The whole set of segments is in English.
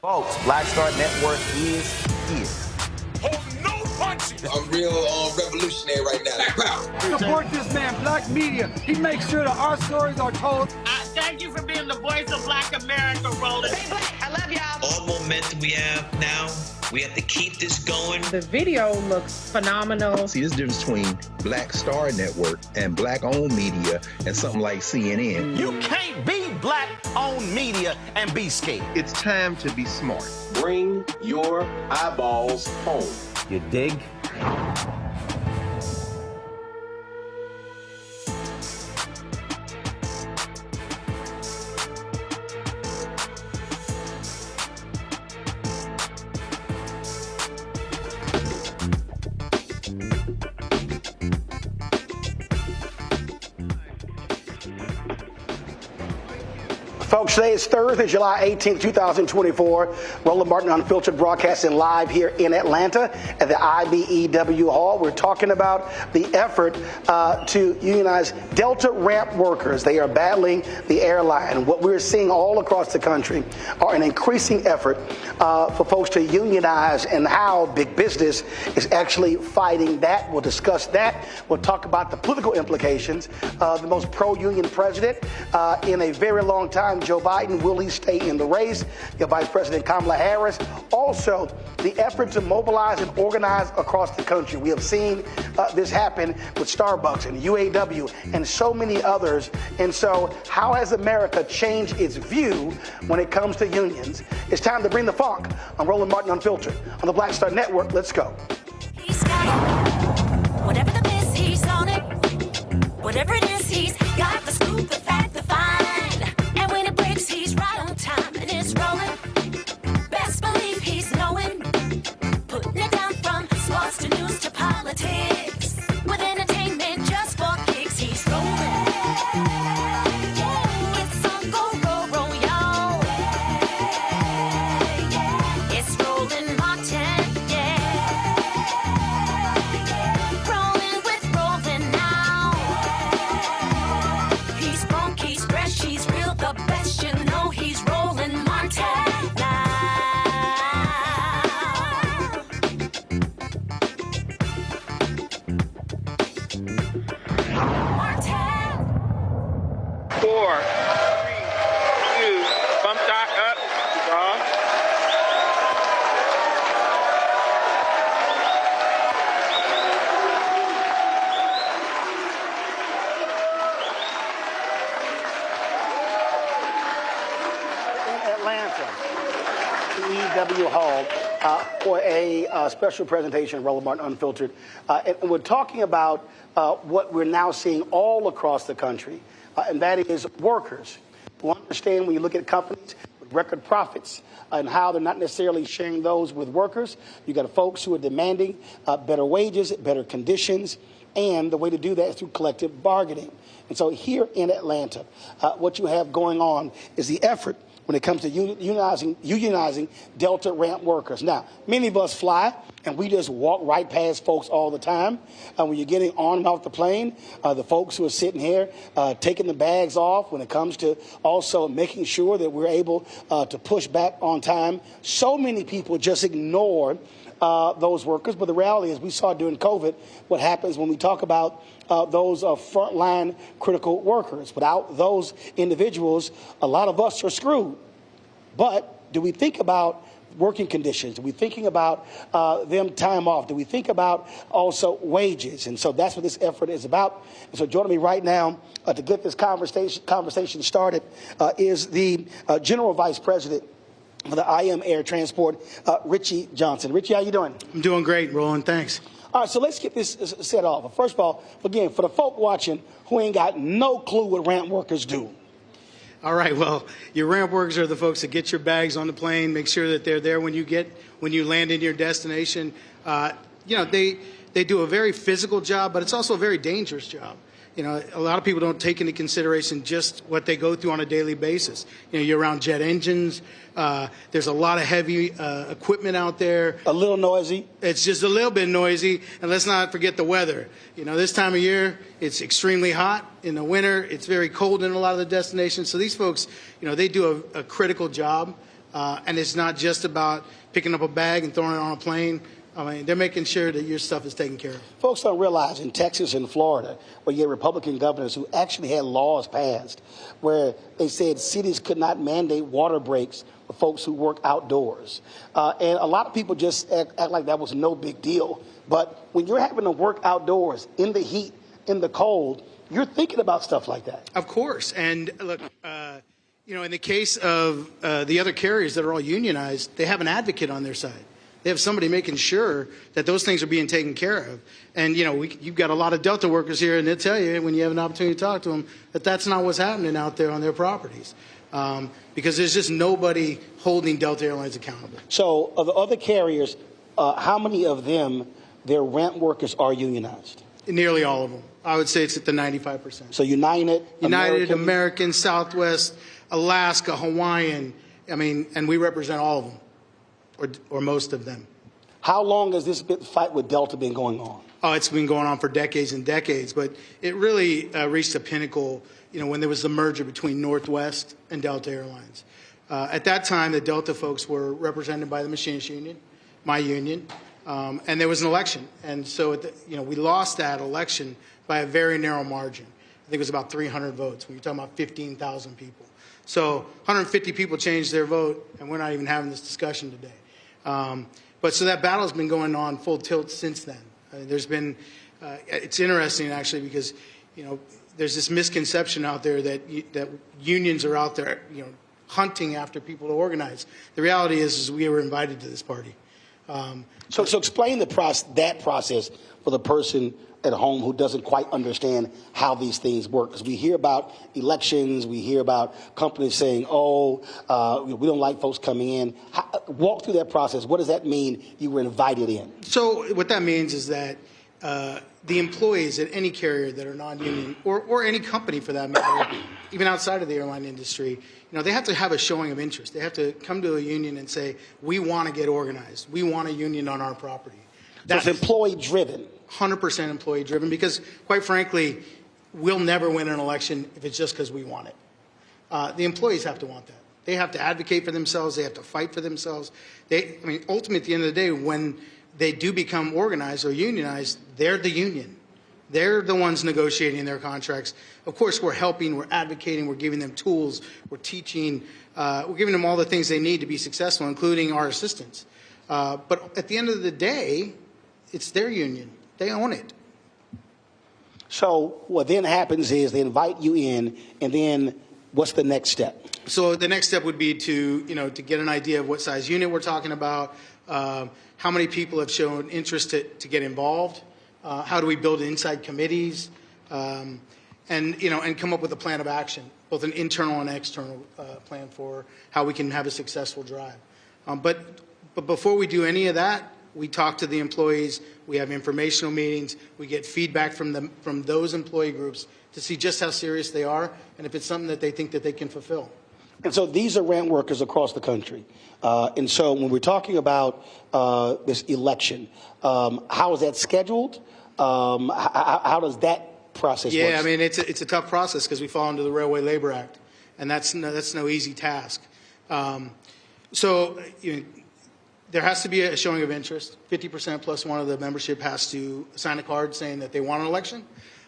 Folks, Black Star Network is here. Hold no punches. I'm real revolutionary right now. Support this man, Black Media. He makes sure that our stories are told. Thank you for being the voice of Black America, Roland. Stay black. I love y'all. All momentum we have now, we have to keep this going. The video looks phenomenal. See, there's a difference between Black Star Network and Black-owned media and something like CNN. You can't be Black-owned media and be scared. It's time to be smart. Bring your eyeballs home. You dig? Folks, today is Thursday, July 18th, 2024. Roland Martin Unfiltered broadcasting live here in Atlanta at the IBEW Hall. We're talking about the effort to unionize Delta ramp workers. They are battling the airline. What we're seeing all across the country are an increasing effort for folks to unionize and how big business is actually fighting that. We'll discuss that. We'll talk about the political implications of the most pro-union president in a very long time, Joe Biden. Will he stay in the race? Your Vice President Kamala Harris. Also, the effort to mobilize and organize across the country. We have seen this happen with Starbucks and UAW and so many others. And so how has America changed its view when it comes to unions? It's time to bring the funk on Roland Martin Unfiltered on the Black Star Network. Let's go. He's got it. Whatever the miss, he's on it. Whatever it is, he's got the scoop, the fact, the find. And when it breaks, he's right on time and it's rolling. Best believe he's knowing. Putting it down from sports to news to politics. With entertainment just for kicks, he's rolling. It's on go, roll, y'all. It's Roland Martin, yeah. Rolling with Roland now. He's funky, he's fresh, he's real, the best, you know he's Roland Martin now. Martin. 4, 3, 2, bump stock up, draw. In Atlanta, the EW Hall, for a special presentation of Roland Martin Unfiltered. And we're talking about what we're now seeing all across the country, and that is workers who understand when you look at companies with record profits and how they're not necessarily sharing those with workers. You got folks who are demanding better wages, better conditions, and the way to do that is through collective bargaining. And so here in Atlanta, what you have going on is the effort when it comes to unionizing Delta ramp workers. Now, many of us fly, and we just walk right past folks all the time. When you're getting on and off the plane, the folks who are sitting here taking the bags off, when it comes to also making sure that we're able to push back on time. So many people just ignore those workers. But the reality is we saw during COVID what happens when we talk about those frontline critical workers. Without those individuals, a lot of us are screwed. But do we think about working conditions? Are we thinking about them time off? Do we think about also wages? And so that's what this effort is about. And so joining me right now to get this conversation started is the General Vice President for the IAM Air Transport, Richie Johnson. Richie, how you doing? I'm doing great, Roland. Thanks. All right, so let's get this set off. First of all, again, for the folk watching who ain't got no clue what ramp workers do. All right, well, your ramp workers are the folks that get your bags on the plane, make sure that they're there when you land in your destination. They do a very physical job, but it's also a very dangerous job. You know, a lot of people don't take into consideration just what they go through on a daily basis. You know, you're around jet engines. There's a lot of heavy equipment out there. A little noisy. It's just a little bit noisy. And let's not forget the weather. You know, this time of year, it's extremely hot. In the winter, it's very cold in a lot of the destinations. So these folks, you know, they do a critical job. And it's not just about picking up a bag and throwing it on a plane. I mean, they're making sure that your stuff is taken care of. Folks don't realize in Texas and Florida, where you have Republican governors who actually had laws passed where they said cities could not mandate water breaks for folks who work outdoors. And a lot of people just act like that was no big deal. But when you're having to work outdoors in the heat, in the cold, you're thinking about stuff like that. Of course. And look, in the case of the other carriers that are all unionized, they have an advocate on their side. They have somebody making sure that those things are being taken care of. And, you've got a lot of Delta workers here, and they'll tell you when you have an opportunity to talk to them that that's not what's happening out there on their properties. Because there's just nobody holding Delta Airlines accountable. So of the other carriers, how many of them, their ramp workers are unionized? Nearly all of them. I would say it's at the 95%. So United, American, Southwest, Alaska, Hawaiian, and we represent all of them. Or most of them. How long has this fight with Delta been going on? Oh, it's been going on for decades and decades, but it really reached a pinnacle, when there was the merger between Northwest and Delta Airlines. At that time, the Delta folks were represented by the Machinists union, my union, and there was an election. And so, we lost that election by a very narrow margin. I think it was about 300 votes when you're talking about 15,000 people. So 150 people changed their vote, and we're not even having this discussion today. But so that battle's been going on full tilt since then. There's been, it's interesting actually because, there's this misconception out there that unions are out there, hunting after people to organize. The reality is we were invited to this party. So explain that process for the person at home who doesn't quite understand how these things work. Because we hear about elections, we hear about companies saying, we don't like folks coming in. Walk through that process. What does that mean you were invited in? So what that means is that the employees at any carrier that are non-union, or any company for that matter, even outside of the airline industry, they have to have a showing of interest. They have to come to a union and say, we want to get organized. We want a union on our property. That's employee-driven. 100% employee-driven, because, quite frankly, we'll never win an election if it's just because we want it. The employees have to want that. They have to advocate for themselves. They have to fight for themselves. Ultimately, at the end of the day, when they do become organized or unionized, they're the union. They're the ones negotiating their contracts. Of course, we're helping, we're advocating, we're giving them tools, we're teaching, we're giving them all the things they need to be successful, including our assistance. But at the end of the day, it's their union. They own it. So what then happens is they invite you in, and then what's the next step? So the next step would be to get an idea of what size unit we're talking about, how many people have shown interest to get involved, how do we build inside committees, and come up with a plan of action, both an internal and external plan for how we can have a successful drive. But before we do any of that, we talk to the employees, we have informational meetings, we get feedback from those employee groups to see just how serious they are and if it's something that they think that they can fulfill. And so these are ramp workers across the country. And so when we're talking about this election, how is that scheduled? How does that process work? Yeah, it's a tough process because we fall under the Railway Labor Act, and that's no easy task. There has to be a showing of interest. 50% plus one of the membership has to sign a card saying that they want an election.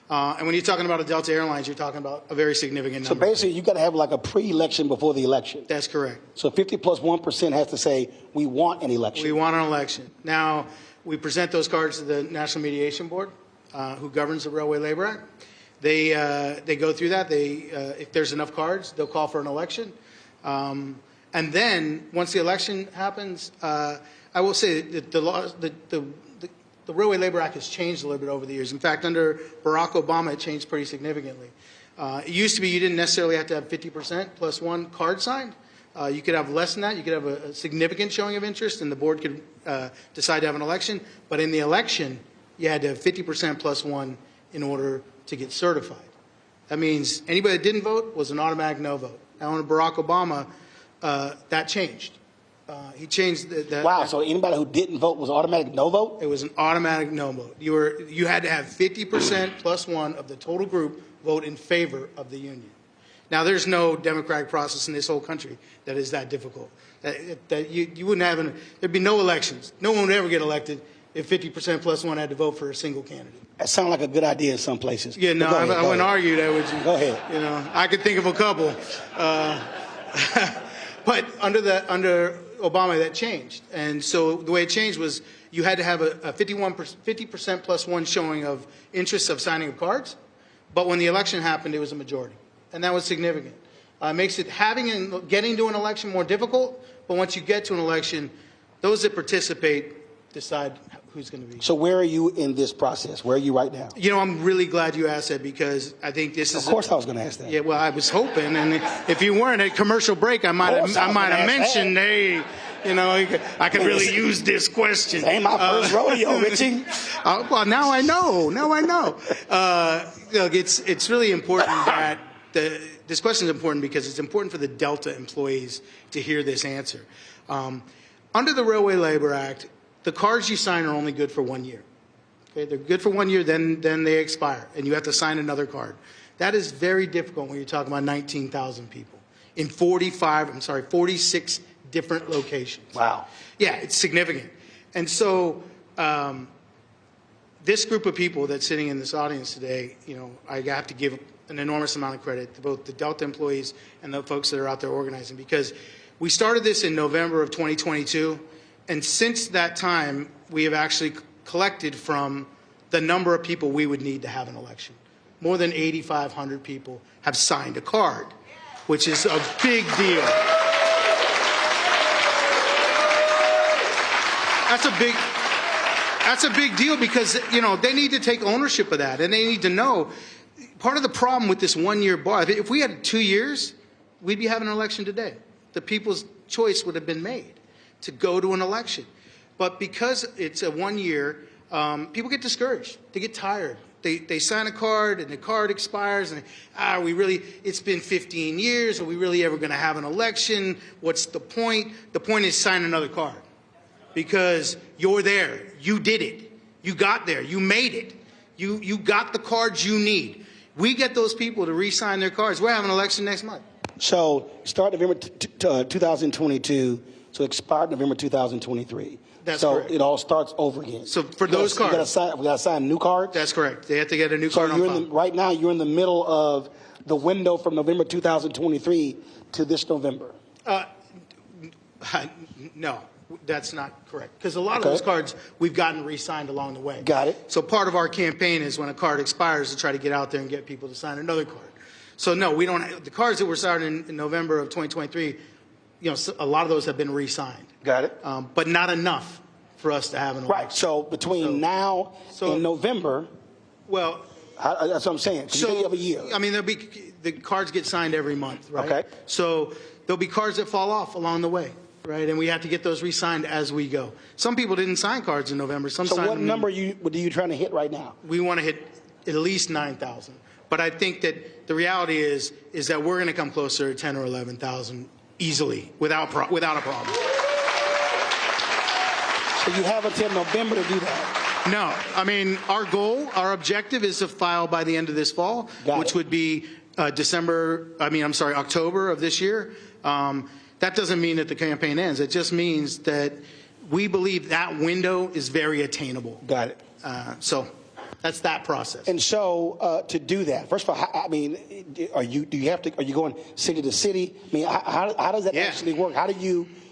And when you're talking about a Delta Airlines, you're talking about a very significant number. So basically, you got to have like a pre-election before the election. That's correct. So 50 plus 1% has to say, we want an election. We want an election. Now, we present those cards to the National Mediation Board, who governs the Railway Labor Act. They go through that. If there's enough cards, they'll call for an election. And then, once the election happens, I will say that the Railway Labor Act has changed a little bit over the years. In fact, under Barack Obama, it changed pretty significantly. It used to be you didn't necessarily have to have 50% plus one card signed. You could have less than that. You could have a significant showing of interest, and the board could decide to have an election. But in the election, you had to have 50% plus one in order to get certified. That means anybody that didn't vote was an automatic no vote. Now, under Barack Obama, that changed. He changed that. Wow, so anybody who didn't vote was automatic no vote? It was an automatic no vote. You had to have 50% plus one of the total group vote in favor of the union. Now, there's no democratic process in this whole country that is that difficult. That you wouldn't have, there'd be no elections. No one would ever get elected if 50% plus one had to vote for a single candidate. That sounds like a good idea in some places. Yeah, no, I wouldn't argue that with you. Go ahead. You know, I could think of a couple. But under Obama, that changed. And so the way it changed was you had to have a 50% plus one showing of interest of signing of cards. But when the election happened, it was a majority. And that was significant. Makes it getting to an election more difficult. But once you get to an election, those that participate decide who's going to be. So where are you in this process? Where are you right now? You know, I'm really glad you asked that because I think this is. Of course, I was going to ask that. Yeah, well, I was hoping, and if you weren't at commercial break, I might have mentioned, hey, you know, I could really use this question. This ain't my first rodeo, Richie. Well, now I know. Look, it's really important that this question is important because it's important for the Delta employees to hear this answer. Under the Railway Labor Act, the cards you sign are only good for 1 year. Okay, they're good for 1 year, then they expire, and you have to sign another card. That is very difficult when you're talking about 19,000 people in 46 different locations. Wow. Yeah, it's significant. And so this group of people that's sitting in this audience today, you know, I have to give an enormous amount of credit to both the Delta employees and the folks that are out there organizing, because we started this in November of 2022. And since that time, we have actually collected from the number of people we would need to have an election. More than 8,500 people have signed a card, which is a big deal. That's a big deal because, you know, they need to take ownership of that, and they need to know part of the problem with this 1 year bar. If we had 2 years, we'd be having an election today. The people's choice would have been made to go to an election. But because it's a 1 year, people get discouraged. They get tired. They sign a card and the card expires and it's been 15 years. Are we really ever going to have an election? What's the point? The point is sign another card because you're there. You did it. You got there. You made it. You got the cards you need. We get those people to re-sign their cards. We're having an election next month. So start November 2022. So expired November 2023. That's so correct. It all starts over again. So for those cards, we got to sign new cards. That's correct. They have to get a new card on file. Right now, you're in the middle of the window from November 2023 to this November. No, that's not correct. Because a lot of those cards we've gotten re-signed along the way. Got it. So part of our campaign is when a card expires to try to get out there and get people to sign another card. So no, we don't. The cards that were signed in November of 2023. You know, a lot of those have been re-signed. Got it. But not enough for us to have an election. Right. So between now and November, well, that's what I'm saying. So you have a year. I mean, the cards get signed every month, right? Okay. So there'll be cards that fall off along the way, right? And we have to get those re-signed as we go. Some people didn't sign cards in November. So what number are you trying to hit right now? We want to hit at least 9,000. But I think that the reality is that we're going to come closer to 10 or 11,000. Easily, without a problem. So you have until November to do that? No. I mean, our objective is to file by the end of this fall, which would be October of this year. That doesn't mean that the campaign ends. It just means that we believe that window is very attainable. Got it. So that's that process. And so to do that, first of all, I mean, are you going city to city? I mean, how does that actually work?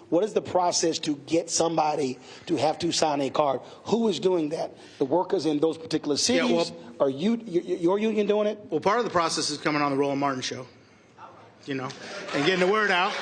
What is the process to get somebody to have to sign a card? Who is doing that? The workers in those particular cities? Yeah, well, are your union doing it? Well, part of the process is coming on the Roland Martin show, you know, and getting the word out.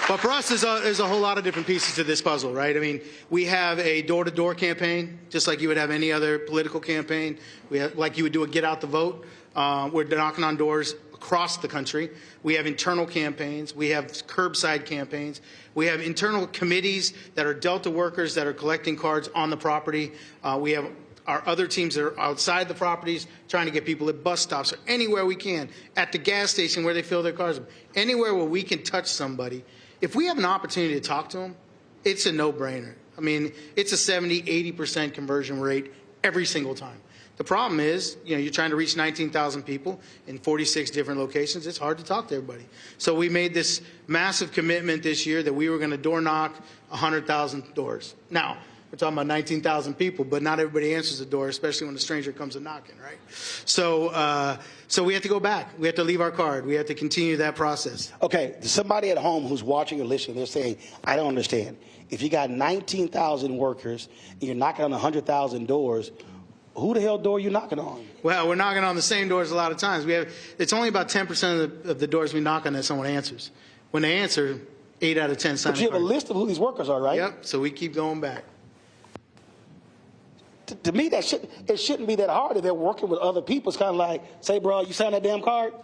But for us, there's a whole lot of different pieces to this puzzle, right? I mean, we have a door-to-door campaign, just like you would have any other political campaign. Like you would do a get out the vote. We're knocking on doors across the country. We have internal campaigns. We have curbside campaigns. We have internal committees that are Delta workers that are collecting cards on the property. We have our other teams that are outside the properties trying to get people at bus stops or anywhere we can, at the gas station where they fill their cars up, anywhere where we can touch somebody. If we have an opportunity to talk to them, it's a no-brainer. I mean, it's a 70, 80% conversion rate every single time. The problem is, you're trying to reach 19,000 people in 46 different locations. It's hard to talk to everybody. So we made this massive commitment this year that we were going to door knock 100,000 doors. Now, we're talking about 19,000 people, but not everybody answers the door, especially when a stranger comes a knocking, right? So we have to go back. We have to leave our card. We have to continue that process. Okay, somebody at home who's watching or listening, they're saying, I don't understand. If you got 19,000 workers and you're knocking on 100,000 doors, who the hell door are you knocking on? Well, we're knocking on the same doors a lot of times. It's only about 10% of the doors we knock on that someone answers. When they answer, 8 out of 10 sign. But you have a list of who these workers are, right? Yep, so we keep going back. To me, it shouldn't be that hard if they're working with other people. It's kind of like, say, bro, you signed that damn card?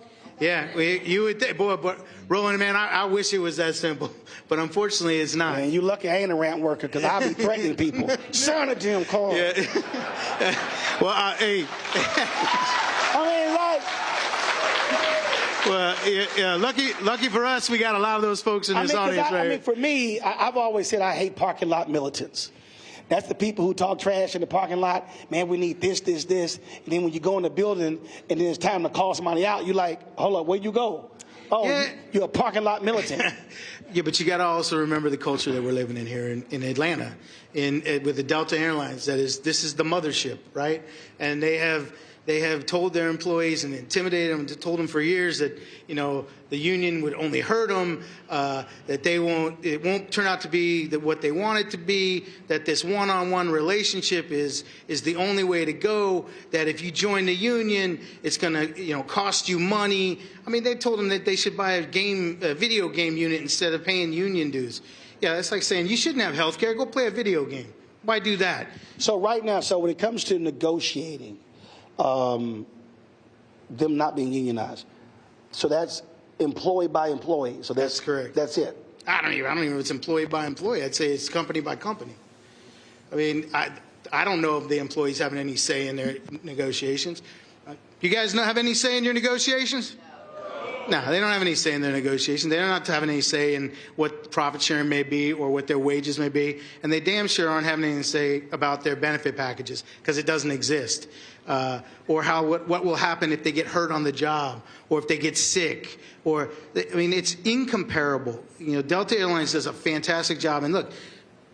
Yeah, you would think, boy, but Roland, man, I wish it was that simple, but unfortunately it's not. Man, you lucky I ain't a ramp worker, because I be threatening people. Sign a damn card. Yeah. Well, hey. I mean, like. Well, lucky for us, we got a lot of those folks in this audience, right? I mean, for me, I've always said I hate parking lot militants. That's the people who talk trash in the parking lot. Man, we need this. And then when you go in the building and then it's time to call somebody out, you're like, hold up, where you go? Oh, yeah. You're a parking lot militant. Yeah, but you got to also remember the culture that we're living in here in Atlanta, with the Delta Airlines. This is the mothership, right? And they have told their employees and intimidated them, told them for years that the union would only hurt them, that it won't turn out to be what they want it to be, that this one-on-one relationship is the only way to go, that if you join the union, it's going to cost you money. I mean, they told them that they should buy a video game unit instead of paying union dues. Yeah, that's like saying you shouldn't have health care. Go play a video game. Why do that? So right now, when it comes to negotiating, them not being unionized, so that's employee by employee. So that's correct. That's it. I don't even know if it's employee by employee. I'd say it's company by company. I mean, I don't know if the employees having any say in their negotiations. You guys not have any say in your negotiations? No, they don't have any say in their negotiations. They're not having any say in what profit sharing may be or what their wages may be. And they damn sure aren't having any say about their benefit packages, because it doesn't exist. Or what will happen if they get hurt on the job, or if they get sick. It's incomparable. Delta Airlines does a fantastic job. And look,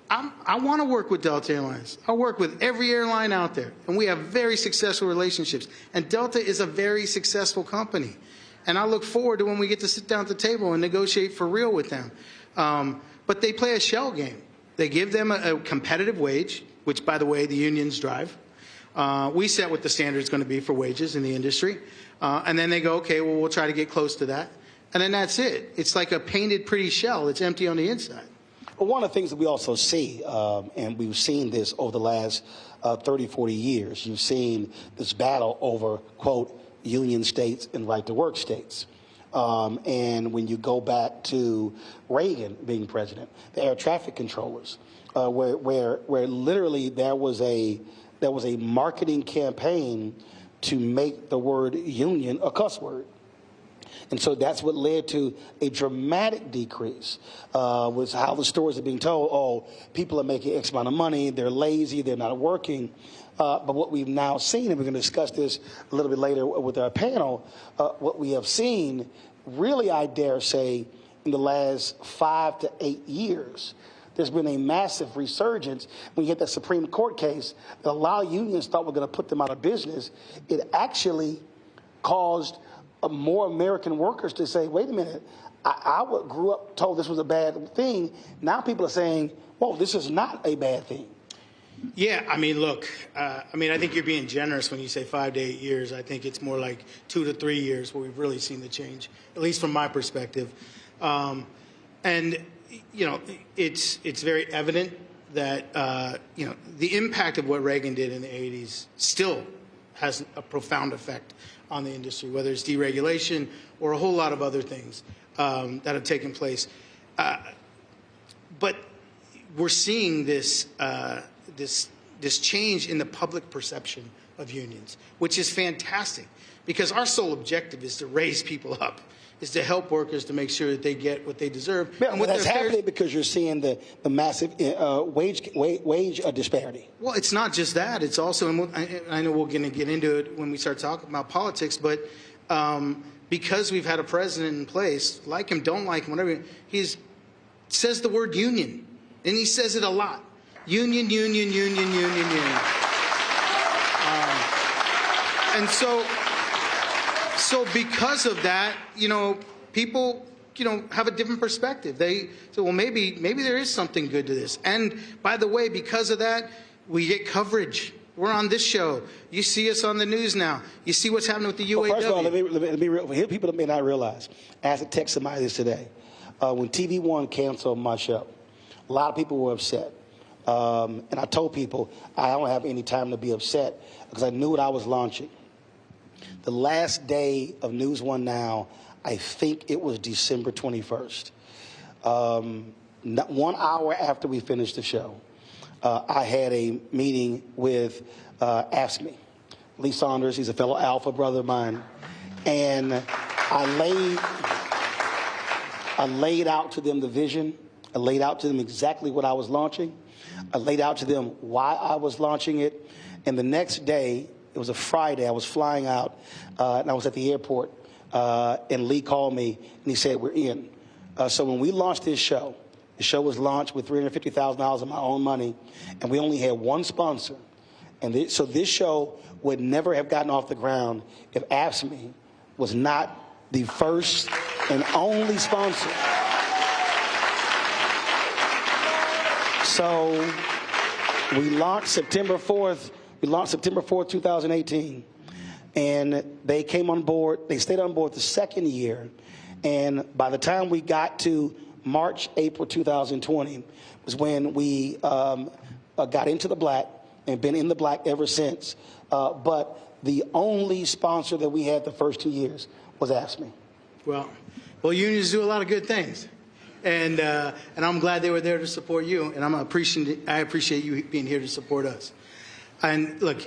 I want to work with Delta Airlines. I work with every airline out there, and we have very successful relationships. And Delta is a very successful company. And I look forward to when we get to sit down at the table and negotiate for real with them. But they play a shell game. They give them a competitive wage, which, by the way, the unions drive. We set what the standard is going to be for wages in the industry. And then they go, okay, well, we'll try to get close to that. And then that's it. It's like a painted pretty shell. It's empty on the inside. Well, one of the things that we also see, and we've seen this over the last 30, 40 years, you've seen this battle over, quote, union states and right-to-work states. And when you go back to Reagan being president, the air traffic controllers, where literally there was a marketing campaign to make the word union a cuss word. And so that's what led to a dramatic decrease, was how the stories are being told. Oh, people are making X amount of money, they're lazy, they're not working. But what we've now seen, and we're going to discuss this a little bit later with our panel, what we have seen, really, I dare say, in the last 5 to 8 years, there's been a massive resurgence. When you get that Supreme Court case that a lot of unions thought were going to put them out of business, it actually caused more American workers to say, wait a minute, I grew up told this was a bad thing. Now people are saying, whoa, this is not a bad thing. Yeah, I mean, look, I think you're being generous when you say 5 to 8 years. I think it's more like 2 to 3 years where we've really seen the change, at least from my perspective. And it's very evident that, the impact of what Reagan did in the 80s still has a profound effect on the industry, whether it's deregulation or a whole lot of other things that have taken place. But we're seeing this change in the public perception of unions, which is fantastic because our sole objective is to raise people up, is to help workers to make sure that they get what they deserve. Yeah, and that's happening because you're seeing the massive wage disparity. Well, it's not just that. It's also, and I know we're going to get into it when we start talking about politics, but because we've had a president in place, like him, don't like him, whatever, he says the word union, and he says it a lot. Union, union, union, union, union. And so because of that, people, have a different perspective. They say, well, maybe there is something good to this. And by the way, because of that, we get coverage. We're on this show. You see us on the news now. You see what's happening with the UAW. Well, first of all, let me be real. Here, people that may not realize, I had to text somebody this today. When TV One canceled my show, a lot of people were upset. And I told people I don't have any time to be upset because I knew what I was launching. The last day of News One Now, I think it was December 21st. 1 hour after we finished the show, I had a meeting with AFSCME. Lee Saunders, he's a fellow Alpha brother of mine. And I laid out to them the vision. I laid out to them exactly what I was launching. I laid out to them why I was launching it. And the next day, it was a Friday, I was flying out, and I was at the airport, and Lee called me, and he said, we're in. So when we launched this show, the show was launched with $350,000 of my own money, and we only had one sponsor. And so this show would never have gotten off the ground if AFSCME was not the first and only sponsor. So we launched September 4th. We launched September 4th, 2018. And they came on board. They stayed on board the second year. And by the time we got to March, April 2020 was when we got into the black and been in the black ever since. But the only sponsor that we had the first 2 years was AFSCME. Well, unions do a lot of good things. And I'm glad they were there to support you. And I appreciate you being here to support us. And look,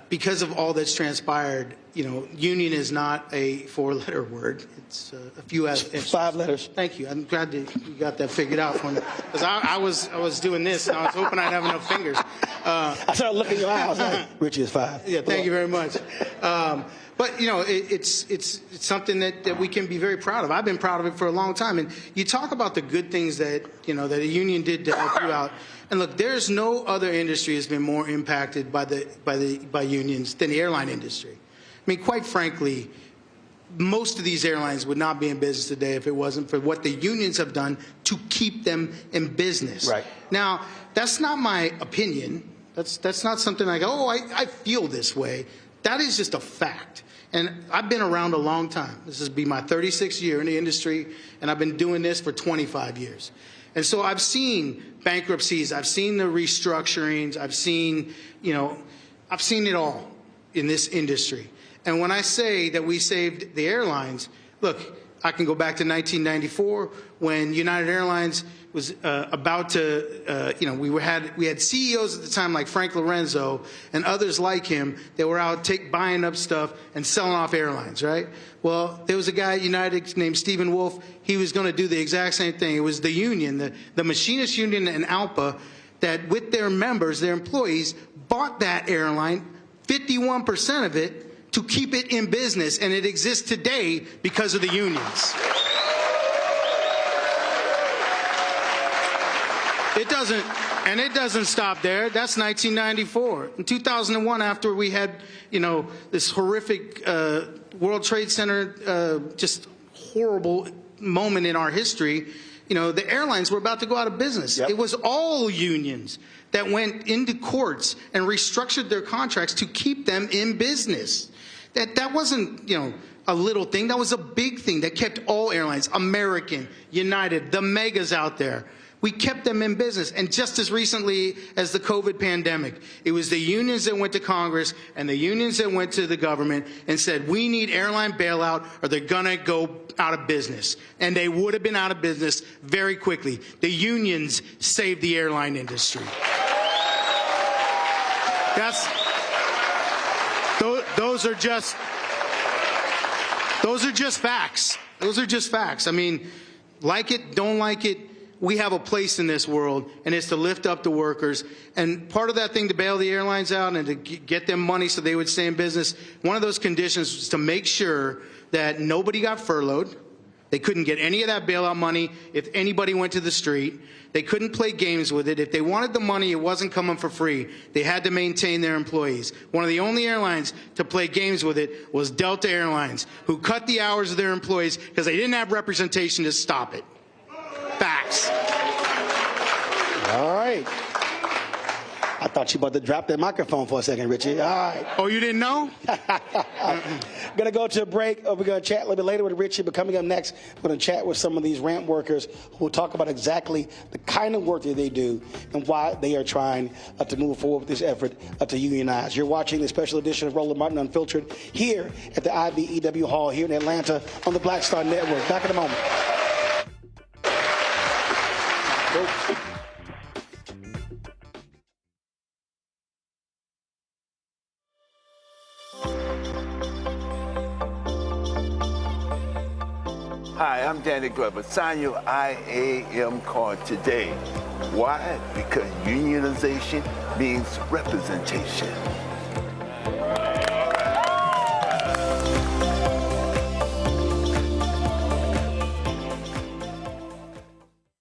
because of all that's transpired, union is not a 4-letter word. It's a few. It's 5 letters. Thank you. I'm glad that you got that figured out for me. Because I was doing this, and I was hoping I'd have enough fingers. I started looking in your eyes. Like, Richie is 5. Yeah, thank you very much. But it's something that we can be very proud of. I've been proud of it for a long time. And you talk about the good things that that a union did to help you out. And look, there's no other industry that's been more impacted by unions than the airline industry. I mean, quite frankly, most of these airlines would not be in business today if it wasn't for what the unions have done to keep them in business. Right. Now, that's not my opinion. That's not something I go, oh, I feel this way. That is just a fact. And I've been around a long time. This will be my 36th year in the industry, and I've been doing this for 25 years. And so I've seen bankruptcies, I've seen the restructurings, I've seen it all in this industry. And when I say that we saved the airlines, look, I can go back to 1994 when United Airlines was about to, we had CEOs at the time like Frank Lorenzo and others like him that were out buying up stuff and selling off airlines, right? Well, there was a guy at United named Stephen Wolf. He was going to do the exact same thing. It was the union, the Machinists Union and ALPA, that with their members, their employees, bought that airline, 51% of it, to keep it in business, and it exists today because of the unions. It doesn't stop there. That's 1994. In 2001, after we had, this horrific World Trade Center, just horrible moment in our history, the airlines were about to go out of business. Yep. It was all unions that went into courts and restructured their contracts to keep them in business. That wasn't, a little thing. That was a big thing that kept all airlines, American, United, the megas out there. We kept them in business. And just as recently as the COVID pandemic, it was the unions that went to Congress and the unions that went to the government and said, we need airline bailout or they're going to go out of business. And they would have been out of business very quickly. The unions saved the airline industry. those are just facts. Those are just facts. I mean, like it, don't like it, we have a place in this world, and it's to lift up the workers. And part of that thing to bail the airlines out and to get them money so they would stay in business, one of those conditions was to make sure that nobody got furloughed. They couldn't get any of that bailout money if anybody went to the street. They couldn't play games with it. If they wanted the money, it wasn't coming for free. They had to maintain their employees. One of the only airlines to play games with it was Delta Airlines, who cut the hours of their employees because they didn't have representation to stop it. Facts. All right. I thought you about to drop that microphone for a second, Richie. All right. Oh, you didn't know? Going to go to a break. We're going to chat a little bit later with Richie, but coming up next, we're going to chat with some of these ramp workers who will talk about exactly the kind of work that they do and why they are trying to move forward with this effort to unionize. You're watching the special edition of Roland Martin Unfiltered here at the IBEW Hall here in Atlanta on the Black Star Network. Back in a moment. Hi, I'm Danny Glover. Sign your IAM card today. Why? Because unionization means representation.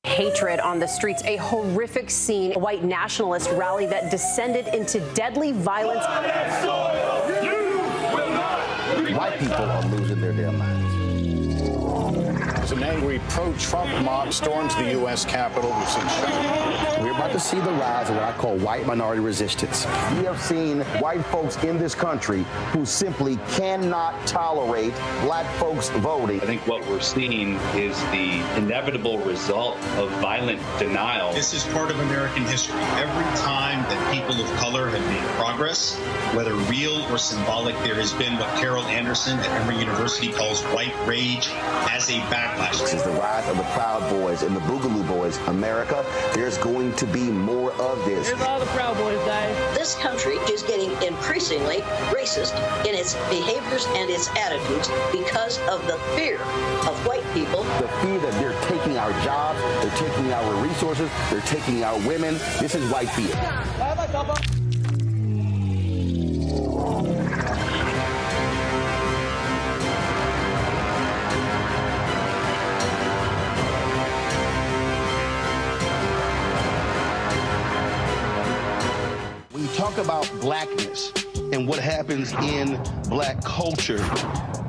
Hatred on the streets, a horrific scene, a white nationalist rally that descended into deadly violence. White people are losing their damn minds. As an angry pro-Trump mob storms the U.S. Capitol, we've seen shooting. We're about to see the rise of what I call white minority resistance. We have seen white folks in this country who simply cannot tolerate black folks voting. I think what we're seeing is the inevitable result of violent denial. This is part of American history. Every time that people of color have made progress, whether real or symbolic, there has been what Carol Anderson at Emory University calls white rage as a backlash. This is the rise of the Proud Boys and the Boogaloo Boys. America, there's going to be more of this. Here's all the Proud Boys, guys. This country is getting increasingly racist in its behaviors and its attitudes because of the fear of white people. The fear that they're taking our jobs, they're taking our resources, they're taking our women. This is white fear. Talk about blackness and what happens in black culture.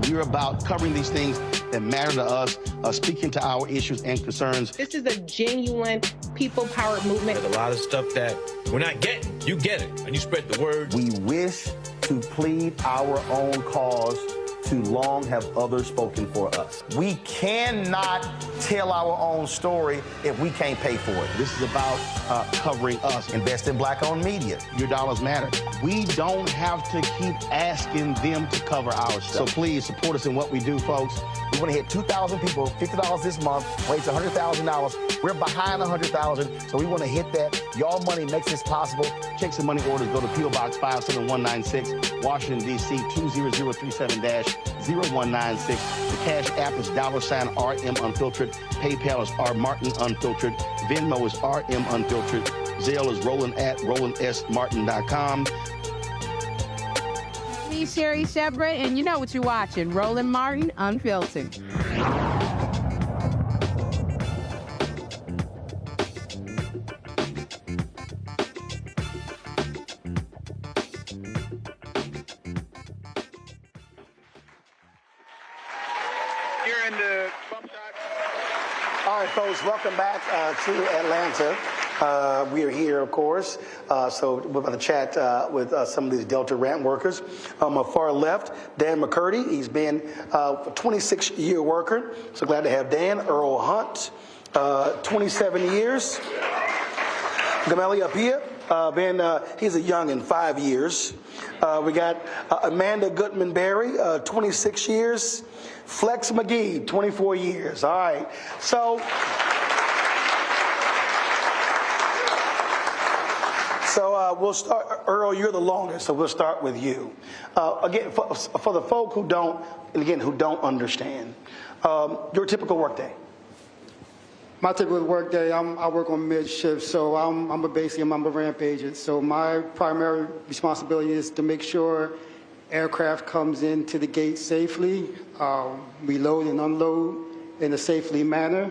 We're about covering these things that matter to us, speaking to our issues and concerns. This is a genuine people-powered movement. There's a lot of stuff that we're not getting. You get it, and you spread the word. We wish to plead our own cause. Too long have others spoken for us. We cannot tell our own story if we can't pay for it. This is about covering us. Invest in black-owned media. Your dollars matter. We don't have to keep asking them to cover our stuff. So please support us in what we do, folks. We want to hit 2,000 people, $50 this month, raise $100,000. We're behind 100,000, so we want to hit that. Y'all money makes this possible. Check some money orders. Go to P.O. Box 57196, Washington, D.C. 20037-0196. The Cash App is $RM Unfiltered. PayPal is R Martin Unfiltered. Venmo is RM Unfiltered. Zelle is Roland at RolandSMartin.com. Me, Sherry Shepard, and you know what you're watching, Roland Martin Unfiltered. You're in the bump shot. All right, folks, welcome back to Atlanta. We are here, of course, so we're going to chat with some of these Delta ramp workers. On my far left, Dan McCurdy. He's been a 26-year worker. So glad to have Dan. Earl Hunt, 27 years. Gameli up here, he's a young in 5 years. We got Amanda Goodman-Berry, 26 years. Flex McGee, 24 years. All right. So we'll start, Earl, you're the longest, so we'll start with you. Again, for the folk who don't, and again, who don't understand, your typical workday. My typical work day, I work on mid shift, so I'm a ramp agent. So my primary responsibility is to make sure aircraft comes into the gate safely, we load and unload in a safely manner.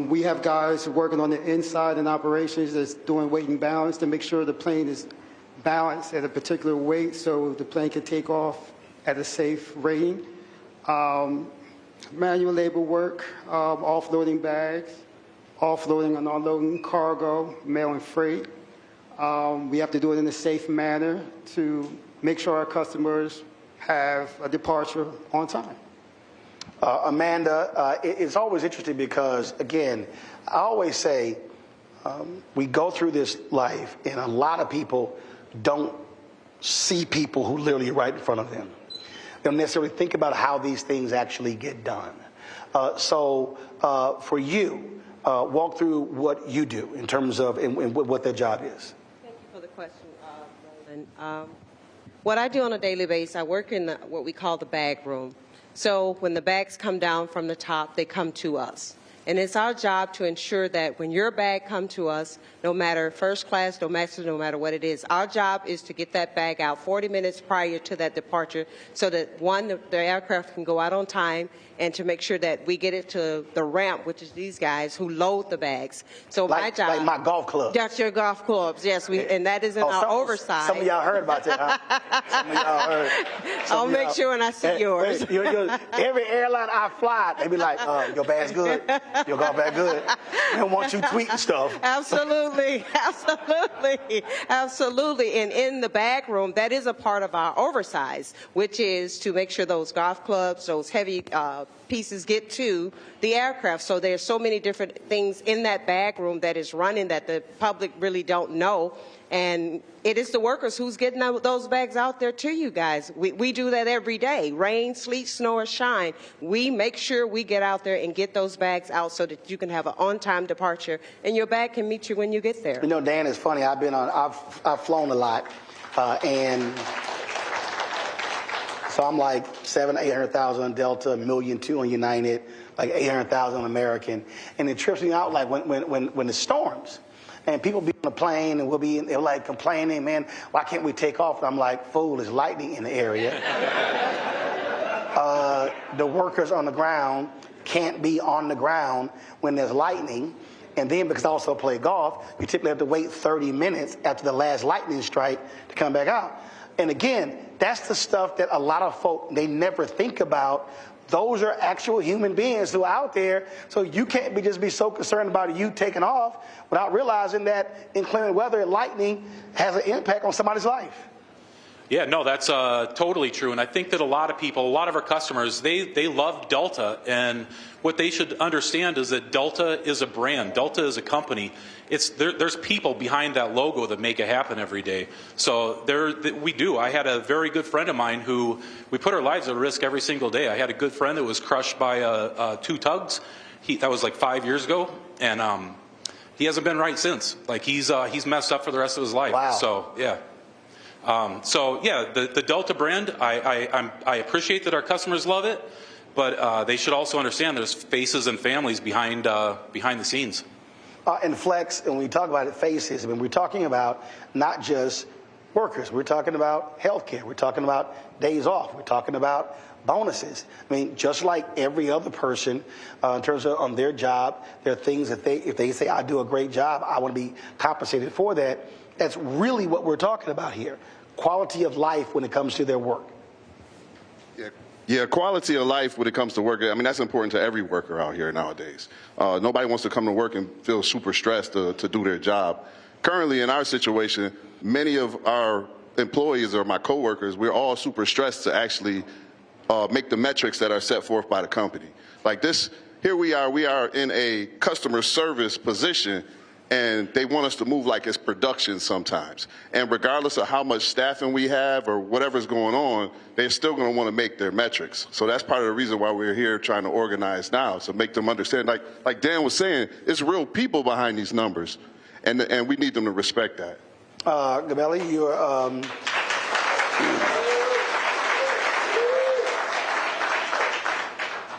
We have guys working on the inside in operations that's doing weight and balance to make sure the plane is balanced at a particular weight so the plane can take off at a safe rating. Manual labor work, offloading bags, offloading and unloading cargo, mail and freight. We have to do it in a safe manner to make sure our customers have a departure on time. Amanda, it's always interesting because, again, I always say we go through this life and a lot of people don't see people who literally right in front of them. They don't necessarily think about how these things actually get done. So for you, walk through what you do in terms of and what that job is. Thank you for the question, Roland. What I do on a daily basis, I work in what we call the bag room. So when the bags come down from the top, they come to us. And it's our job to ensure that when your bag comes to us, no matter first class, domestic, no matter what it is, our job is to get that bag out 40 minutes prior to that departure so that, one, the aircraft can go out on time, and to make sure that we get it to the ramp, which is these guys who load the bags. So my job... Like my golf club. That's your golf clubs, yes. And that is in our oversight. Some of y'all heard about that, huh? Some of y'all heard. I'll make sure when I see yours. Every airline I fly, they be like, your bag's good. Your golf bag good. They don't want you tweeting stuff. Absolutely. Absolutely. Absolutely. And in the bag room, that is a part of our oversize, which is to make sure those golf clubs, those heavy pieces get to the aircraft. So there's so many different things in that bag room that is running that the public really don't know. And it is the workers who's getting those bags out there to you guys. We do that every day. Rain, sleet, snow, or shine. We make sure we get out there and get those bags out so that you can have an on-time departure and your bag can meet you when you get there. You know, Dan, it's funny. I've flown a lot, and so I'm like 800,000 on Delta, 1.2 million on United, like 800,000 on American, and it trips me out like when the storms. And people be on the plane and they're like complaining, man, why can't we take off? And I'm like, fool, there's lightning in the area. The workers on the ground can't be on the ground when there's lightning. And then because I also play golf, you typically have to wait 30 minutes after the last lightning strike to come back out. And again, that's the stuff that a lot of folk, they never think about. Those are actual human beings who are out there. So you can't just be so concerned about you taking off without realizing that inclement weather and lightning has an impact on somebody's life. Yeah, no, that's totally true. And I think that a lot of people, a lot of our customers, they love Delta. And what they should understand is that Delta is a brand. Delta is a company. There's people behind that logo that make it happen every day. So we do. I had a very good friend of mine who, we put our lives at risk every single day. I had a good friend that was crushed by 2 tugs. That was like 5 years ago. And he hasn't been right since. Like he's messed up for the rest of his life. Wow. So, yeah. The Delta brand, I appreciate that our customers love it, but they should also understand there's faces and families behind the scenes. And Flex, and when we talk about it, faces, I mean, we're talking about not just workers. We're talking about health care. We're talking about days off. We're talking about bonuses. I mean, just like every other person in terms of on their job, there are things that if they say, I do a great job, I want to be compensated for that. That's really what we're talking about here. Quality of life when it comes to their work. Yeah, quality of life when it comes to work. I mean, that's important to every worker out here nowadays. Nobody wants to come to work and feel super stressed to do their job. Currently, in our situation, many of our employees or my coworkers, we're all super stressed to actually make the metrics that are set forth by the company. Like this, here we are in a customer service position, and they want us to move like it's production sometimes. And regardless of how much staffing we have or whatever's going on, they're still going to want to make their metrics. So that's part of the reason why we're here trying to organize now, so make them understand. Like Dan was saying, it's real people behind these numbers, and we need them to respect that. Gabelli,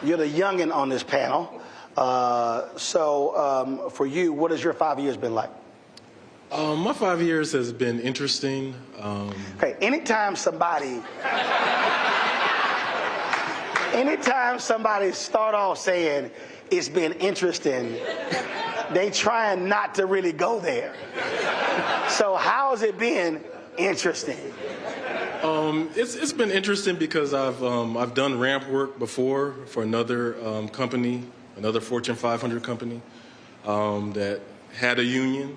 you're the youngin' on this panel. So for you, what has your 5 years been like? My 5 years has been interesting. Okay, anytime somebody start off saying it's been interesting, they trying not to really go there. So how has it been interesting? It's been interesting because I've done ramp work before for another company, another Fortune 500 company that had a union.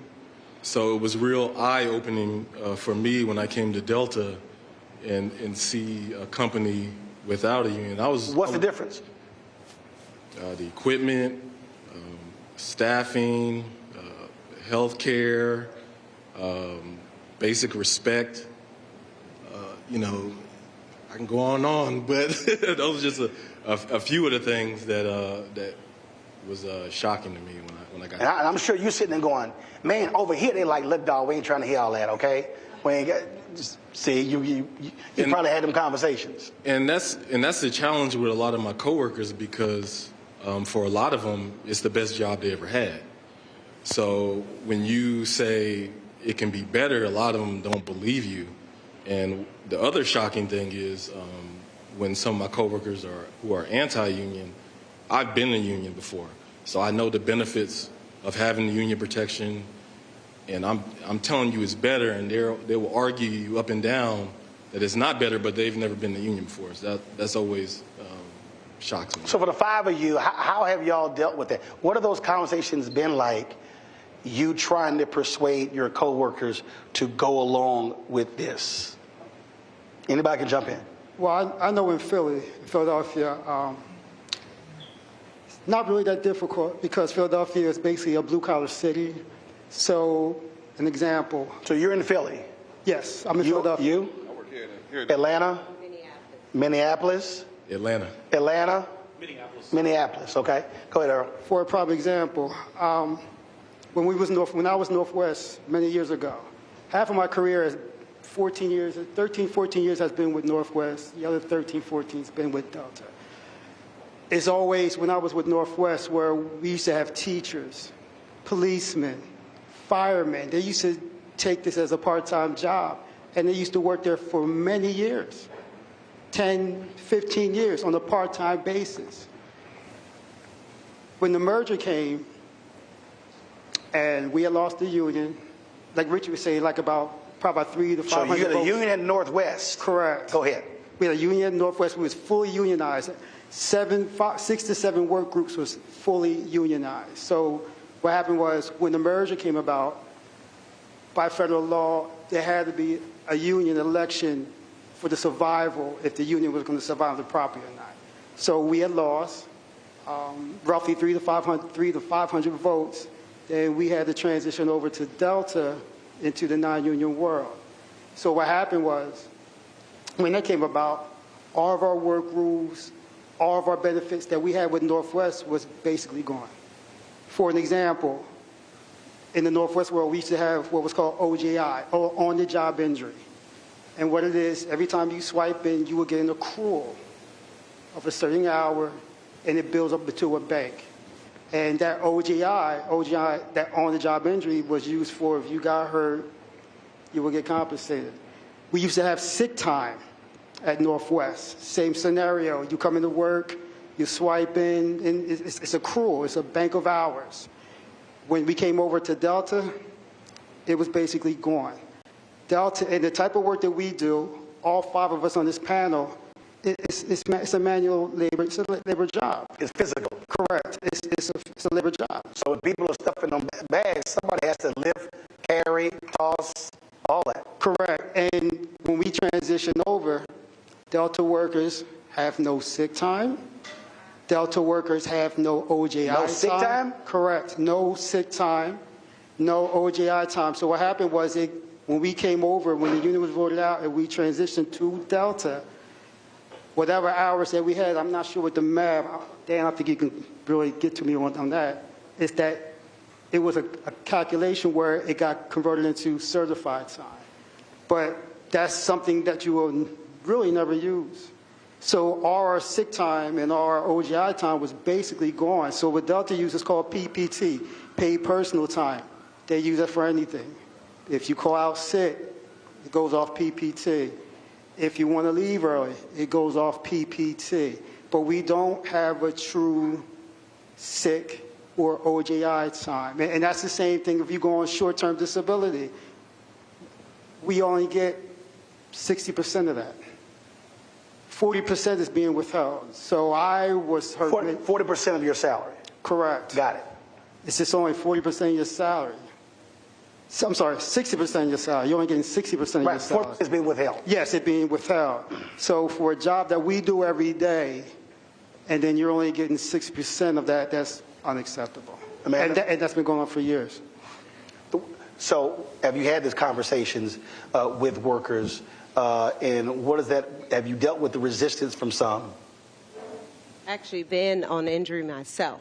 So it was real eye-opening for me when I came to Delta and see a company without a union. What's the difference? The equipment, staffing, healthcare, basic respect. I can go on, but those are just a few of the things that was shocking to me when I got and I'm sure you're sitting there going, man, over here they like, look, dog, we ain't trying to hear all that, okay? We ain't got, just see, you probably had them conversations. And that's the challenge with a lot of my coworkers because for a lot of them, it's the best job they ever had. So when you say it can be better, a lot of them don't believe you. And the other shocking thing is when some of my coworkers who are anti-union, I've been in a union before, so I know the benefits of having the union protection, and I'm telling you it's better, and they will argue you up and down that it's not better, but they've never been in a union before. So that's always shocks me. So for the 5 of you, how have y'all dealt with that? What have those conversations been like, you trying to persuade your coworkers to go along with this? Anybody can jump in. Well, I know in Philadelphia, it's not really that difficult because Philadelphia is basically a blue-collar city. So, an example. So you're in Philly? Yes, I'm in Philadelphia. You? I work here. Atlanta? Minneapolis? Atlanta. Minneapolis, okay. Go ahead, Earl. For a prime example, when I was Northwest many years ago, half of my career is 14 years has been with Northwest. The other 13, 14 has been with Delta. It's always, when I was with Northwest, where we used to have teachers, policemen, firemen. They used to take this as a part-time job, and they used to work there for many years, 10, 15 years on a part-time basis. When the merger came, and we had lost the union, like Richard was saying, probably about 300 to 500 So you had a votes. union at Northwest? Correct. Go ahead. We had a union at Northwest. We was fully unionized. 6 to 7 work groups was fully unionized. So what happened was when the merger came about, by federal law, there had to be a union election for the survival if the union was going to survive the property or not. So we had lost roughly 300 to 500 votes. Then we had to transition over to Delta into the non-union world. So what happened was, when that came about, all of our work rules, all of our benefits that we had with Northwest was basically gone. For an example, in the Northwest world, we used to have what was called OJI, or on-the-job injury. And what it is, every time you swipe in, you will get an accrual of a certain hour, and it builds up into a bank. And that OJI, that on-the-job injury, was used for if you got hurt, you will get compensated. We used to have sick time at Northwest. Same scenario. You come into work, you swipe in, and it's accrual. It's a bank of hours. When we came over to Delta, it was basically gone. Delta, and the type of work that we do, all 5 of us on this panel, it's a manual labor. It's a labor job. It's physical. Correct. It's a labor job. So when people are stuffing them bags, somebody has to lift, carry, toss, all that. Correct. And when we transition over, Delta workers have no sick time. Delta workers have no OJI time. No sick time? Correct. No sick time. No OJI time. So what happened was when we came over, when the union was voted out and we transitioned to Delta, whatever hours that we had, I'm not sure what the math, Dan, I think you can really get to me on that, is that it was a calculation where it got converted into certified time. But that's something that you will really never use. So our sick time and our OGI time was basically gone. So what Delta uses is called PPT, paid personal time. They use it for anything. If you call out sick, it goes off PPT. If you want to leave early, it goes off PPT. But we don't have a true sick or OJI time. And that's the same thing if you go on short-term disability. We only get 60% of that. 40% is being withheld. So I was hurt. 40% of your salary? Correct. Got it. It's just only 40% of your salary. So, I'm sorry, 60% of your salary. You're only getting 60% of your salary. Right, 40% is being withheld. Yes, it's being withheld. So for a job that we do every day, and then you're only getting 60% of that, that's unacceptable. And that's been going on for years. So have you had these conversations with workers, and what is that, have you dealt with the resistance from some? Actually been on injury myself,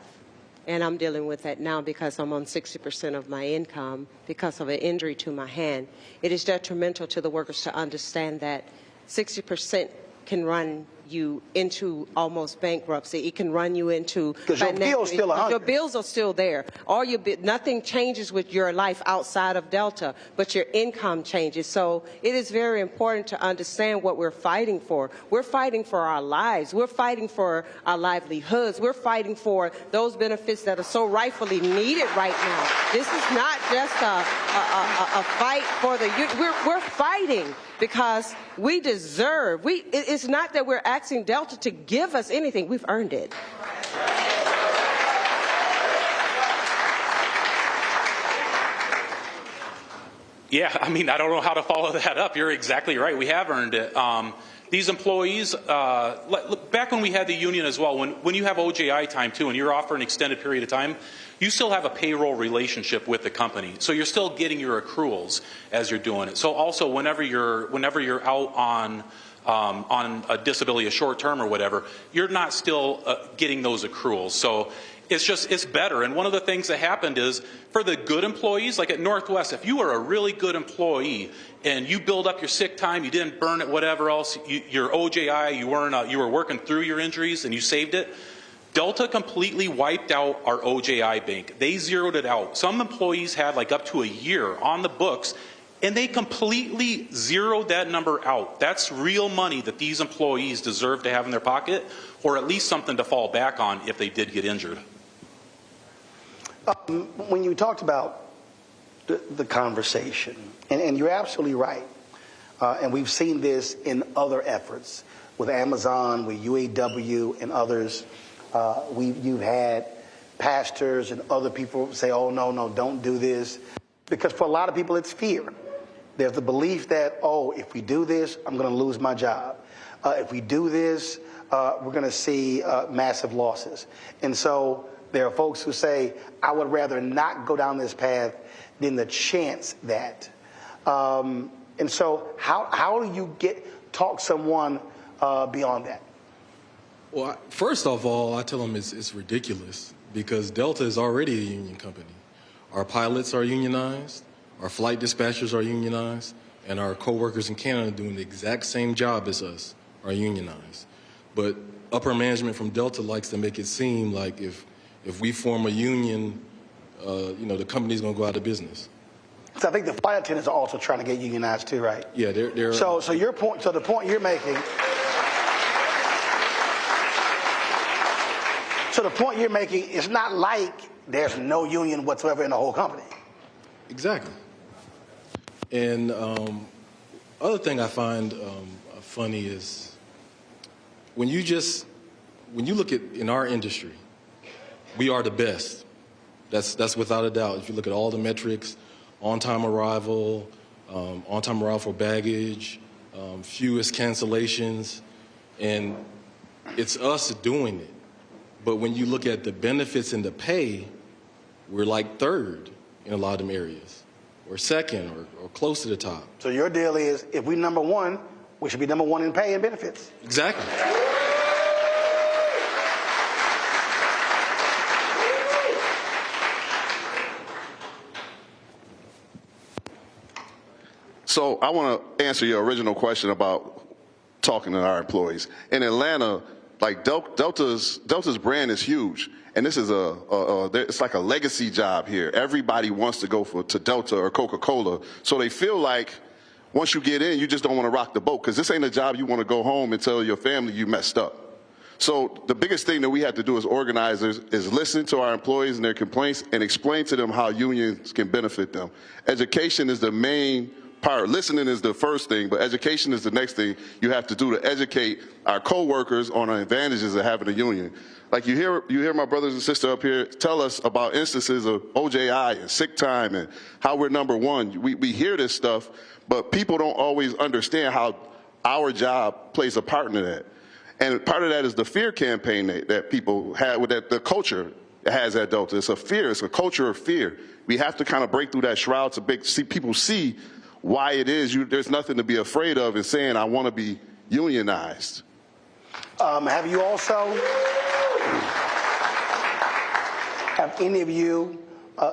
and I'm dealing with that now because I'm on 60% of my income because of an injury to my hand. It is detrimental to the workers to understand that 60% can run you into almost bankruptcy. It can run you into because your bills still 100. Your bills are still there. All your nothing changes with your life outside of Delta, but your income changes. So it is very important to understand what we're fighting for. We're fighting for our lives. We're fighting for our livelihoods. We're fighting for those benefits that are so rightfully needed right now. This is not just a fight for the youth. We're fighting because we deserve. It's not that we're asking Delta to give us anything. We've earned it. Yeah, I mean, I don't know how to follow that up. You're exactly right. We have earned it. These employees, back when we had the union as well, when you have OJI time too, and you're off for an extended period of time, you still have a payroll relationship with the company. So you're still getting your accruals as you're doing it. So also whenever you're out on a disability, a short term or whatever, you're not still getting those accruals. So it's better. And one of the things that happened is for the good employees, like at Northwest, if you were a really good employee and you build up your sick time, you didn't burn it, whatever else, your OJI, you were working through your injuries and you saved it, Delta completely wiped out our OJI bank. They zeroed it out. Some employees had like up to a year on the books, and they completely zeroed that number out. That's real money that these employees deserve to have in their pocket, or at least something to fall back on if they did get injured. When you talked about the conversation, and you're absolutely right, and we've seen this in other efforts with Amazon, with UAW, and others. You've had pastors and other people say, oh, no, don't do this. Because for a lot of people, it's fear. There's the belief that, oh, if we do this, I'm going to lose my job. If we do this, we're going to see massive losses. And so there are folks who say, I would rather not go down this path than the chance that. And so how do you talk someone beyond that? Well, first of all, I tell them it's ridiculous because Delta is already a union company. Our pilots are unionized, our flight dispatchers are unionized, and our co-workers in Canada doing the exact same job as us are unionized. But upper management from Delta likes to make it seem like if we form a union, the company's going to go out of business. So I think the flight attendants are also trying to get unionized too, right? Yeah, they're. So your point. So the point you're making. So the point you're making is not like there's no union whatsoever in the whole company. Exactly. And other thing I find funny is when you look at in our industry, we are the best. That's without a doubt. If you look at all the metrics, on-time arrival for baggage, fewest cancellations, and it's us doing it. But when you look at the benefits and the pay, we're like third in a lot of them areas, or second, or close to the top. So your deal is, if we're number one, we should be number one in pay and benefits. Exactly. So I want to answer your original question about talking to our employees. In Atlanta, like Delta's brand is huge, and this is it's like a legacy job here. Everybody wants to go to Delta or Coca-Cola, so they feel like once you get in, you just don't want to rock the boat, because this ain't a job you want to go home and tell your family you messed up. So the biggest thing that we have to do as organizers is listen to our employees and their complaints and explain to them how unions can benefit them. Education is the main part. Listening is the first thing, but education is the next thing you have to do to educate our co-workers on the advantages of having a union. Like you hear my brothers and sisters up here tell us about instances of OJI and sick time and how we're number one. We hear this stuff, but people don't always understand how our job plays a part in that. And part of that is the fear campaign that people have, that the culture has at Delta. It's a fear. It's a culture of fear. We have to kind of break through that shroud to see people see why it is. There's nothing to be afraid of in saying, I want to be unionized. Have any of you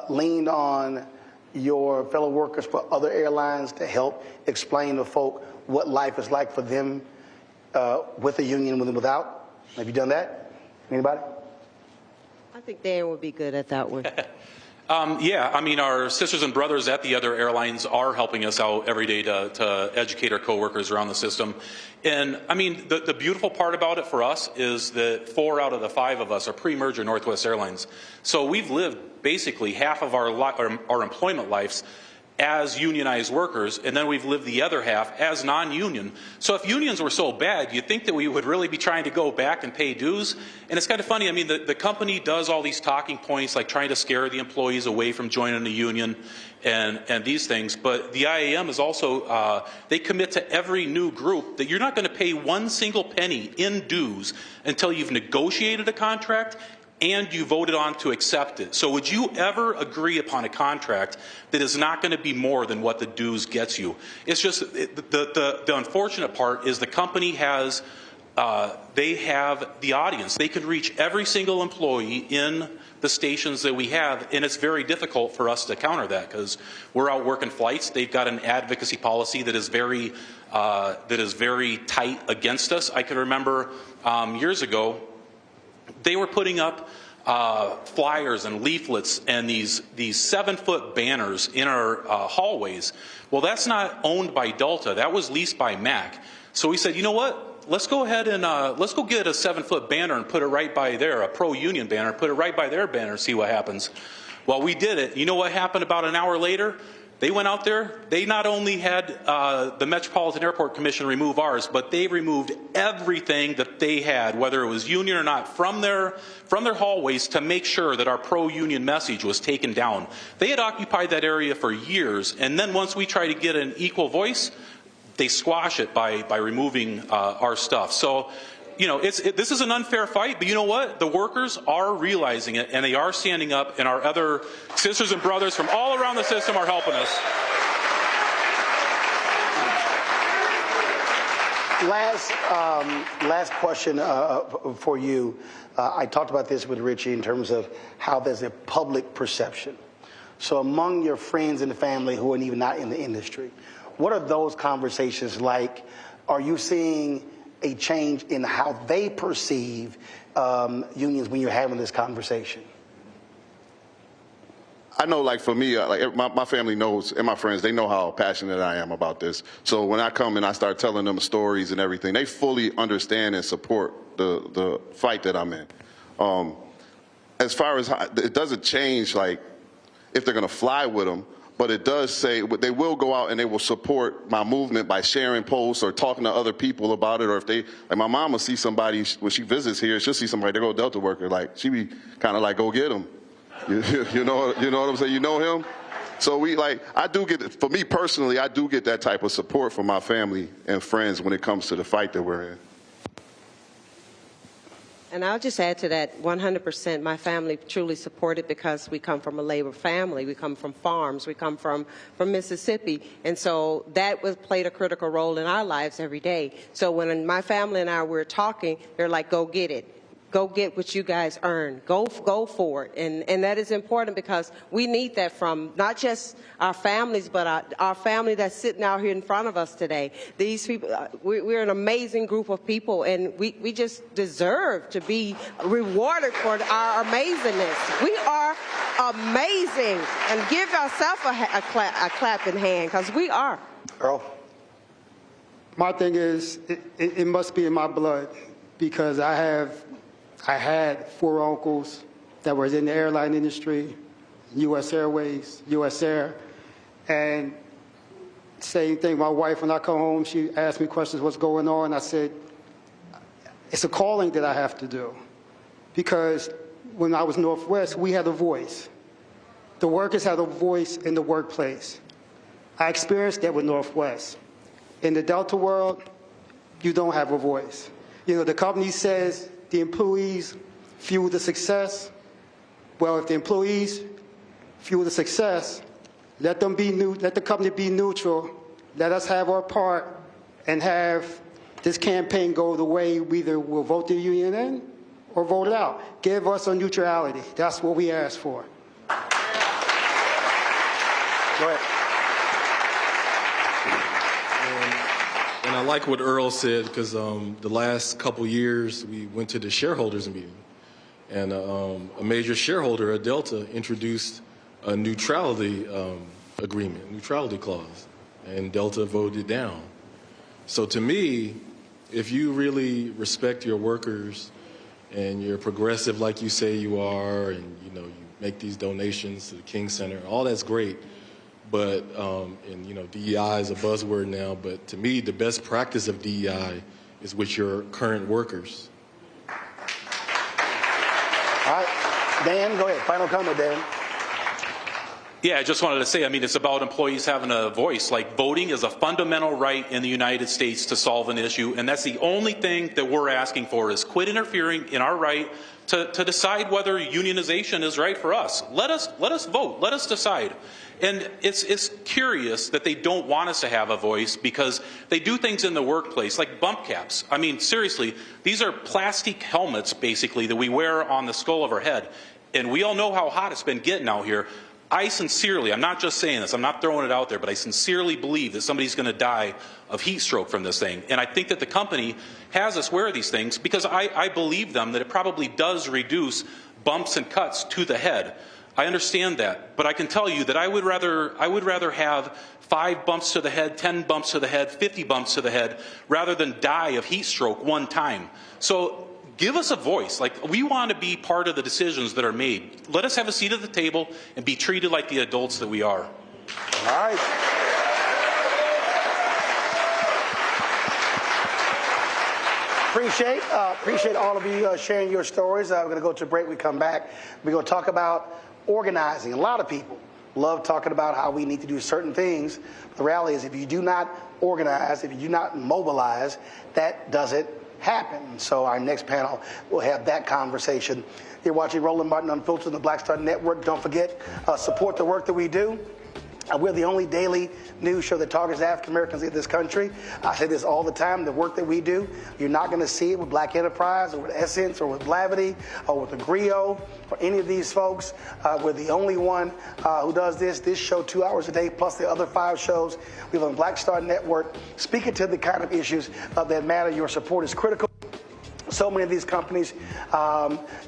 leaned on your fellow workers for other airlines to help explain to folk what life is like for them with a union and without? Have you done that? Anybody? I think Dan would be good at that one. Yeah, I mean, our sisters and brothers at the other airlines are helping us out every day to educate our coworkers around the system. And I mean, the beautiful part about it for us is that 4 out of the 5 of us are pre-merger Northwest Airlines. So we've lived basically half of our employment lives as unionized workers, and then we've lived the other half as non-union. So if unions were so bad, you'd think that we would really be trying to go back and pay dues. And it's kind of funny, I mean, the company does all these talking points, like trying to scare the employees away from joining the union and these things. But the IAM is also, they commit to every new group that you're not going to pay 1 single penny in dues until you've negotiated a contract and you voted on to accept it. So would you ever agree upon a contract that is not going to be more than what the dues gets you? It's just, the unfortunate part is the company has, they have the audience. They can reach every single employee in the stations that we have, and it's very difficult for us to counter that because we're out working flights. They've got an advocacy policy that is very tight against us. I can remember years ago, they were putting up flyers and leaflets and these 7-foot banners in our hallways. Well, that's not owned by Delta. That was leased by Mac. So we said, you know what? Let's go ahead and let's go get a 7-foot banner and put it right by there, a pro-union banner, put it right by their banner, see what happens. Well, we did it. You know what happened about an hour later? They went out there, they not only had the Metropolitan Airport Commission remove ours, but they removed everything that they had, whether it was union or not, from their hallways to make sure that our pro-union message was taken down. They had occupied that area for years, and then once we try to get an equal voice, they squash it by removing our stuff. So, you know, this is an unfair fight, but you know what? The workers are realizing it, and they are standing up, and our other sisters and brothers from all around the system are helping us. Last question for you. I talked about this with Richie in terms of how there's a public perception. So among your friends and family who are even not in the industry, what are those conversations like? Are you seeing a change in how they perceive unions when you're having this conversation? I know, like for me, like my family knows, and my friends, they know how passionate I am about this. So when I come and I start telling them stories and everything, they fully understand and support the fight that I'm in. As far as it doesn't change, like if they're going to fly with them, but it does say they will go out and they will support my movement by sharing posts or talking to other people about it. Or if they, like my mom will see somebody, when she visits here, she'll see somebody, they go Delta worker, like she be kind of like, go get him. You know what I'm saying? You know him? So we like, I do get, for me personally, I do get that type of support from my family and friends when it comes to the fight that we're in. And I'll just add to that 100%. My family truly supported because we come from a labor family. We come from farms. We come from Mississippi. And so that played a critical role in our lives every day. So when my family and I were talking, they're like, go get it. go get what you guys earn. Go for it. And that is important because we need that from not just our families, but our family that's sitting out here in front of us today. These people, we're an amazing group of people, and we just deserve to be rewarded for our amazingness. We are amazing. And give yourself a clap in hand, because we are. Earl? My thing is, it must be in my blood, because I had 4 uncles that were in the airline industry, U.S. Airways, U.S. Air, and same thing. My wife, when I come home, she asked me questions, what's going on? I said, it's a calling that I have to do, because when I was Northwest, we had a voice. The workers had a voice in the workplace. I experienced that with Northwest. In the Delta world, you don't have a voice. You know, the company says the employees fuel the success. Well, if the employees fuel the success, let the company be neutral. Let us have our part and have this campaign go the way we either will vote the union in or vote it out. Give us a neutrality. That's what we ask for. Go ahead. And I like what Earl said, because the last couple years we went to the shareholders meeting, and a major shareholder at Delta introduced a neutrality agreement, neutrality clause, and Delta voted down. So to me, if you really respect your workers and you're progressive like you say you are, and you make these donations to the King Center, all that's great. But, and DEI is a buzzword now, but to me, the best practice of DEI is with your current workers. All right, Dan, go ahead. Final comment, Dan. Yeah, I just wanted to say, it's about employees having a voice. Like, voting is a fundamental right in the United States to solve an issue, and that's the only thing that we're asking for, is quit interfering in our right to decide whether unionization is right for us. Let us vote. Let us decide. And it's curious that they don't want us to have a voice, because they do things in the workplace, like bump caps. Seriously, these are plastic helmets, basically, that we wear on the skull of our head. And we all know how hot it's been getting out here. I sincerely, I'm not just saying this, I'm not throwing it out there, but I sincerely believe that somebody's going to die of heat stroke from this thing. And I think that the company has us wear these things because I believe them that it probably does reduce bumps and cuts to the head. I understand that, but I can tell you that I would rather have 5 bumps to the head, 10 bumps to the head, 50 bumps to the head, rather than die of heat stroke one time. So give us a voice. Like, we want to be part of the decisions that are made. Let us have a seat at the table and be treated like the adults that we are. All right. Appreciate all of you sharing your stories. We're going to go to a break. We come back. We're going to talk about organizing. A lot of people love talking about how we need to do certain things. The reality is, if you do not organize, if you do not mobilize, that doesn't happen. So our next panel will have that conversation. You're watching Roland Martin Unfiltered on the Black Star Network. Don't forget, support the work that we do. We're the only daily news show that targets African Americans in this country. I say this all the time. The work that we do, you're not going to see it with Black Enterprise or with Essence or with Blavity or with Agrio or any of these folks. We're the only one who does this show 2 hours a day, plus the other 5 shows we have on Black Star Network, speaking to the kind of issues that matter. Your support is critical. So many of these companies,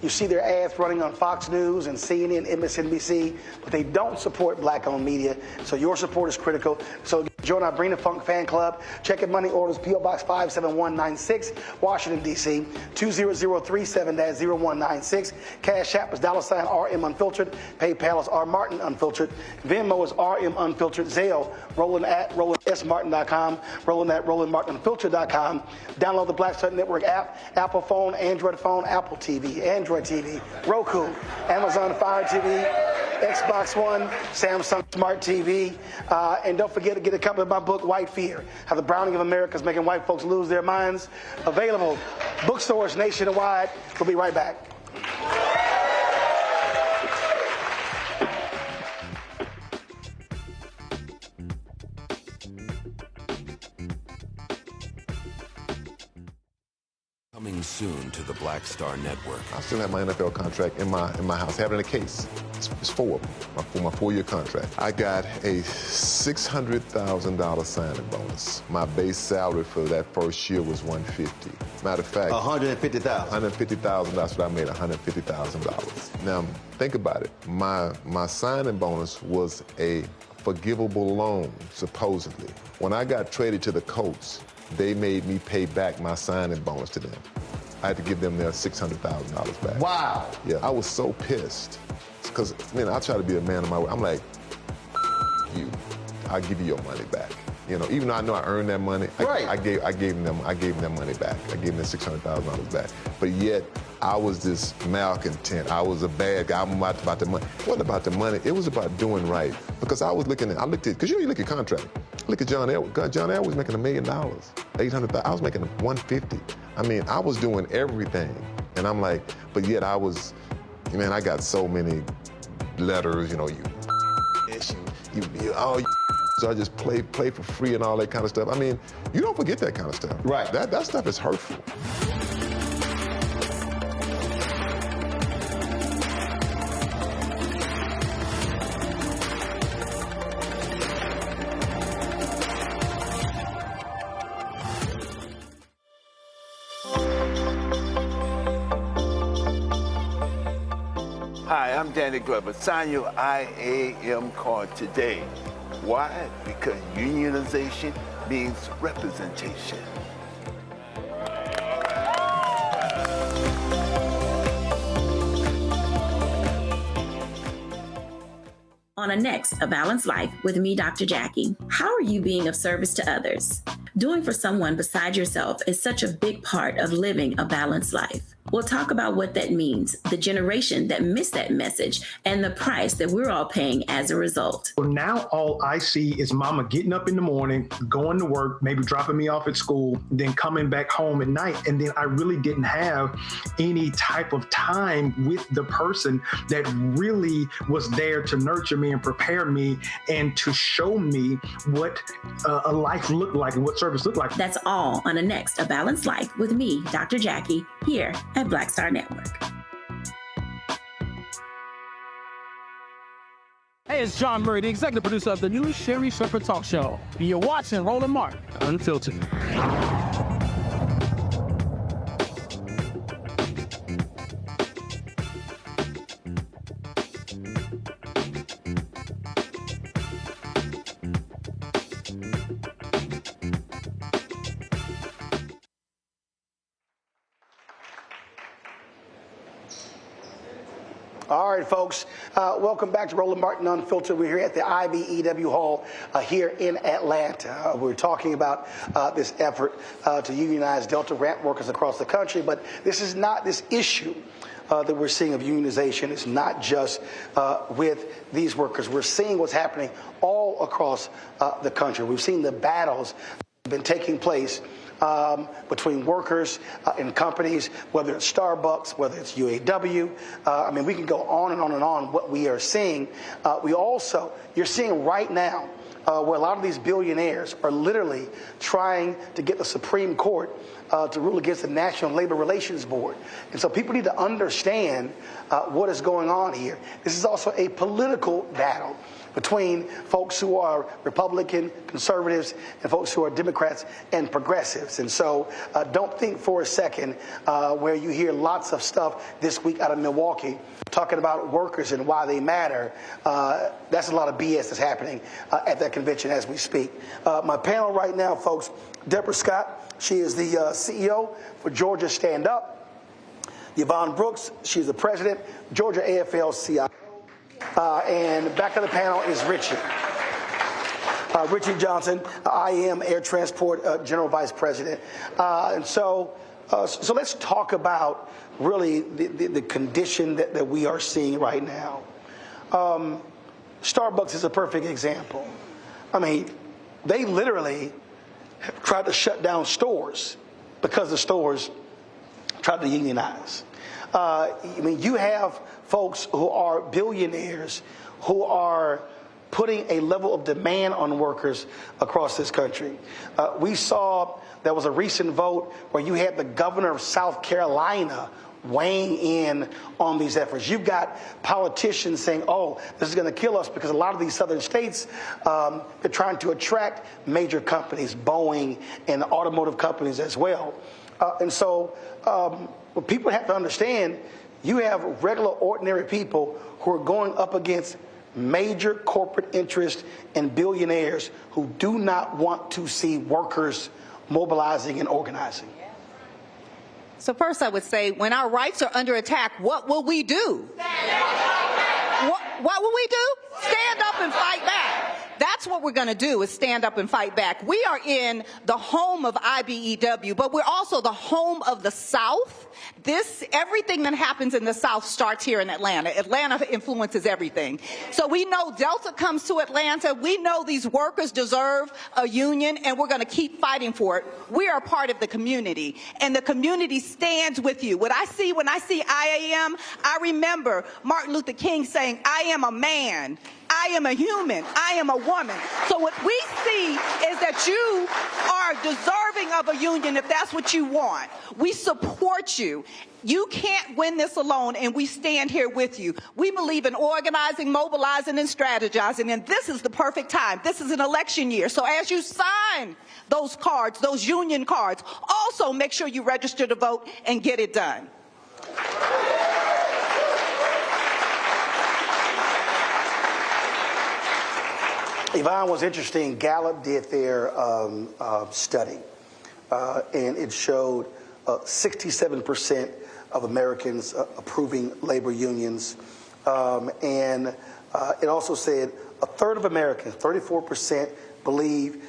you see their ads running on Fox News and CNN, MSNBC, but they don't support Black-owned media. So your support is critical. So join our Bring the Funk fan club. Check in money orders, P.O. Box 57196, Washington, D.C. 20037-0196. Cash App is $RM Unfiltered. PayPal is R Martin Unfiltered. Venmo is RM Unfiltered. Zelle, Roland at RolandSMartin.com. Roland at RolandMartinUnfiltered.com. Download the Black Star Network app. Apple phone, Android phone, Apple TV, Android TV, Roku, Amazon Fire TV, Xbox One, Samsung Smart TV. And don't forget to get a copy of my book, White Fear, How the Browning of America is Making White Folks Lose Their Minds. Available bookstores nationwide. We'll be right back. Coming soon to to the Black Star Network. I still have my NFL contract in my house, having a case. It's 4 of them, my 4-year contract. I got a $600,000 signing bonus. My base salary for that first year was $150,000. Matter of fact, $150,000. $150,000. That's what I made, $150,000. Now think about it. My signing bonus was a forgivable loan, supposedly. When I got traded to the Colts, they made me pay back my signing bonus to them. I had to give them their $600,000 back. Wow. Yeah, I was so pissed. Because, I try to be a man of my word. I'm like, you, I'll give you your money back. Even though I know I earned that money, right. I gave them their money back. I gave them their $600,000 back. But yet, I was this malcontent. I was a bad guy. I'm about the money. It wasn't about the money. It was about doing right. Because I looked at, because you look at contract. Look at John Elway. John Elway was making $1 million, $800,000. I was making $150,000. I was doing everything. And I'm like, but yet I was, I got so many letters, so I just play for free and all that kind of stuff. You don't forget that kind of stuff. Right. That stuff is hurtful. Hi, I'm Danny Glover. Sign your IAM card today. Why? Because unionization means representation. On a next, A Balanced Life with me, Dr. Jackie. How are you being of service to others? Doing for someone beside yourself is such a big part of living a balanced life. We'll talk about what that means, the generation that missed that message, and the price that we're all paying as a result. Well, now all I see is mama getting up in the morning, going to work, maybe dropping me off at school, then coming back home at night. And then I really didn't have any type of time with the person that really was there to nurture me and prepare me and to show me what a life looked like and what service looked like. That's all on a next, A Balanced Life with me, Dr. Jackie, here at Black Star Network. Hey, it's John Murray, the executive producer of the new Sherry Shepherd Talk Show. You're watching Roland Martin Unfiltered. All right, folks, welcome back to Roland Martin Unfiltered. We're here at the IBEW Hall here in Atlanta. We're talking about this effort to unionize Delta ramp workers across the country, but this issue that we're seeing of unionization is not just with these workers. We're seeing what's happening all across the country. We've seen the battles that have been taking place between workers and companies, whether it's Starbucks, whether it's UAW. We can go on and on and on what we are seeing. You're seeing right now where a lot of these billionaires are literally trying to get the Supreme Court to rule against the National Labor Relations Board. And so people need to understand what is going on here. This is also a political battle between folks who are Republican, conservatives, and folks who are Democrats and progressives. And so don't think for a second where you hear lots of stuff this week out of Milwaukee talking about workers and why they matter. That's a lot of BS that's happening at that convention as we speak. My panel right now, folks, Deborah Scott, she is the CEO for Georgia Stand Up. Yvonne Brooks, she's the president, Georgia AFL-CIO. And back of the panel is Richie. Richie Johnson, IAM Air Transport General Vice President. So let's talk about really the condition that we are seeing right now. Starbucks is a perfect example. They literally tried to shut down stores because the stores tried to unionize. You have folks who are billionaires who are putting a level of demand on workers across this country. We saw there was a recent vote where you had the governor of South Carolina weighing in on these efforts. You've got politicians saying, oh, this is going to kill us because a lot of these southern states, they're trying to attract major companies, Boeing and automotive companies as well. And so what people have to understand, you have regular, ordinary people who are going up against major corporate interests and billionaires who do not want to see workers mobilizing and organizing. So first I would say, when our rights are under attack, what will we do? What will we do? Stand up and fight back. That's what we're going to do, is stand up and fight back. We are in the home of IBEW, but we're also the home of the South. Everything that happens in the South starts here in Atlanta. Atlanta influences everything. So we know Delta comes to Atlanta. We know these workers deserve a union, and we're going to keep fighting for it. We are part of the community, and the community stands with you. When I see IAM, I remember Martin Luther King saying, I am a man. I am a human. I am a woman. So what we see is that you are deserving of a union if that's what you want. We support you. You can't win this alone, and we stand here with you. We believe in organizing, mobilizing, and strategizing, and this is the perfect time. This is an election year. So as you sign those cards, those union cards, also make sure you register to vote and get it done. Yvonne, was interesting. Gallup did their study, and it showed 67% of Americans approving labor unions. And it also said a third of Americans, 34%, believe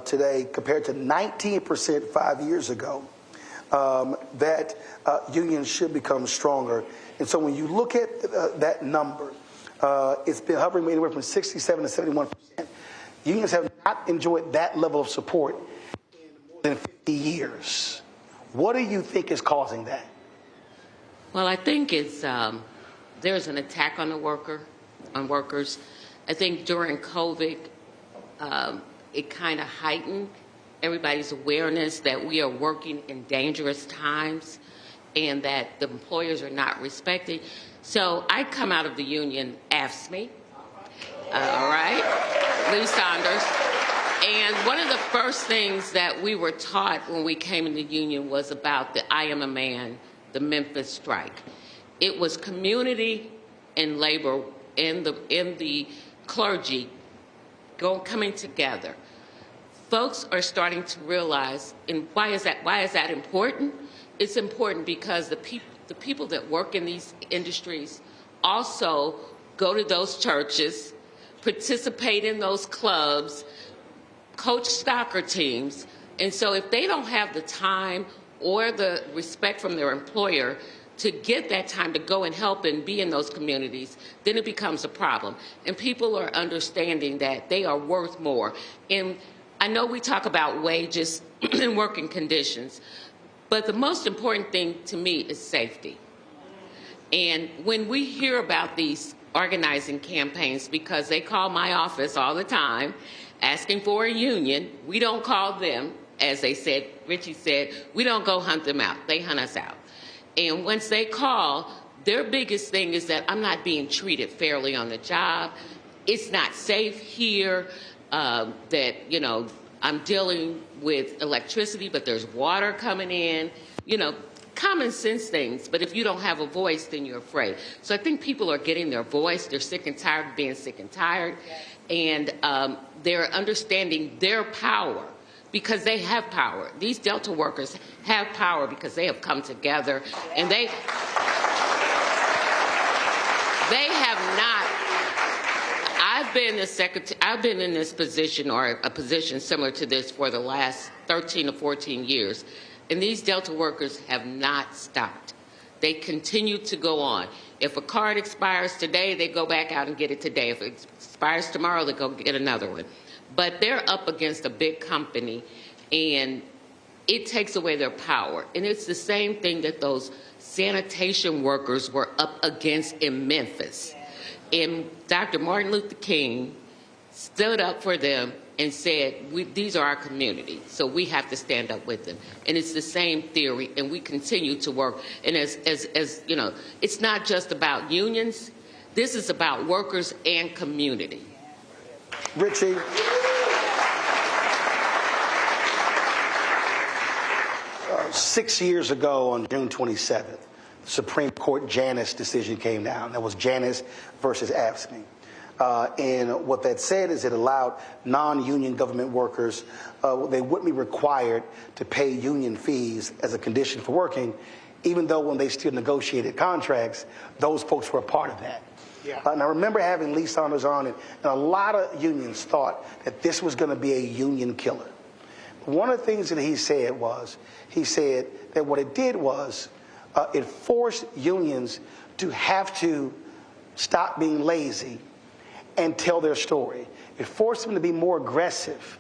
today, compared to 19% 5 years ago, that unions should become stronger. And so when you look at that number, it's been hovering anywhere from 67 to 71%. Unions have not enjoyed that level of support in more than 50 years. What do you think is causing that? Well, I think it's there's an attack on workers. I think during COVID, it kind of heightened everybody's awareness that we are working in dangerous times and that the employers are not respected. So I come out of the union AFSCME, all right, Lee Saunders. And one of the first things that we were taught when we came in the union was about the I Am a Man, the Memphis strike. It was community and labor and the clergy coming together. Folks are starting to realize, and why is that important? It's important because the people that work in these industries also go to those churches, participate in those clubs, coach soccer teams. And so if they don't have the time or the respect from their employer to get that time to go and help and be in those communities, then it becomes a problem. And people are understanding that they are worth more. And I know we talk about wages and working conditions, but the most important thing to me is safety. And when we hear about these organizing campaigns, because they call my office all the time asking for a union, we don't call them, as they said, Richie said, we don't go hunt them out, they hunt us out. And once they call, their biggest thing is that I'm not being treated fairly on the job, it's not safe here, that, you know, I'm dealing with electricity, but there's water coming in, you know, common sense things. But if you don't have a voice, then you're afraid. So I think people are getting their voice. They're sick and tired of being sick and tired. And they're understanding their power because they have power. These Delta workers have power because they have come together and they have not. I've been in this position or a position similar to this for the last 13 to 14 years. And these Delta workers have not stopped. They continue to go on. If a card expires today, they go back out and get it today. If it expires tomorrow, they go get another one. But they're up against a big company, and it takes away their power. And it's the same thing that those sanitation workers were up against in Memphis. And Dr. Martin Luther King stood up for them and said, these are our community, so we have to stand up with them. And it's the same theory, and we continue to work. And as you know, it's not just about unions. This is about workers and community. Richie. 6 years ago on June 27th, the Supreme Court Janus decision came down. That was Janus versus AFSCME. And what that said is it allowed non-union government workers, they wouldn't be required to pay union fees as a condition for working, even though when they still negotiated contracts, those folks were a part of that. Yeah. And I remember having Lee Saunders on, and a lot of unions thought that this was going to be a union killer. One of the things that he said that what it did was it forced unions to have to stop being lazy and tell their story. It forced them to be more aggressive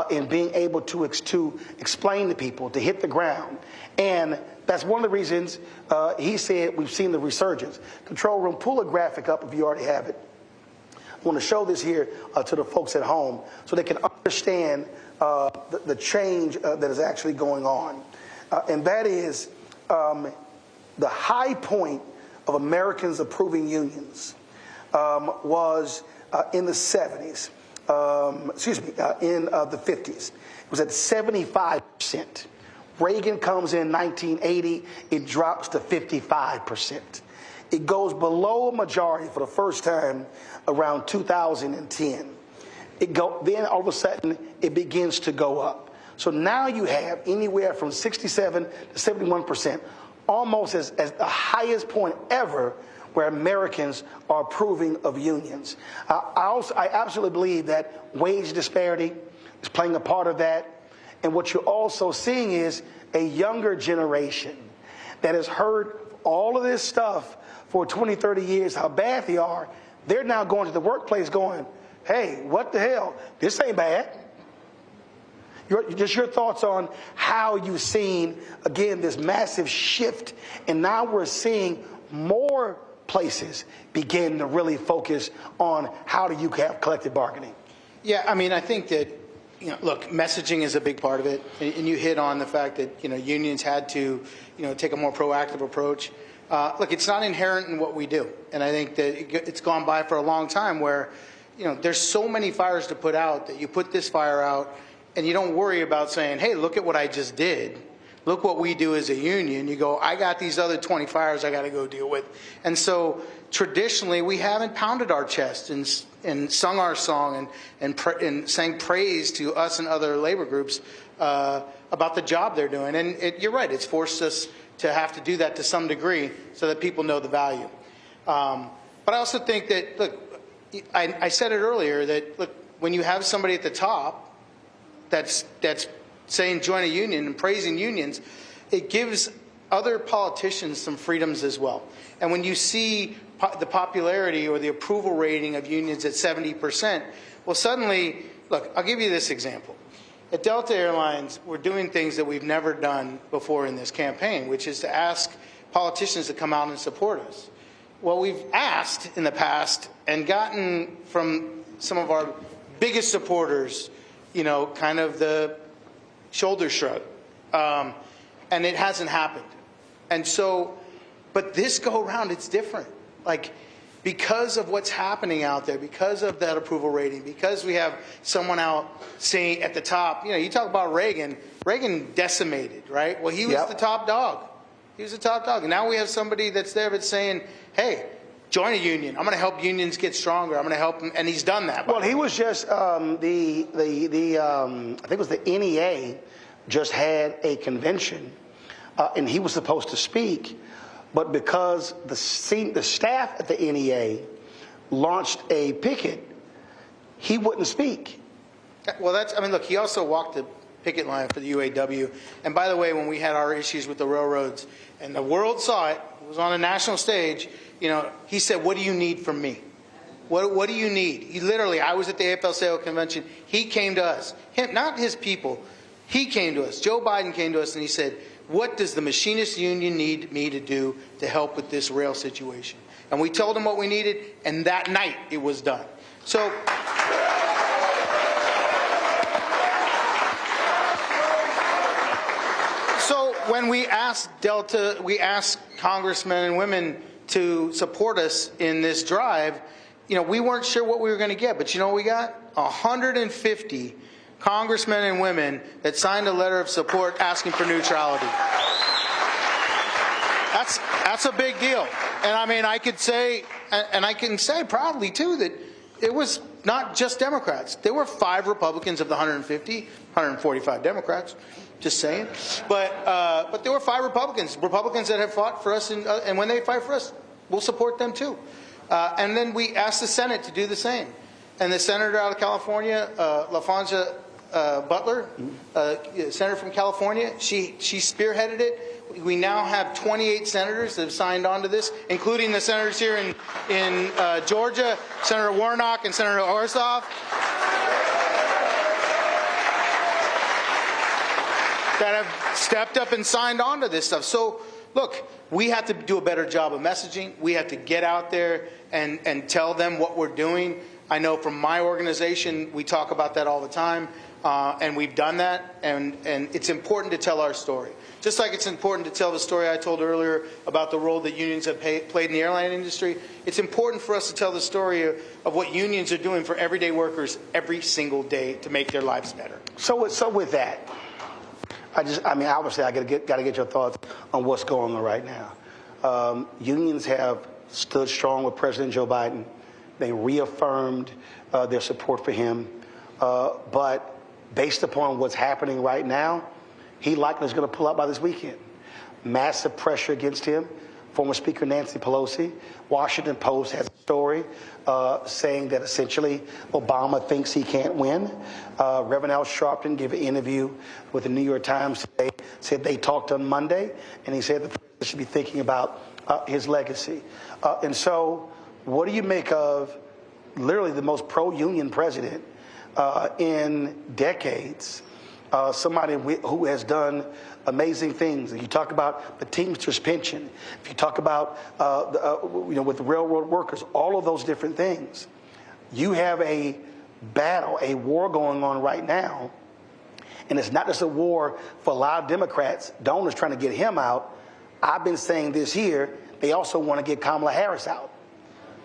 in being able to explain to people, to hit the ground. And that's one of the reasons he said we've seen the resurgence. Control room, pull a graphic up if you already have it. I want to show this here to the folks at home so they can understand the change that is actually going on. And that is the high point of Americans approving unions was in the 70s, in the 50s. It was at 75%. Reagan comes in 1980, it drops to 55%. It goes below a majority for the first time around 2010. Then all of a sudden, it begins to go up. So now you have anywhere from 67 to 71%, almost as the highest point ever where Americans are approving of unions. I absolutely believe that wage disparity is playing a part of that. And what you're also seeing is a younger generation that has heard all of this stuff for 20, 30 years, how bad they are. They're now going to the workplace going, hey, what the hell? This ain't bad. Just your thoughts on how you've seen, again, this massive shift, and now we're seeing more places begin to really focus on how do you have collective bargaining. Yeah, I mean, I think that, look, messaging is a big part of it, and you hit on the fact that, unions had to, take a more proactive approach. Look, it's not inherent in what we do, and I think that it's gone by for a long time where, there's so many fires to put out that you put this fire out and you don't worry about saying, hey, look at what I just did. Look what we do as a union. You go, I got these other 20 fires I got to go deal with. And so traditionally, we haven't pounded our chest and sung our song and sang praise to us and other labor groups about the job they're doing. And you're right, it's forced us to have to do that to some degree so that people know the value. But I also think that, look, I said it earlier that, look, when you have somebody at the top that's saying join a union and praising unions, it gives other politicians some freedoms as well. And when you see the popularity or the approval rating of unions at 70%, well, suddenly, look, I'll give you this example. At Delta Airlines, we're doing things that we've never done before in this campaign, which is to ask politicians to come out and support us. Well, we've asked in the past and gotten from some of our biggest supporters, kind of the shoulder shrug. And it hasn't happened. And so, but this go around, it's different. Like, because of what's happening out there, because of that approval rating, because we have someone out saying at the top, you talk about Reagan decimated, right? Well, he was the top dog. He was the top dog. And now we have somebody that's there that's saying, hey, join a union. I'm going to help unions get stronger. I'm going to help them. And he's done that. Well, he was just, I think it was the NEA just had a convention, and he was supposed to speak. But because the staff at the NEA launched a picket, he wouldn't speak. Well, look, he also walked the picket line for the UAW. And by the way, when we had our issues with the railroads and the world saw it, it was on a national stage, he said, what do you need from me? What do you need? He literally, I was at the AFL-CIO convention. He came to us, not his people. He came to us. Joe Biden came to us and he said, what does the Machinists Union need me to do to help with this rail situation? And we told him what we needed, and that night it was done. So when we asked Delta, we asked congressmen and women to support us in this drive, we weren't sure what we were going to get. But you know what we got? 150 congressmen and women that signed a letter of support asking for neutrality. That's a big deal. And I mean, I could say, and I can say proudly too, that it was not just Democrats. There were 5 Republicans of the 150, 145 Democrats. Just saying. But there were 5 Republicans that have fought for us, and when they fight for us, we'll support them too. And then we asked the Senate to do the same. And the senator out of California, LaFonza Butler, senator from California, she spearheaded it. We now have 28 senators that have signed on to this, including the senators here in Georgia, Senator Warnock and Senator Ossoff, that have stepped up and signed on to this stuff. So, look, we have to do a better job of messaging. We have to get out there and tell them what we're doing. I know from my organization, we talk about that all the time, and we've done that, and it's important to tell our story. Just like it's important to tell the story I told earlier about the role that unions have played in the airline industry, it's important for us to tell the story of what unions are doing for everyday workers every single day to make their lives better. So with that, obviously I got to get your thoughts on what's going on right now. Unions have stood strong with President Joe Biden. They reaffirmed their support for him. But based upon what's happening right now, he likely is going to pull out by this weekend. Massive pressure against him. Former Speaker Nancy Pelosi. Washington Post has a story saying that essentially Obama thinks he can't win. Reverend Al Sharpton gave an interview with the New York Times today, said they talked on Monday, and he said the president should be thinking about his legacy. And so what do you make of literally the most pro-union president in decades? Somebody who has done amazing things. You talk about the Teamsters pension. If you talk about with the railroad workers, all of those different things. You have a battle, a war going on right now, and it's not just a war for a lot of Democrats, donors trying to get him out. I've been saying this here. They also want to get Kamala Harris out.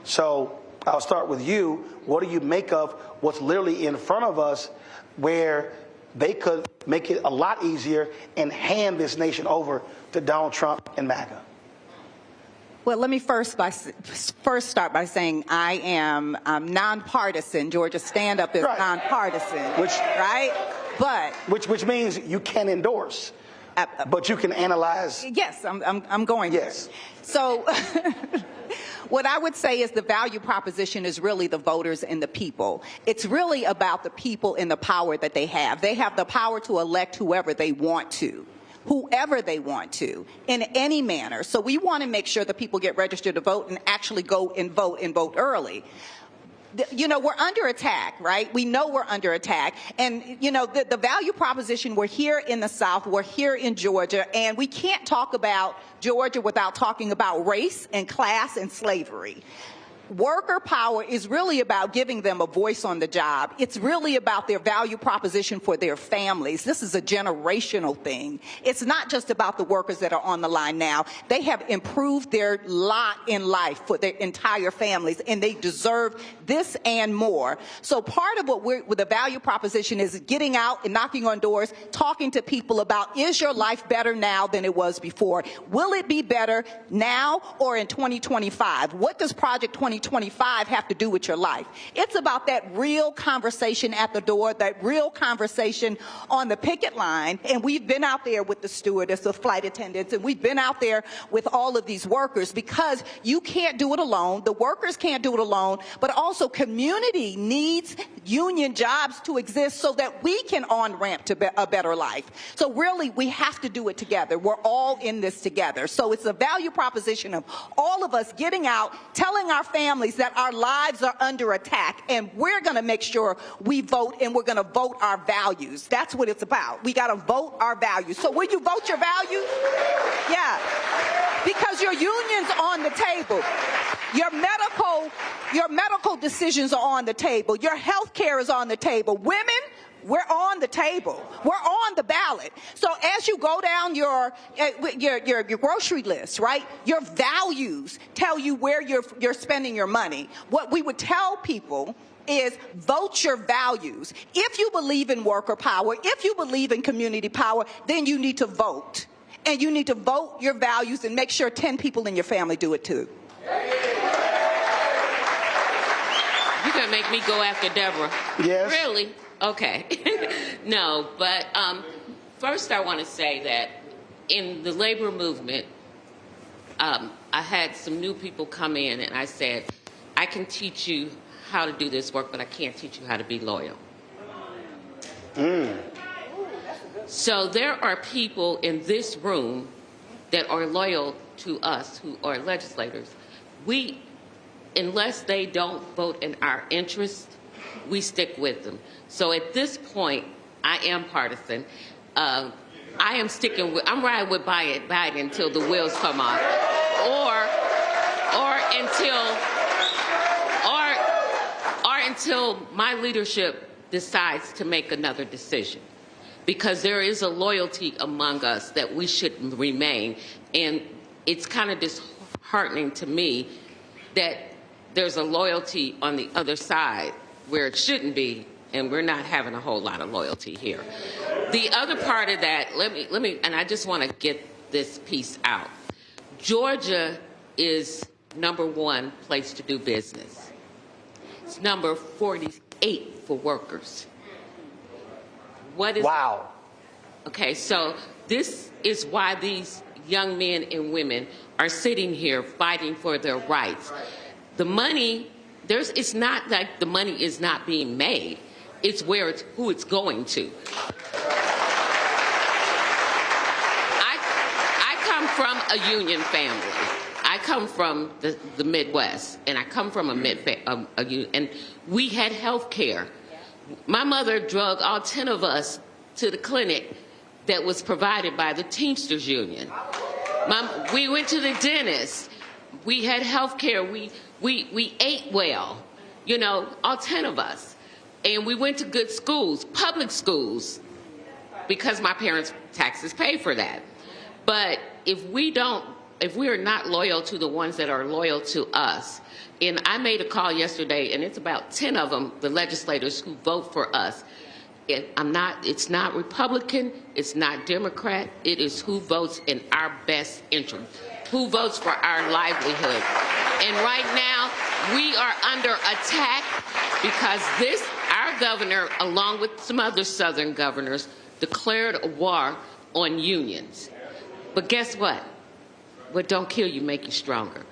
So I'll start with you. What do you make of what's literally in front of us, where they could make it a lot easier and hand this nation over to Donald Trump and MAGA? Well, let me first start by saying I am nonpartisan. Georgia Stand Up is nonpartisan, right? But which means you can endorse, but you can analyze. Yes, I'm going. Yes. So. What I would say is the value proposition is really the voters and the people. It's really about the people and the power that they have. They have the power to elect whoever they want to, in any manner. So we want to make sure that people get registered to vote and actually go and vote early. We're under attack, right? We know we're under attack. And, the value proposition, we're here in the South, we're here in Georgia, and we can't talk about Georgia without talking about race and class and slavery. Worker power is really about giving them a voice on the job. It's really about their value proposition for their families. This is a generational thing. It's not just about the workers that are on the line now. They have improved their lot in life for their entire families, and they deserve this and more. So part of what the value proposition is getting out and knocking on doors, talking to people about, is your life better now than it was before? Will it be better now or in 2025? What does Project 2025 have to do with your life? It's about that real conversation at the door, that real conversation on the picket line. And we've been out there with the stewardess, the flight attendants, and we've been out there with all of these workers, because you can't do it alone. The workers can't do it alone, but also community needs union jobs to exist so that we can on-ramp to a better life. So really, we have to do it together. We're all in this together. So it's a value proposition of all of us getting out, telling our families that our lives are under attack, and we're going to make sure we vote, and we're going to vote our values. That's what it's about. We got to vote our values. So will you vote your values? Yeah. Because your union's on the table. Your medical decisions are on the table. Your health care is on the table. Women, We're on the table. We're on the ballot. So as you go down your grocery list, right, your values tell you where you're spending your money. What we would tell people is vote your values. If you believe in worker power, if you believe in community power, then you need to vote. And you need to vote your values and make sure 10 people in your family do it too. You're going to make me go after Deborah. Yes. Really? Okay. No, but first I want to say that in the labor movement, I had some new people come in and I said, I can teach you how to do this work, but I can't teach you how to be loyal. So there are people in this room that are loyal to us who are legislators. Unless they don't vote in our interest, we stick with them. So at this point, I am partisan. I'm riding with Biden until the wheels come off, or until my leadership decides to make another decision. Because there is a loyalty among us that we should remain. And it's kind of disheartening to me that there's a loyalty on the other side where it shouldn't be, and we're not having a whole lot of loyalty here. The other part of that, let me, and I just want to get this piece out. Georgia is #1 place to do business. It's number 48 for workers. Wow. Okay, so this is why these young men and women are sitting here fighting for their rights. The money, it's not like the money is not being made. It's who it's going to. I come from a union family. I come from the Midwest, and I come from and we had health care. My mother drug all 10 of us to the clinic that was provided by the Teamsters Union. We went to the dentist. We had health care. We ate well, all 10 of us. And we went to good schools, public schools, because my parents' taxes pay for that. But if we are not loyal to the ones that are loyal to us, and I made a call yesterday, and it's about 10 of them, the legislators who vote for us. It's not Republican, it's not Democrat, it is who votes in our best interest, who votes for our livelihood. And right now, we are under attack because our governor, along with some other Southern governors, declared a war on unions. But guess what? What don't kill you make you stronger.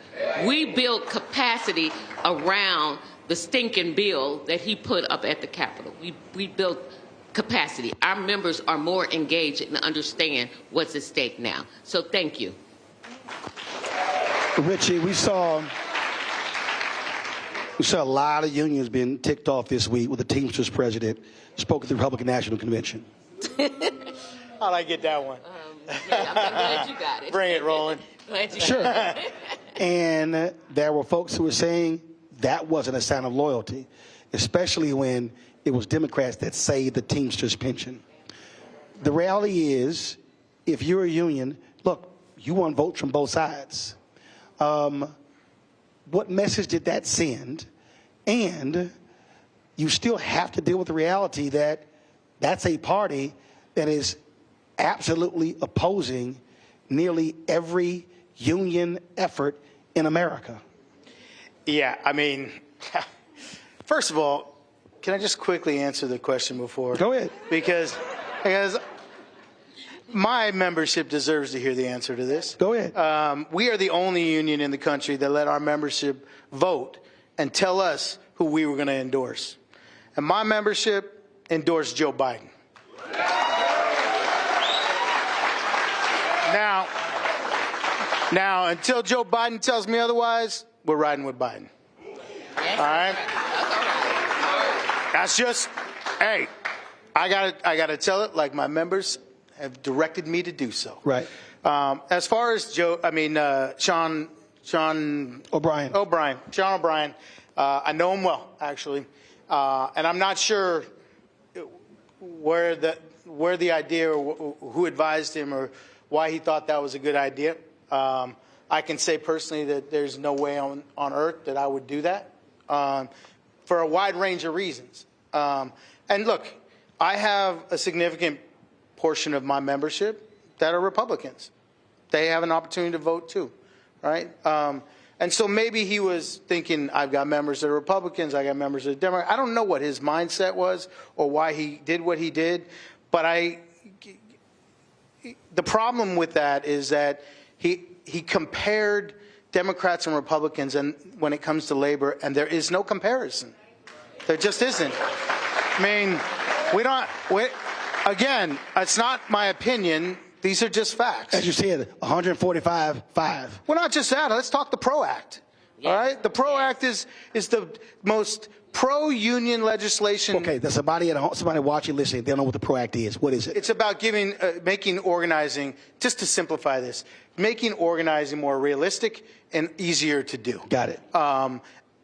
We built capacity around the stinking bill that he put up at the Capitol. We built capacity. Our members are more engaged and understand what's at stake now. So thank you. Richie, we saw a lot of unions being ticked off this week with the Teamsters president spoke at the Republican National Convention. How'd I get that one? I'm glad you got it. Bring it, Roland. Sure. And there were folks who were saying that wasn't a sign of loyalty, especially when it was Democrats that saved the Teamsters pension. The reality is, if you're a union, look, you want votes from both sides. What message did that send? And you still have to deal with the reality that that's a party that is absolutely opposing nearly every union effort in America. Yeah, I mean, first of all, can I just quickly answer the question before? Go ahead. Because my membership deserves to hear the answer to this. Go ahead. We are the only union in the country that let our membership vote and tell us who we were going to endorse. And my membership endorsed Joe Biden. Now, until Joe Biden tells me otherwise, we're riding with Biden. All right? That's just, hey, I gotta tell it like my members have directed me to do so. Right. As far as Sean O'Brien, I know him well, actually, and I'm not sure where the idea or who advised him or why he thought that was a good idea. I can say personally that there's no way on earth that I would do that for a wide range of reasons. And look, I have a significant portion of my membership that are Republicans. They have an opportunity to vote too, right? And so maybe he was thinking, I've got members that are Republicans, I got members that are Democrats. I don't know what his mindset was or why he did what he did, but the problem with that is that he compared Democrats and Republicans and when it comes to labor, and there is no comparison. There just isn't. I mean, again, it's not my opinion. These are just facts. As you said, 145-5. Well, not just that. Let's talk the PRO Act. All right? The PRO Act is the most pro-union legislation. Okay, there's somebody at home, somebody watching, listening. They don't know what the PRO Act is. What is it? It's about making organizing, just to simplify this, making organizing more realistic and easier to do. Got it.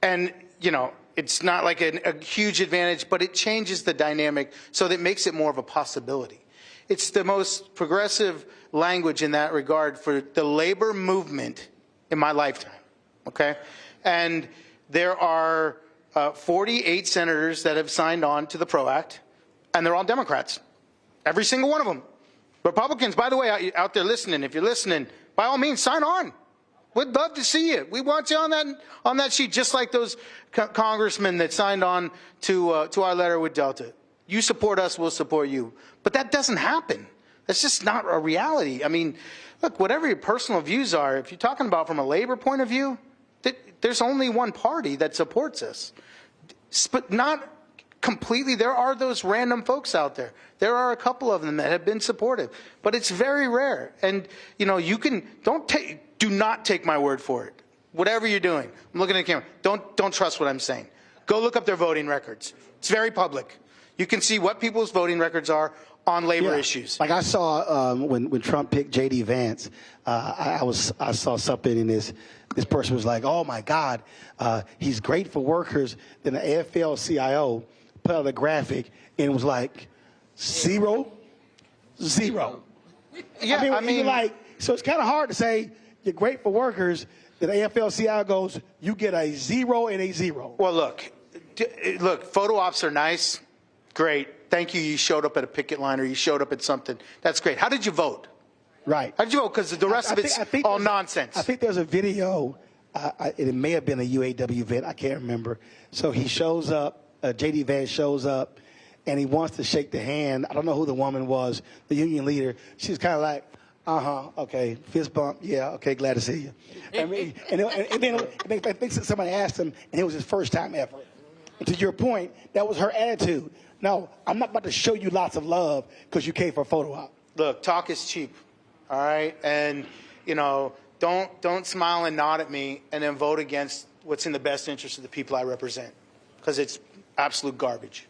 And, you know, it's not like a huge advantage, but it changes the dynamic so that it makes it more of a possibility. It's the most progressive language in that regard for the labor movement in my lifetime, okay? And there are 48 senators that have signed on to the PRO Act, and they're all Democrats, every single one of them. Republicans, by the way, out there listening, if you're listening, by all means, sign on. We'd love to see you. We want you on that sheet, just like those congressmen that signed on to our letter with Delta. You support us, we'll support you. But that doesn't happen. That's just not a reality. I mean, look, whatever your personal views are, if you're talking about from a labor point of view, there's only one party that supports us. But not completely. There are those random folks out there. There are a couple of them that have been supportive. But it's very rare. And, you know, do not take my word for it. Whatever you're doing, I'm looking at the camera. Don't trust what I'm saying. Go look up their voting records. It's very public. You can see what people's voting records are on labor issues. Like I saw when Trump picked J.D. Vance, I saw something in this. This person was like, "Oh my God, he's great for workers." Then the AFL-CIO put out a graphic and it was like 0, 0. Yeah, I mean, you're like, so it's kind of hard to say you're great for workers. Then the AFL-CIO goes, you get a 0 and a 0. Well, look, photo ops are nice. Great. Thank you. You showed up at a picket line or you showed up at something. That's great. How did you vote? Right. How did you vote? Because the rest of it's all nonsense. I think there's a video. It may have been a UAW event. I can't remember. So he shows up. J.D. Vance shows up, and he wants to shake the hand. I don't know who the woman was, the union leader. She's kind of like, okay, fist bump. Yeah, okay, glad to see you. I mean, and then I think somebody asked him, and it was his first time ever. And to your point, that was her attitude. No, I'm not about to show you lots of love because you came for a photo op. Look, talk is cheap, all right? And, you know, don't smile and nod at me and then vote against what's in the best interest of the people I represent, because it's absolute garbage.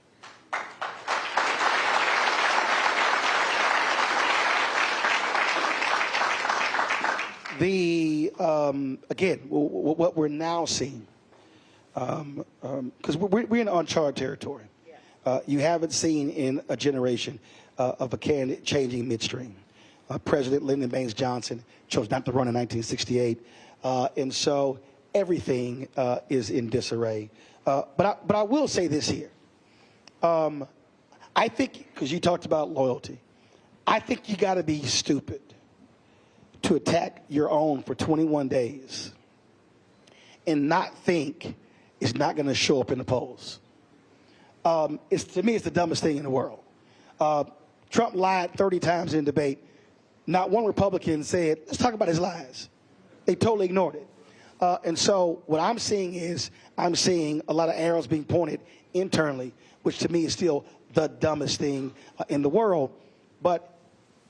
Again, what we're now seeing, because we're in uncharted territory. You haven't seen in a generation of a candidate changing midstream. President Lyndon Baines Johnson chose not to run in 1968, and so everything is in disarray. But I will say this here. I think, because you talked about loyalty, I think you got to be stupid to attack your own for 21 days and not think it's not going to show up in the polls. To me, it's the dumbest thing in the world. Trump lied 30 times in debate. Not one Republican said, let's talk about his lies. They totally ignored it. And so what I'm seeing is I'm seeing a lot of arrows being pointed internally, which to me is still the dumbest thing in the world. But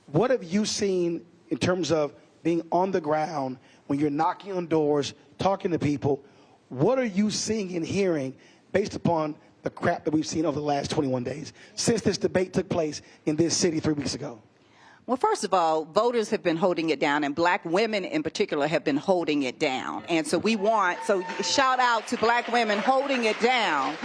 what have you seen in terms of being on the ground when you're knocking on doors, talking to people? What are you seeing and hearing based upon the crap that we've seen over the last 21 days since this debate took place in this city 3 weeks ago? Well, first of all, voters have been holding it down, and black women in particular have been holding it down. And so shout out to black women holding it down.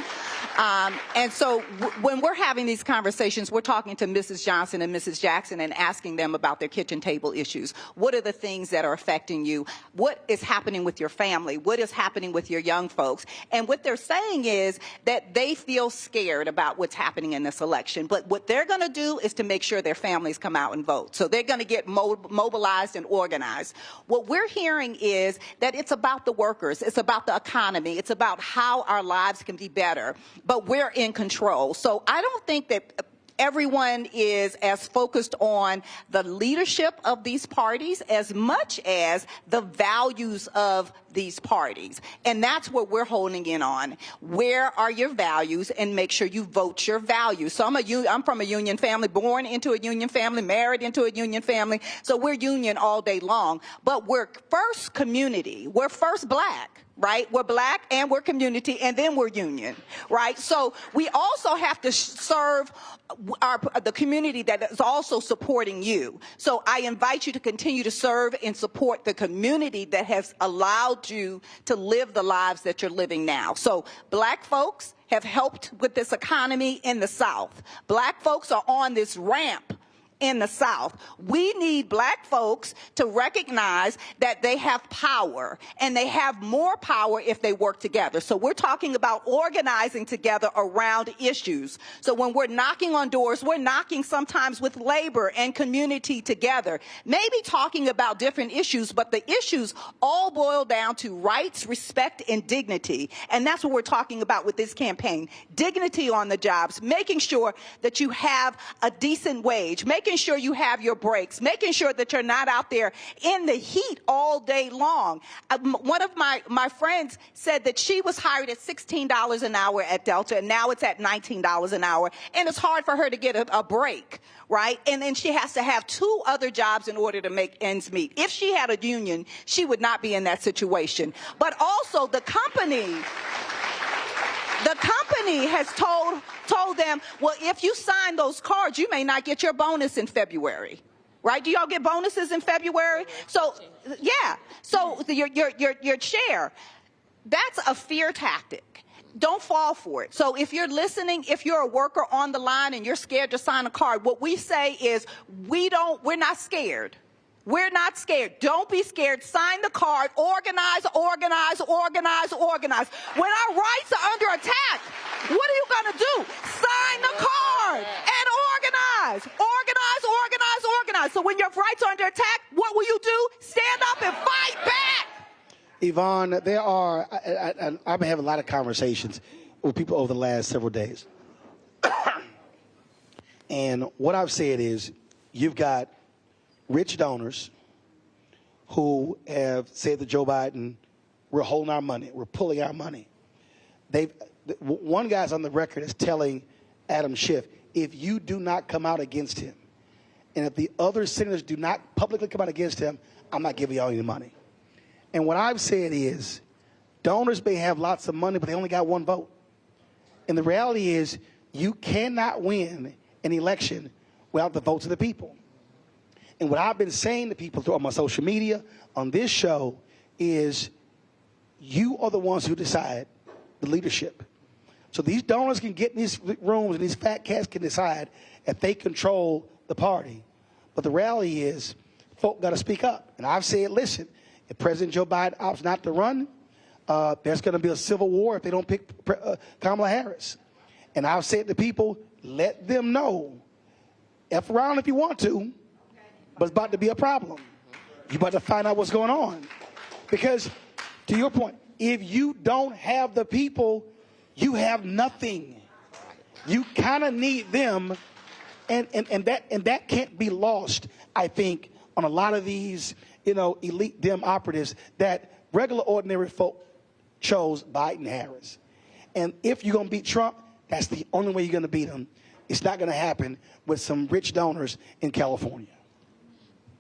And so when we're having these conversations, we're talking to Mrs. Johnson and Mrs. Jackson and asking them about their kitchen table issues. What are the things that are affecting you? What is happening with your family? What is happening with your young folks? And what they're saying is that they feel scared about what's happening in this election. But what they're going to do is to make sure their families come out and vote. So they're going to get mobilized and organized. What we're hearing is that it's about the workers. It's about the economy. It's about how our lives can be better. But we're in control. So I don't think that everyone is as focused on the leadership of these parties as much as the values of these parties. And that's what we're honing in on. Where are your values? And make sure you vote your values. So I'm from a union family, born into a union family, married into a union family. So we're union all day long. But we're first community. We're first black. Right? We're black and we're community and then we're union, right? So we also have to serve the community that is also supporting you. So I invite you to continue to serve and support the community that has allowed you to live the lives that you're living now. So black folks have helped with this economy in the South. Black folks are on this ramp in the South. We need black folks to recognize that they have power, and they have more power if they work together. So we're talking about organizing together around issues. So when we're knocking on doors, we're knocking sometimes with labor and community together, maybe talking about different issues, but the issues all boil down to rights, respect, and dignity. And that's what we're talking about with this campaign. Dignity on the jobs, making sure that you have a decent wage, making sure you have your breaks, making sure that you're not out there in the heat all day long. One of my friends said that she was hired at $16 an hour at Delta, and now it's at $19 an hour, and it's hard for her to get a break, right? And then she has to have 2 other jobs in order to make ends meet. If she had a union, she would not be in that situation. But also the company has told them, well, if you sign those cards, you may not get your bonus in February. Right? Do y'all get bonuses in February? So, yeah. So your chair, that's a fear tactic. Don't fall for it. So if you're listening, if you're a worker on the line and you're scared to sign a card, what we say is we're not scared. We're not scared. Don't be scared. Sign the card. Organize, organize, organize, organize. When our rights are under attack, what are you going to do? Sign the card and organize. Organize, organize, organize. So when your rights are under attack, what will you do? Stand up and fight back. Yvonne, I've been having a lot of conversations with people over the last several days. And what I've said is you've got rich donors who have said to Joe Biden, we're holding our money, we're pulling our money. One guy's on the record is telling Adam Schiff, if you do not come out against him, and if the other senators do not publicly come out against him, I'm not giving y'all any money. And what I've said is, donors may have lots of money, but they only got one vote. And the reality is, you cannot win an election without the votes of the people. And what I've been saying to people through my social media, on this show, is you are the ones who decide the leadership. So these donors can get in these rooms and these fat cats can decide if they control the party. But the reality is, folk got to speak up. And I've said, listen, if President Joe Biden opts not to run, there's going to be a civil war if they don't pick Kamala Harris. And I've said to people, let them know, F around if you want to, but it's about to be a problem. You're about to find out what's going on. Because, to your point, if you don't have the people, you have nothing. You kind of need them, and that can't be lost, I think, on a lot of these, elite Dem operatives that regular, ordinary folk chose Biden-Harris. And if you're going to beat Trump, that's the only way you're going to beat him. It's not going to happen with some rich donors in California.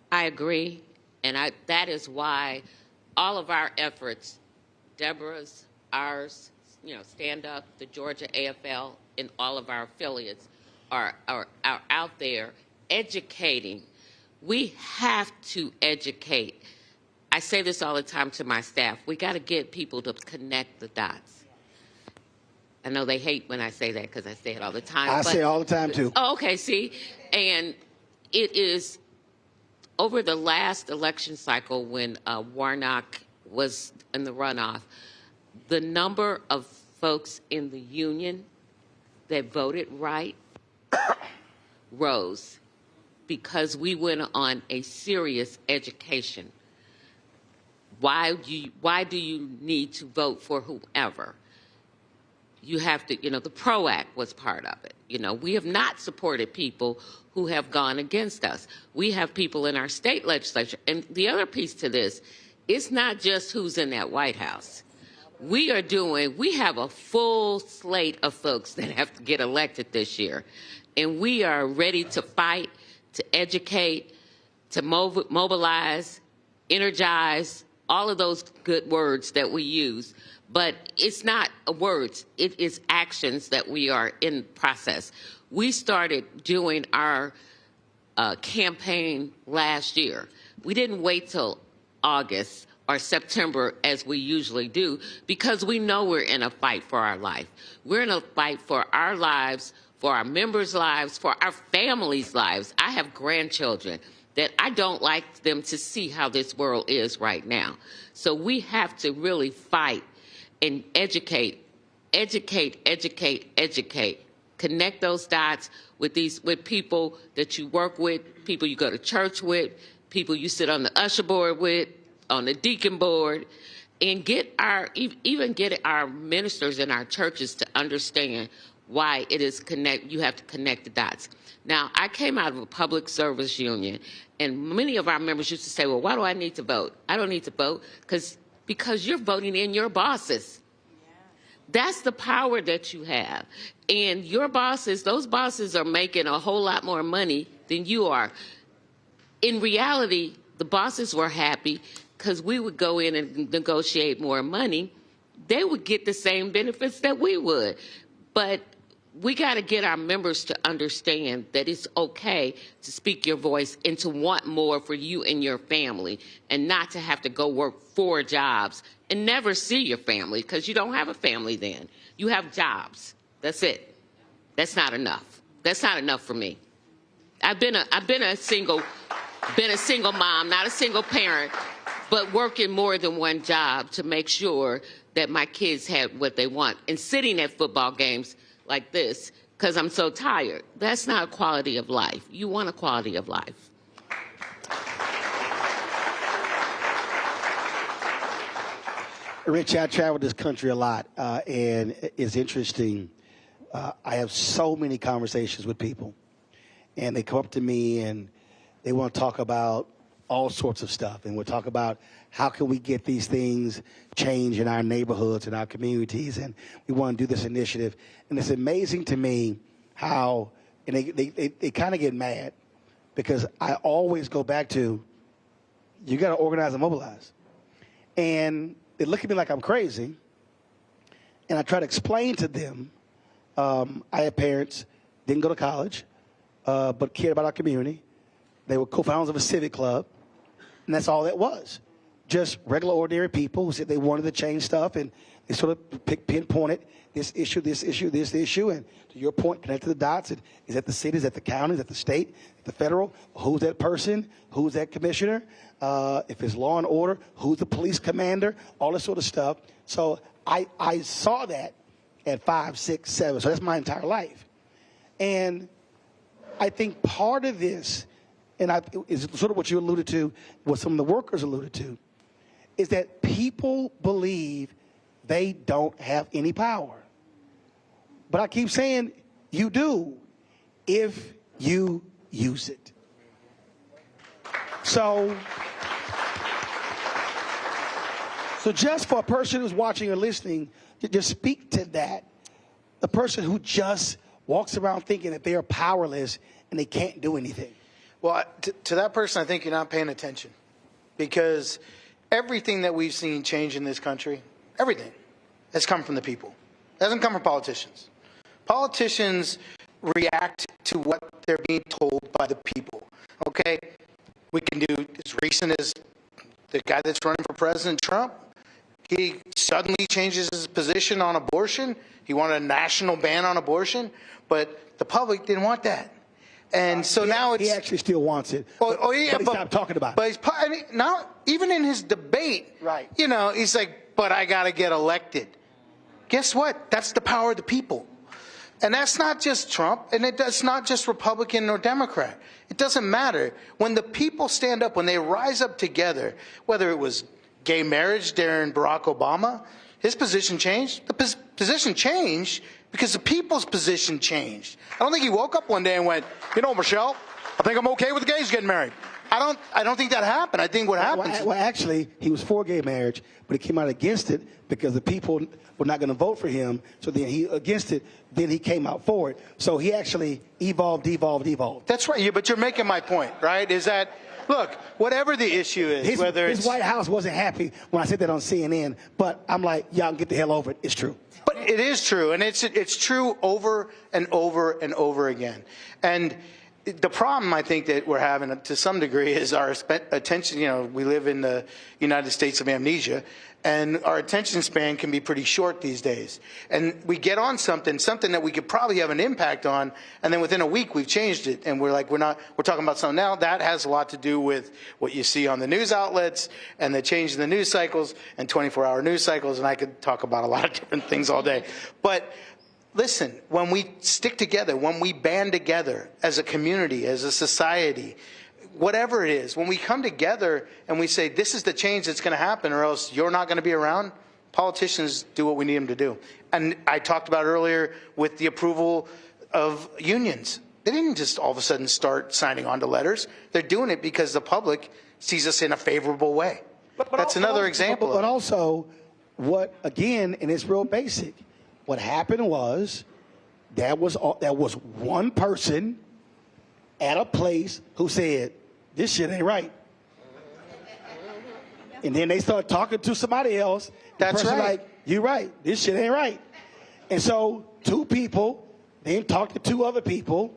I agree, and that is why all of our efforts, Deborah's, ours, Stand Up, the Georgia AFL, and all of our affiliates are out there educating. We have to educate. I say this all the time to my staff. We got to get people to connect the dots. I know they hate when I say that because I say it all the time. I say it all the time, too. Oh, okay, see? And it is over the last election cycle when Warnock was in the runoff, the number of folks in the union that voted right rose because we went on a serious education. Why do you need to vote for whoever? You have to, the PRO Act was part of it. We have not supported people who have gone against us. We have people in our state legislature. And the other piece to this, it's not just who's in that White House. We have a full slate of folks that have to get elected this year. And we are ready to fight, to educate, to mobilize, energize, all of those good words that we use. But it's not words, it is actions that we are in process. We started doing our campaign last year. We didn't wait till August or September as we usually do because we know we're in a fight for our life. We're in a fight for our lives, for our members' lives, for our families' lives. I have grandchildren that I don't like them to see how this world is right now. So we have to really fight and educate. Connect those dots with people that you work with, people you go to church with, people you sit on the usher board with, on the deacon board, and even get our ministers in our churches to understand why it is you have to connect the dots. Now, I came out of a public service union, and many of our members used to say, well, why do I need to vote? I don't need to vote because you're voting in your bosses. That's the power that you have. And your bosses, those bosses are making a whole lot more money than you are. In reality, the bosses were happy because we would go in and negotiate more money. They would get the same benefits that we would. But we got to get our members to understand that it's okay to speak your voice and to want more for you and your family and not to have to go work 4 jobs and never see your family because you don't have a family then. You have jobs. That's it. That's not enough. That's not enough for me. I've been a single mom, not a single parent, but working more than one job to make sure that my kids had what they want and sitting at football games like this because I'm so tired. That's not a quality of life. You want a quality of life. Rich, I travel this country a lot, and it's interesting. I have so many conversations with people, and they come up to me and they want to talk about all sorts of stuff, and we'll talk about how can we get these things changed in our neighborhoods and our communities, and we want to do this initiative. And it's amazing to me how, and they kind of get mad because I always go back to, you got to organize and mobilize. And they look at me like I'm crazy, and I try to explain to them, I had parents, didn't go to college, but cared about our community. They were co-founders of a civic club, and that's all that was. Just regular, ordinary people who said they wanted to change stuff, and they sort of pinpointed this issue, this issue, this issue, and to your point, connect to the dots. Is that the cities, at the counties, at the state, at the federal? Who's that person? Who's that commissioner? If it's law and order, who's the police commander? All this sort of stuff. So I saw that at 5, 6, 7. So that's my entire life. And I think part of this, and is sort of what you alluded to, what some of the workers alluded to, is that people believe they don't have any power. But I keep saying you do if you use it. So just for a person who's watching or listening, just speak to that. The person who just walks around thinking that they are powerless and they can't do anything. Well, to that person, I think you're not paying attention, because everything that we've seen change in this country, everything, has come from the people. It hasn't come from politicians. Politicians react to what they're being told by the people. Okay? We can do as recent as the guy that's running for President Trump. He suddenly changes his position on abortion. He wanted a national ban on abortion, but the public didn't want that. And so now it's... He actually still wants it. But he stopped talking about it. But now, even in his debate, right. you know, he's like, but I got to get elected. Guess what? That's the power of the people. And that's not just Trump, and it's not just Republican or Democrat. It doesn't matter. When the people stand up, when they rise up together, whether it was gay marriage during Barack Obama, his position changed. The position changed because the people's position changed. I don't think he woke up one day and went, you know, Michelle, I think I'm okay with the gays getting married. I don't think that happened. I think what happened... Well, actually, he was for gay marriage, but he came out against it because the people were not going to vote for him. So then he against it. Then he came out for it. So he actually evolved. That's right. But you're making my point, right? Is that, look, whatever the issue is, his White House wasn't happy when I said that on CNN. But I'm like, y'all get the hell over it. It's true. But it is true, and it's true over and over and over again. And the problem I think that we're having to some degree is our attention. You know, we live in the United States of amnesia, and our attention span can be pretty short these days. And we get on something that we could probably have an impact on, and then within a week we've changed it, and we're talking about something now. That has a lot to do with what you see on the news outlets and the change in the news cycles and 24-hour news cycles, and I could talk about a lot of different things all day. But listen, when we stick together, when we band together as a community, as a society, whatever it is, when we come together and we say, this is the change that's going to happen or else you're not going to be around, politicians do what we need them to do. And I talked about earlier with the approval of unions. They didn't just all of a sudden start signing on to letters. They're doing it because the public sees us in a favorable way. That's another example. But also, again, and it's real basic, what happened was there was one person at a place who said, this shit ain't right. And then they start talking to somebody else. That's right. Like, you're right. This shit ain't right. And so 2 people then talked to 2 other people,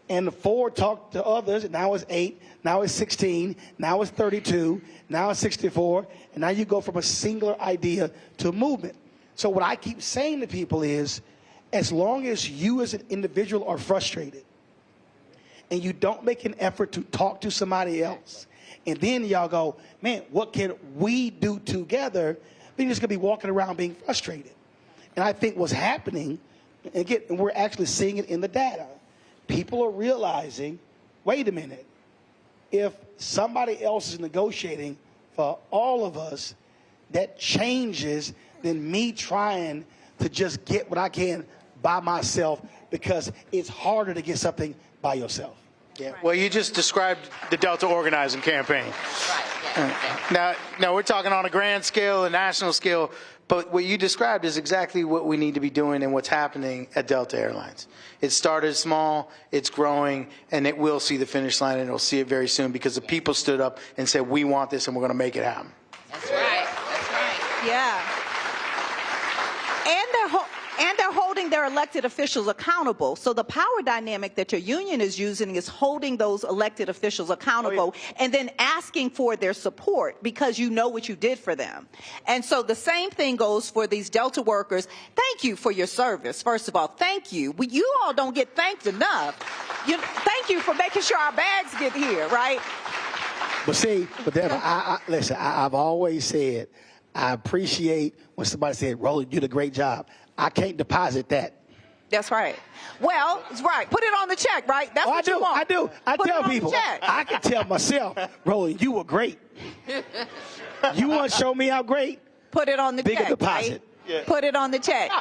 and the 4 talked to others, and now it's 8, now it's 16, now it's 32, now it's 64, and now you go from a singular idea to a movement. So what I keep saying to people is, as long as you as an individual are frustrated and you don't make an effort to talk to somebody else, and then y'all go, man, what can we do together? Then you're just going to be walking around being frustrated. And I think what's happening, and we're actually seeing it in the data, people are realizing, wait a minute, if somebody else is negotiating for all of us, that changes than me trying to just get what I can by myself, because it's harder to get something by yourself. Yeah. Well, you just described the Delta organizing campaign. Right. Yeah. Now we're talking on a grand scale, a national scale, but what you described is exactly what we need to be doing and what's happening at Delta Airlines. It started small, it's growing, and it will see the finish line, and it'll see it very soon because the people stood up and said, we want this and we're going to make it happen. That's right. That's right. Yeah. And they're holding their elected officials accountable. So the power dynamic that your union is using is holding those elected officials accountable and then asking for their support because you know what you did for them. And so the same thing goes for these Delta workers. Thank you for your service. First of all, thank you. You all don't get thanked enough. Thank you for making sure our bags get here, right? But see, listen, I've always said, I appreciate when somebody said, Roland, you did a great job. I can't deposit that. That's right. Well, it's right. Put it on the check, right? That's what you want. I do. I tell people. I can tell myself, Roland, you were great. You want to show me how great? Put it on the check. Bigger deposit. Right? Yeah. Put it on the check.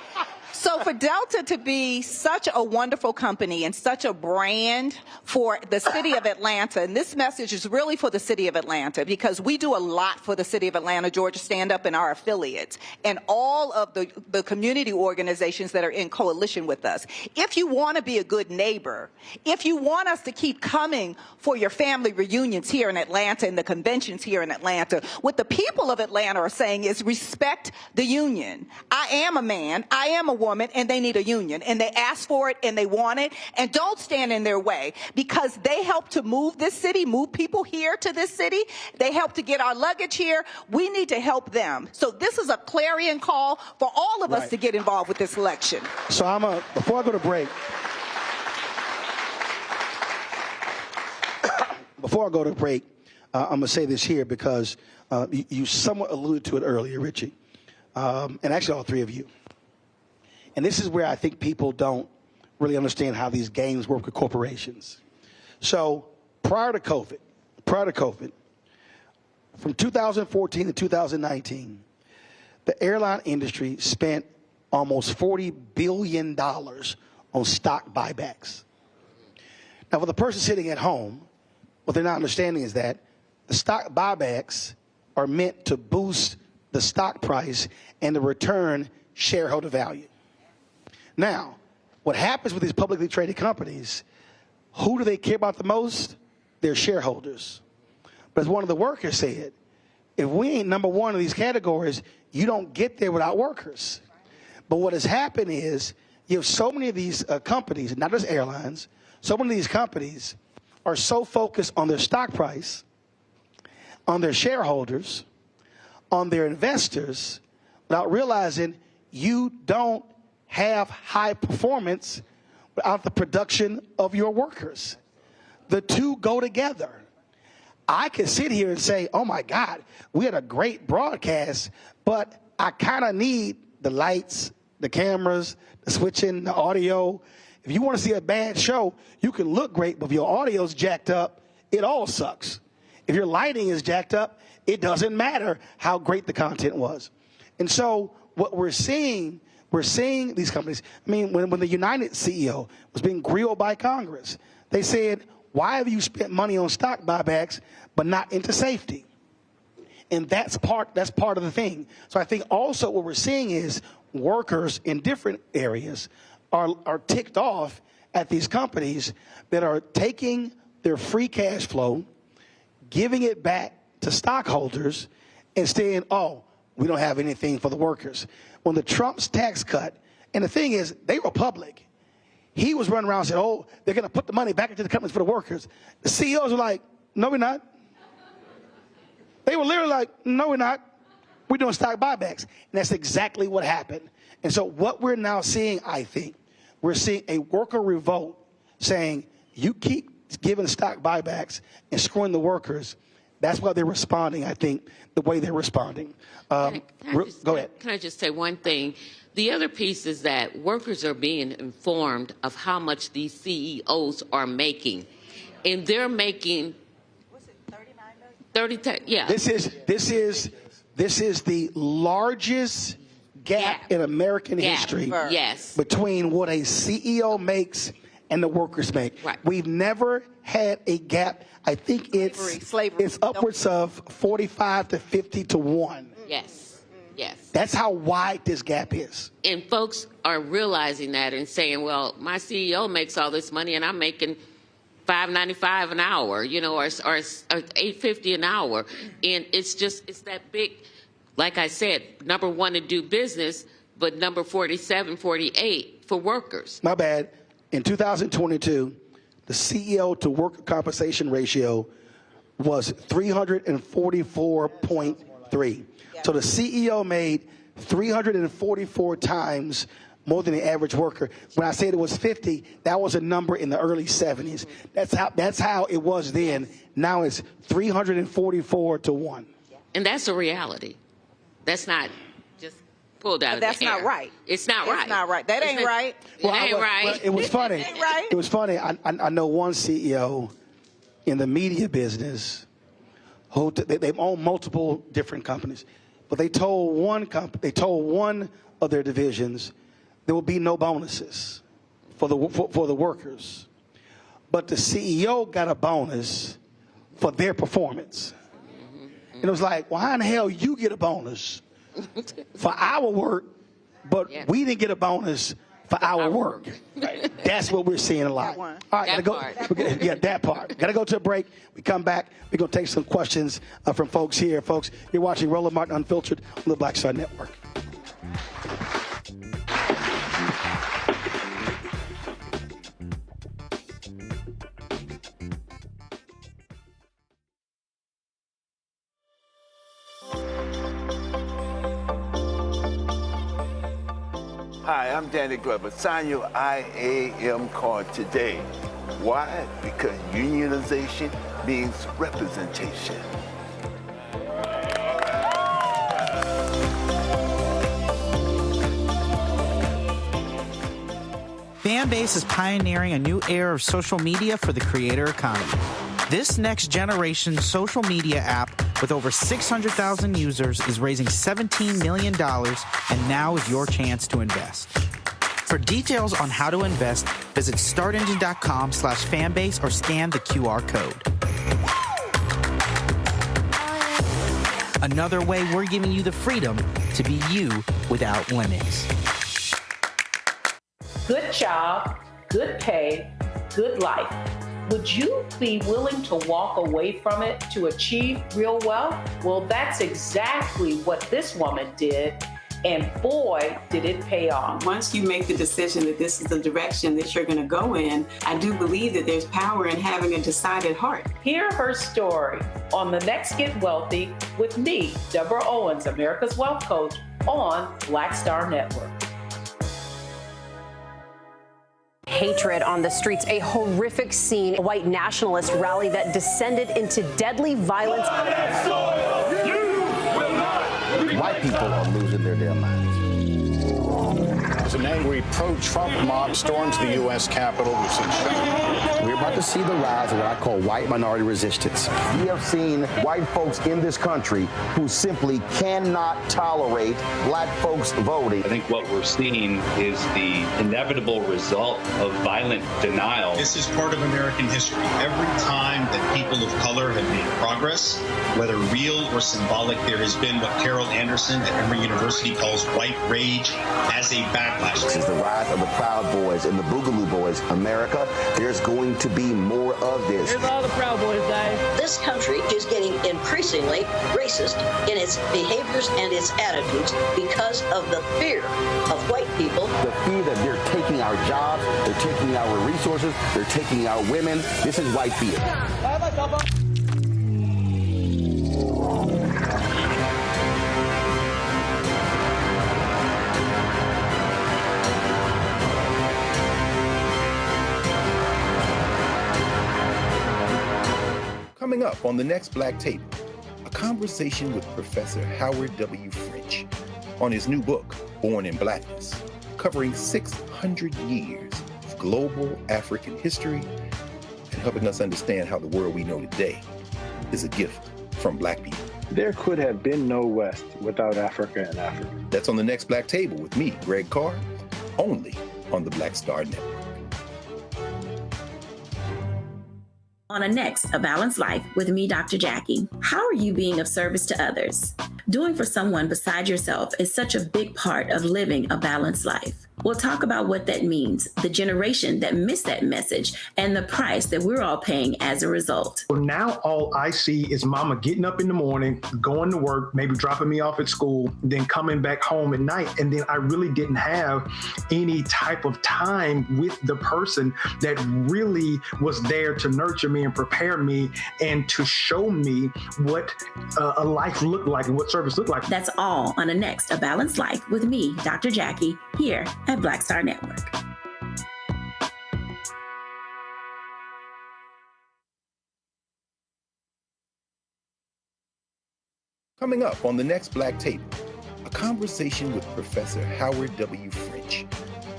So for Delta to be such a wonderful company and such a brand for the city of Atlanta, and this message is really for the city of Atlanta because we do a lot for the city of Atlanta, Georgia Stand Up, and our affiliates, and all of the community organizations that are in coalition with us. If you want to be a good neighbor, if you want us to keep coming for your family reunions here in Atlanta and the conventions here in Atlanta, what the people of Atlanta are saying is respect the union. I am a man. I am a woman and they need a union, and they ask for it and they want it, and don't stand in their way, because they help to move this city, move people here to this city. They help to get our luggage here. We need to help them. So this is a clarion call for all of us to get involved with this election. So before I go to break, I'm going to say this here because you somewhat alluded to it earlier, Richie, and actually all three of you. And this is where I think people don't really understand how these games work with corporations. So prior to COVID, from 2014 to 2019, the airline industry spent almost $40 billion on stock buybacks. Now, for the person sitting at home, what they're not understanding is that the stock buybacks are meant to boost the stock price and to return shareholder value. Now, what happens with these publicly traded companies, who do they care about the most? Their shareholders. But as one of the workers said, if we ain't number one in these categories, you don't get there without workers. But what has happened is you have so many of these companies, not just airlines, so many of these companies are so focused on their stock price, on their shareholders, on their investors, without realizing you don't have high performance without the production of your workers. The two go together. I can sit here and say, oh my God, we had a great broadcast, but I kind of need the lights, the cameras, the switching, the audio. If you want to see a bad show, you can look great, but if your audio's jacked up, it all sucks. If your lighting is jacked up, it doesn't matter how great the content was. And so what we're seeing these companies, I mean, when the United CEO was being grilled by Congress, they said, why have you spent money on stock buybacks but not into safety? And that's part of the thing. So I think also what we're seeing is workers in different areas are ticked off at these companies that are taking their free cash flow, giving it back to stockholders, and saying, oh, we don't have anything for the workers. When the Trump's tax cut, and the thing is, they were public. He was running around and said, oh, they're going to put the money back into the companies for the workers. The CEOs were like, no, we're not. They were literally like, no, we're not. We're doing stock buybacks. And that's exactly what happened. And so what we're now seeing, I think, we're seeing a worker revolt saying, you keep giving stock buybacks and screwing the workers. That's why they're responding, I think, the way they're responding. Go ahead. Can I just say one thing? The other piece is that workers are being informed of how much these CEOs are making. And they're making... Was it 39 million? Yeah. This is the largest gap in American history between what a CEO makes and the workers make. Right. We've never had a gap. I think it's upwards of 45 to 50 to 1. Yes. Yes. That's how wide this gap is. And folks are realizing that and saying, well, my CEO makes all this money and I'm making $5.95 an hour, you know, or $8.50 an hour. And it's that big, like I said, number one to do business, but number 47, 48 for workers. My bad. In 2022, the CEO to worker compensation ratio was 344.3. So the CEO made 344 times more than the average worker. When I said it was 50, that was a number in the early 70s. That's how it was then. Now it's 344 to 1. And that's a reality. That's not just pulled out of the air. That's not right. It's not right. It's not right. That ain't right. It ain't right. Well, it was funny. It ain't right. It was funny. I know one CEO in the media business who they own multiple different companies, but they told one of their divisions there will be no bonuses for the workers, but the CEO got a bonus for their performance. And it was like, well, how in the hell you get a bonus for our work, but we didn't get a bonus for our work? Right. That's what we're seeing a lot. All right, that part. Got to go to a break. We come back. We're going to take some questions from folks here. Folks, you're watching Roland Martin Unfiltered on the Black Star Network. Hi, I'm Danny Glover. Sign your IAM card today. Why? Because unionization means representation. Fanbase is pioneering a new era of social media for the creator economy. This next generation social media app with over 600,000 users is raising $17 million, and now is your chance to invest. For details on how to invest, visit startengine.com/fanbase or scan the QR code. Another way we're giving you the freedom to be you without limits. Good job, good pay, good life. Would you be willing to walk away from it to achieve real wealth? Well, that's exactly what this woman did, and boy, did it pay off. Once you make the decision that this is the direction that you're going to go in, I do believe that there's power in having a decided heart. Hear her story on The Next Get Wealthy with me, Deborah Owens, America's Wealth Coach, on Black Star Network. Hatred on the streets, a horrific scene, a white nationalist rally that descended into deadly violence. White people are losing their damn minds. As an angry pro-Trump mob storms the U.S. Capitol, we've seen shooting. We're about to see the rise of what I call white minority resistance. We have seen white folks in this country who simply cannot tolerate black folks voting. I think what we're seeing is the inevitable result of violent denial. This is part of American history. Every time that people of color have made progress, whether real or symbolic, there has been what Carol Anderson at Emory University calls white rage as a backlash. This is the rise of the Proud Boys and the Boogaloo Boys. America, there's going to be more of this. Here's all the Proud Boys, guys. This country is getting increasingly racist in its behaviors and its attitudes because of the fear of white people. The fear that they're taking our jobs, they're taking our resources, they're taking our women. This is white fear. Coming up on the next Black Table, a conversation with Professor Howard W. French on his new book, Born in Blackness, covering 600 years of global African history and helping us understand how the world we know today is a gift from Black people. There could have been no West without Africa and Africa. That's on the next Black Table with me, Greg Carr, only on the Black Star Network. On a next, A Balanced Life with me, Dr. Jackie. How are you being of service to others? Doing for someone beside yourself is such a big part of living a balanced life. We'll talk about what that means, the generation that missed that message, and the price that we're all paying as a result. Well, now all I see is mama getting up in the morning, going to work, maybe dropping me off at school, then coming back home at night. And then I really didn't have any type of time with the person that really was there to nurture me and prepare me and to show me what a life looked like and what service looked like. That's all on a next, A Balanced Life with me, Dr. Jackie, here at Black Star Network. Coming up on the next Black Table, a conversation with Professor Howard W. French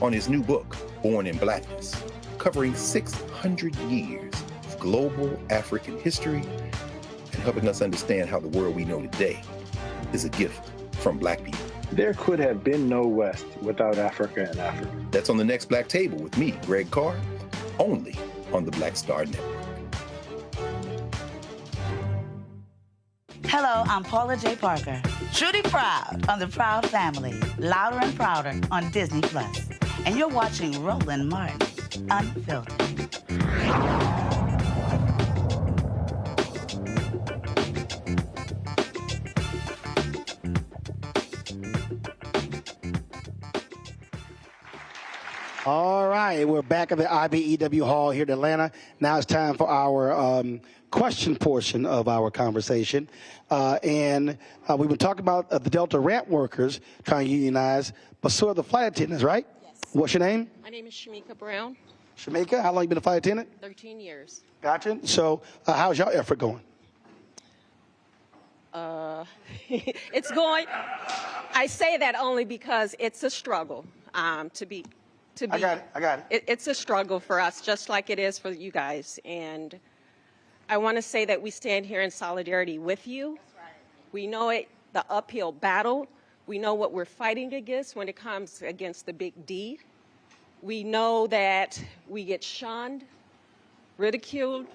on his new book, Born in Blackness, covering 600 years of global African history and helping us understand how the world we know today is a gift from Black people. There could have been no West without Africa and Africa. That's on the next Black Table with me, Greg Carr, only on the Black Star Network. Hello, I'm Paula J. Parker. Truly proud on the Proud Family, Louder and Prouder on Disney+. And you're watching Roland Martin, Unfiltered. All right, we're back at the IBEW Hall here in Atlanta. Now it's time for our question portion of our conversation. And we've been talking about the Delta ramp workers trying to unionize, but so are the flight attendants, right? Yes. What's your name? My name is Shamika Brown. Shamika, how long you been a flight attendant? 13 years. Gotcha. So how's your effort going? It's going. I say that only because it's a struggle to be. I got it. It's a struggle for us, just like it is for you guys. And I want to say that we stand here in solidarity with you. That's right. We know it, the uphill battle. We know what we're fighting against when it comes against the big D. We know that we get shunned, ridiculed,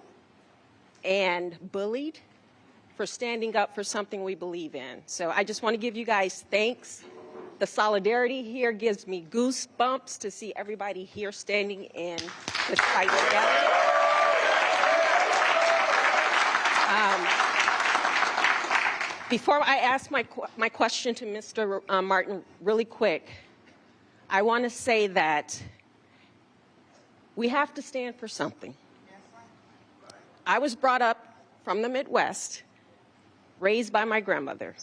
and bullied for standing up for something we believe in. So I just want to give you guys thanks. The solidarity here gives me goosebumps to see everybody here standing in the fight together. Before I ask my question to Mr. Martin really quick, I want to say that we have to stand for something. I was brought up from the Midwest, raised by my grandmother.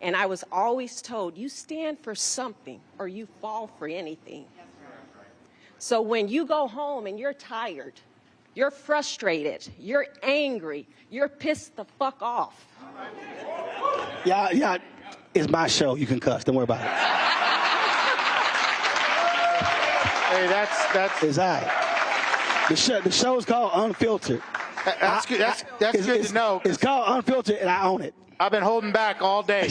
And I was always told, you stand for something or you fall for anything. So when you go home and you're tired, you're frustrated, you're angry, you're pissed the fuck off. Yeah, it's my show. You can cuss. Don't worry about it. Hey, that's It's all right. The show's called Unfiltered. That's good. That's good to know. It's called Unfiltered, and I own it. I've been holding back all day.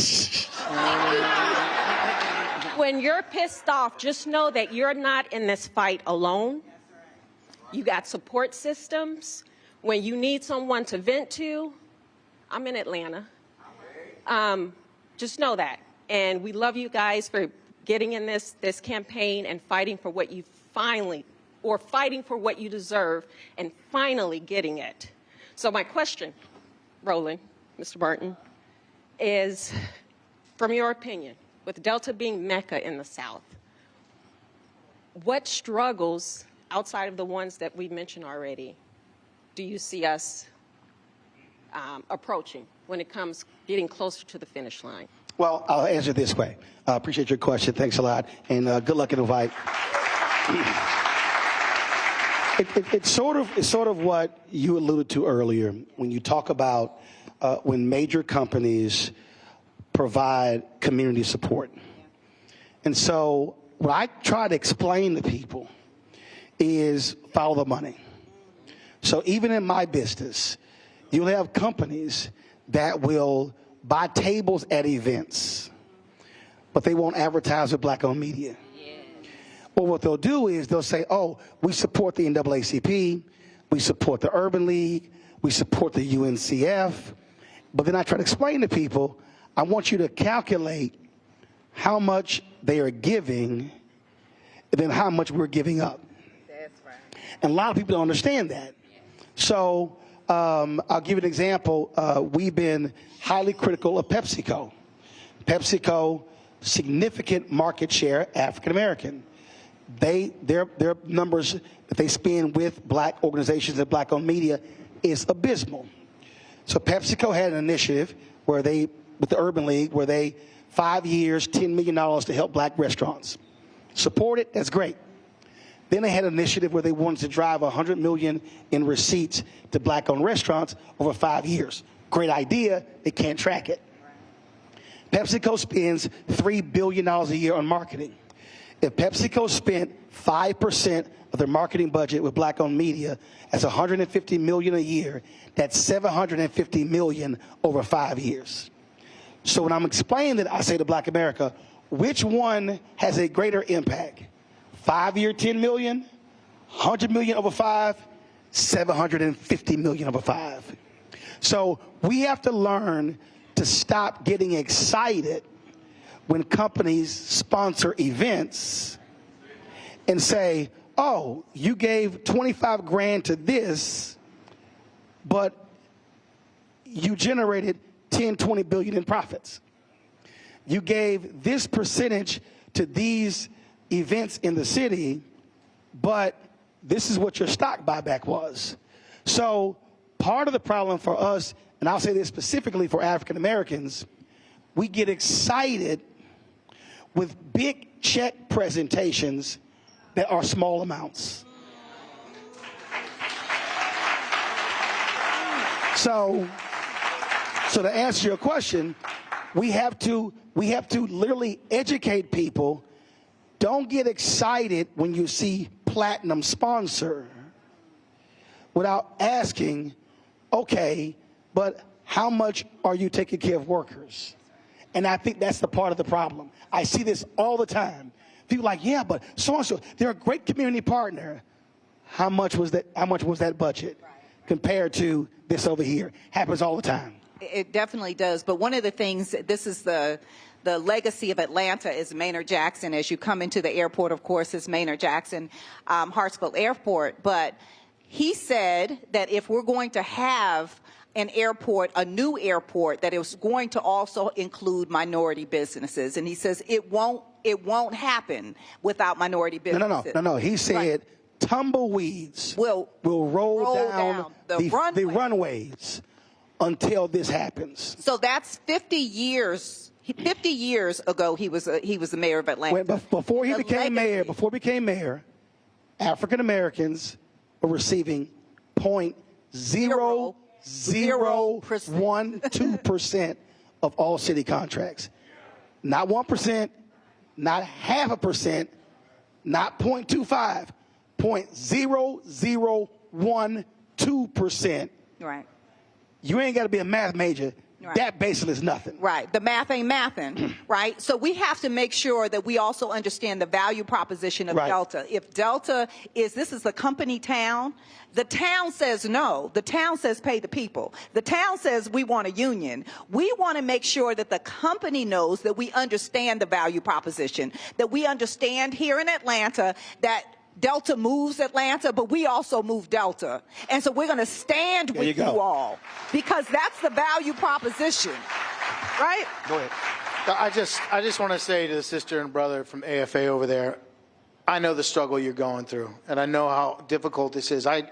When you're pissed off, just know that you're not in this fight alone. You got support systems. When you need someone to vent to, I'm in Atlanta. Just know that. And we love you guys for getting in this campaign and fighting for what you fighting for what you deserve and finally getting it. So my question, Roland, Mr. Martin, is, from your opinion, with Delta being Mecca in the South, what struggles, outside of the ones that we've mentioned already, do you see us approaching when it comes getting closer to the finish line? Well, I'll answer this way. I appreciate your question. Thanks a lot. And good luck in the fight. It's sort of what you alluded to earlier when you talk about when major companies provide community support. And so what I try to explain to people is follow the money. So even in my business, you'll have companies that will buy tables at events, but they won't advertise with black-owned media. Well, what they'll do is they'll say, oh, we support the NAACP, we support the Urban League, we support the UNCF. But then I try to explain to people, I want you to calculate how much they are giving and then how much we're giving up. That's right. And a lot of people don't understand that. So I'll give you an example. We've been highly critical of PepsiCo. PepsiCo, significant market share, African-American. Their numbers that they spend with black organizations and black-owned media is abysmal. So PepsiCo had an initiative where they, with the Urban League, where they, 5 years, $10 million to help black restaurants. Support it, that's great. Then they had an initiative where they wanted to drive $100 million in receipts to black-owned restaurants over 5 years. Great idea, they can't track it. PepsiCo spends $3 billion a year on marketing. If PepsiCo spent 5% of their marketing budget with black-owned media, that's $150 million a year. That's $750 million over 5 years. So when I'm explaining that, I say to Black America, which one has a greater impact? 5 year, 10 million, 100 million over 5, 750 million over 5. So we have to learn to stop getting excited when companies sponsor events and say, oh, you gave 25 grand to this, but you generated 10, 20 billion in profits. You gave this percentage to these events in the city, but this is what your stock buyback was. So part of the problem for us, and I'll say this specifically for African Americans, we get excited with big check presentations that are small amounts. So to answer your question, we have to literally educate people. Don't get excited when you see platinum sponsor without asking, okay, but how much are you taking care of workers? And I think that's the part of the problem. I see this all the time. People are like, yeah, but so-and-so, they're a great community partner. How much was that budget compared to this over here? Happens all the time. It definitely does. But one of the things, this is the legacy of Atlanta is Maynard Jackson. As you come into the airport, of course, is Maynard Jackson Hartsfield Airport. But he said that if we're going to have an airport, a new airport, that it was going to also include minority businesses. And he says it won't happen without minority businesses. No. He said tumbleweeds will roll down the runways until this happens. So that's 50 years. 50 years ago, he was the mayor of Atlanta. Before he became mayor, African Americans were receiving 0.0012% of all city contracts. Not 1%, not 0.5%, not 0.25, 0.0012%. Right. You ain't got to be a math major. Right. That basically is nothing. Right. The math ain't mathin', right? So we have to make sure that we also understand the value proposition of Delta. If Delta this is the company town, the town says no. The town says pay the people. The town says we want a union. We want to make sure that the company knows that we understand the value proposition, that we understand here in Atlanta that Delta moves Atlanta, but we also move Delta. And so we're going to stand with you all because that's the value proposition, right? Go ahead. I just want to say to the sister and brother from AFA over there, I know the struggle you're going through, and I know how difficult this is. I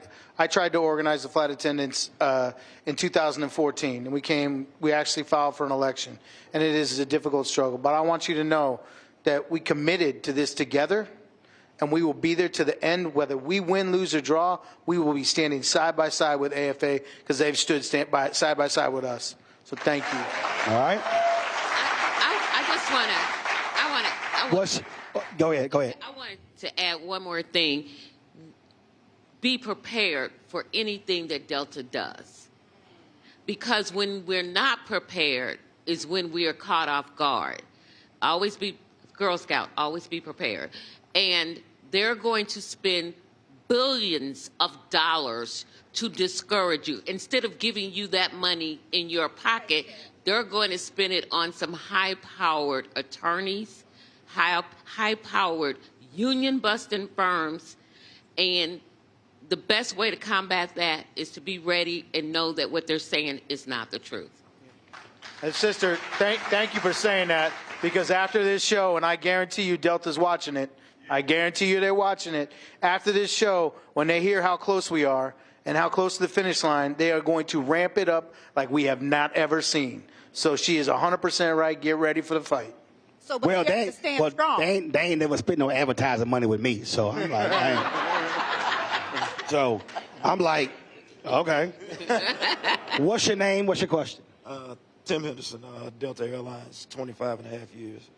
tried to organize the flight attendants in 2014, and we actually filed for an election, and it is a difficult struggle. But I want you to know that we committed to this together, and we will be there to the end. Whether we win, lose, or draw, we will be standing side by side with AFA because they've stood side by side with us. So thank you. All right. Go ahead. I wanted to add one more thing. Be prepared for anything that Delta does. Because when we're not prepared is when we are caught off guard. Always be, Girl Scout, always be prepared. And they're going to spend billions of dollars to discourage you. Instead of giving you that money in your pocket, they're going to spend it on some high-powered attorneys, high-powered union-busting firms, and the best way to combat that is to be ready and know that what they're saying is not the truth. And sister, thank you for saying that, because after this show, and I guarantee you Delta's watching it, I guarantee you they're watching it, after this show, when they hear how close we are and how close to the finish line, they are going to ramp it up like we have not ever seen. So she is 100% right. Get ready for the fight. So, but they have to stand strong. They ain't never spent no advertising money with me. So I'm like, okay. What's your name? What's your question? Tim Henderson, Delta Airlines, 25 and a half years.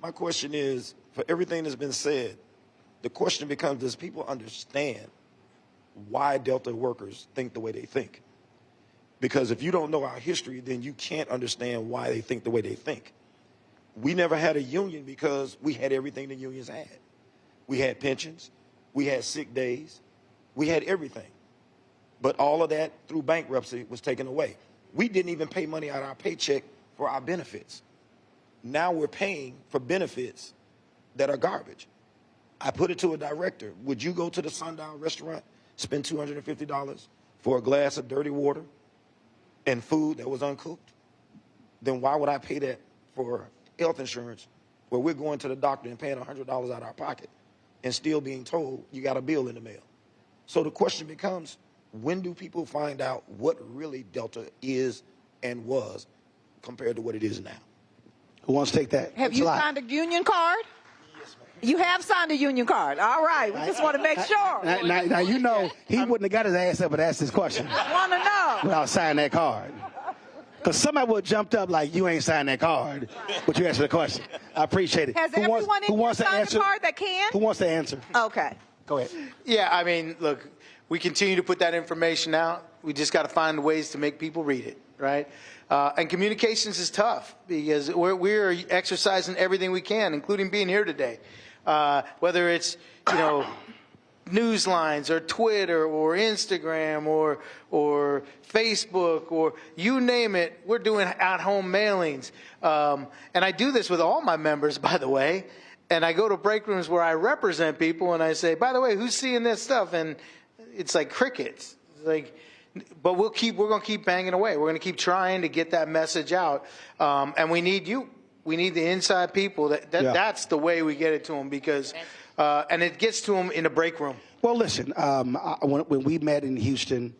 My question is, for everything that's been said, the question becomes, does people understand why Delta workers think the way they think? Because if you don't know our history, then you can't understand why they think the way they think. We never had a union because we had everything the unions had. We had pensions, we had sick days, we had everything. But all of that through bankruptcy was taken away. We didn't even pay money out of our paycheck for our benefits. Now we're paying for benefits that are garbage. I put it to a director. Would you go to the Sundown restaurant, spend $250 for a glass of dirty water and food that was uncooked? Then why would I pay that for health insurance where we're going to the doctor and paying $100 out of our pocket and still being told you got a bill in the mail. So the question becomes, when do people find out what really Delta is and was compared to what it is now? Who wants to take that? Have you signed a union card? Yes, ma'am. You have signed a union card. All right. We just want to make sure. Now you know he wouldn't have got his ass up and asked this question I want to know. without signing that card. Because somebody would have jumped up like, you ain't signed that card, but you answered the question. I appreciate it. Has everyone in here signed a card that can? Who wants to answer? Okay. Go ahead. Yeah, I mean, look, we continue to put that information out. We just got to find ways to make people read it, right? And communications is tough because we're exercising everything we can, including being here today. Whether it's, news lines or Twitter or Instagram or Facebook or you name it, we're doing at-home mailings. And I do this with all my members, by the way. And I go to break rooms where I represent people and I say, by the way, who's seeing this stuff? And it's like crickets. It's like, but we're going to keep banging away. We're going to keep trying to get that message out. And we need you. We need the inside people. That's the way we get it to them because, and it gets to them in the break room. Well, listen, when we met in Houston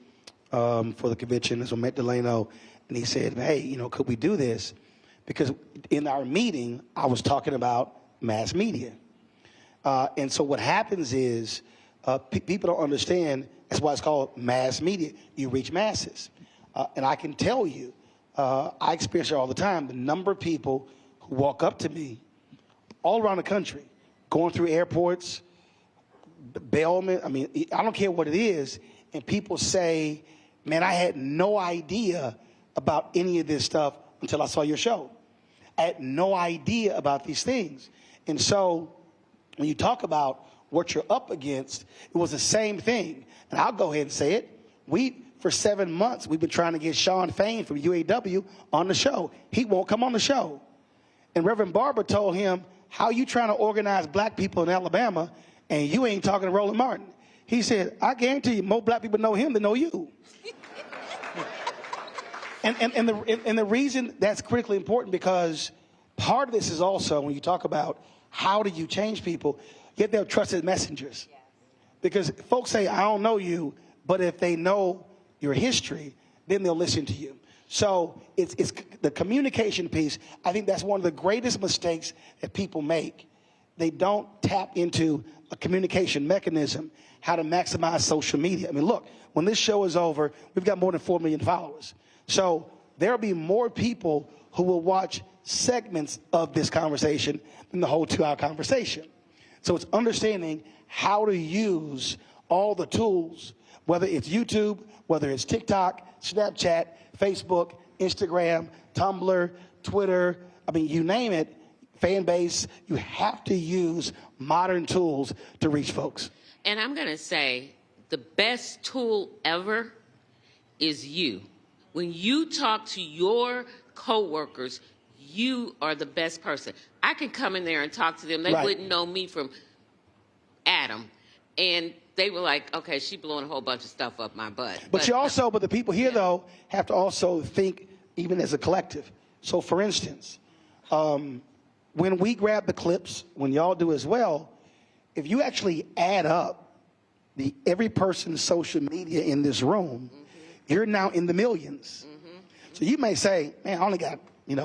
for the convention, so I met Delano, and he said, hey, could we do this? Because in our meeting, I was talking about mass media. And so what happens is people don't understand. That's why it's called mass media. You reach masses. And I can tell you, I experience it all the time, the number of people who walk up to me all around the country, going through airports, bailment, I don't care what it is, and people say, man, I had no idea about any of this stuff until I saw your show. I had no idea about these things. And so when you talk about what you're up against, it was the same thing. And I'll go ahead and say it. For 7 months, we've been trying to get Sean Fain from UAW on the show. He won't come on the show. And Reverend Barber told him, how you trying to organize black people in Alabama and you ain't talking to Roland Martin? He said, I guarantee you more black people know him than know you. and the reason that's critically important because part of this is also when you talk about how do you change people, you have to have trusted messengers. Because folks say, I don't know you, but if they know your history, then they'll listen to you. So it's the communication piece. I think that's one of the greatest mistakes that people make. They don't tap into a communication mechanism, how to maximize social media. Look, when this show is over, we've got more than 4 million followers. So there'll be more people who will watch segments of this conversation than the whole 2-hour conversation. So it's understanding how to use all the tools, whether it's YouTube, whether it's TikTok, Snapchat, Facebook, Instagram, Tumblr, Twitter, you name it, fan base, you have to use modern tools to reach folks. And I'm going to say the best tool ever is you. When you talk to your coworkers, you are the best person. I can come in there and talk to them. They wouldn't know me from Adam. And they were like, okay, she blowing a whole bunch of stuff up my butt. But the people here, though, have to also think even as a collective. So, for instance, when we grab the clips, when y'all do as well, if you actually add up every person's social media in this room, you're now in the millions. So you may say, man, I only got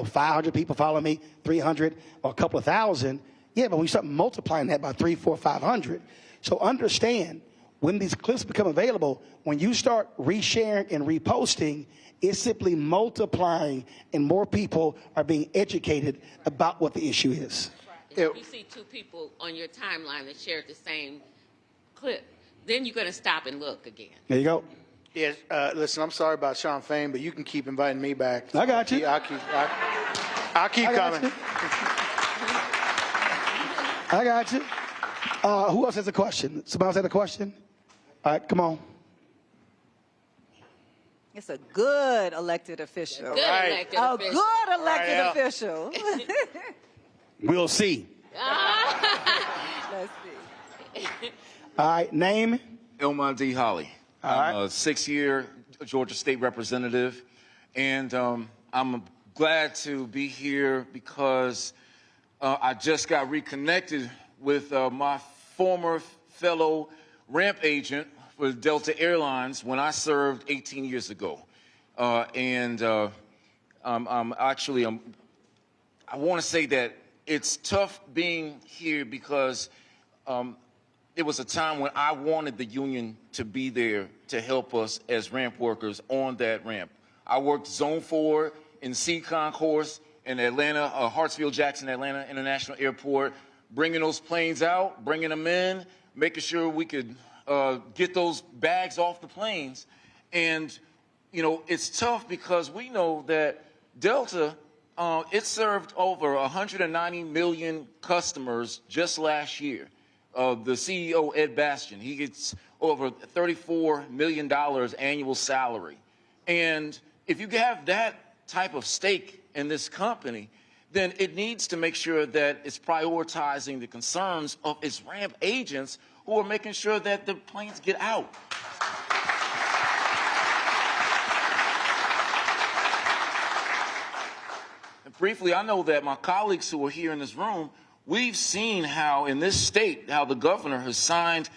500 people following me, 300 or a couple of thousand. Yeah, but we start multiplying that by 300, 400, 500. So understand, when these clips become available, when you start resharing and reposting, it's simply multiplying and more people are being educated about what the issue is. If you see 2 people on your timeline that shared the same clip, then you're going to stop and look again. There you go. Yes, listen, I'm sorry about Sean Fain, but you can keep inviting me back. I got you. I'll keep coming. I got you. Who else has a question? Somebody else had a question? All right, come on. It's a good elected official. Good elected official. We'll see. Let's see. All right, name? Elmon D. Holly. I'm a 6-year Georgia State Representative, and I'm glad to be here because I just got reconnected with my former fellow ramp agent for Delta Airlines when I served 18 years ago. I want to say that it's tough being here because it was a time when I wanted the union to be there to help us as ramp workers on that ramp. I worked Zone 4 in C Concourse in Atlanta, Hartsfield-Jackson Atlanta International Airport, bringing those planes out, bringing them in, making sure we could get those bags off the planes. And, you know, it's tough because we know that Delta, it served over 190 million customers just last year. The CEO, Ed Bastian, he gets over $34 million annual salary. And if you have that type of stake in this company, then it needs to make sure that it's prioritizing the concerns of its ramp agents who are making sure that the planes get out. And briefly, I know that my colleagues who are here in this room, we've seen how in this state, how the governor has signed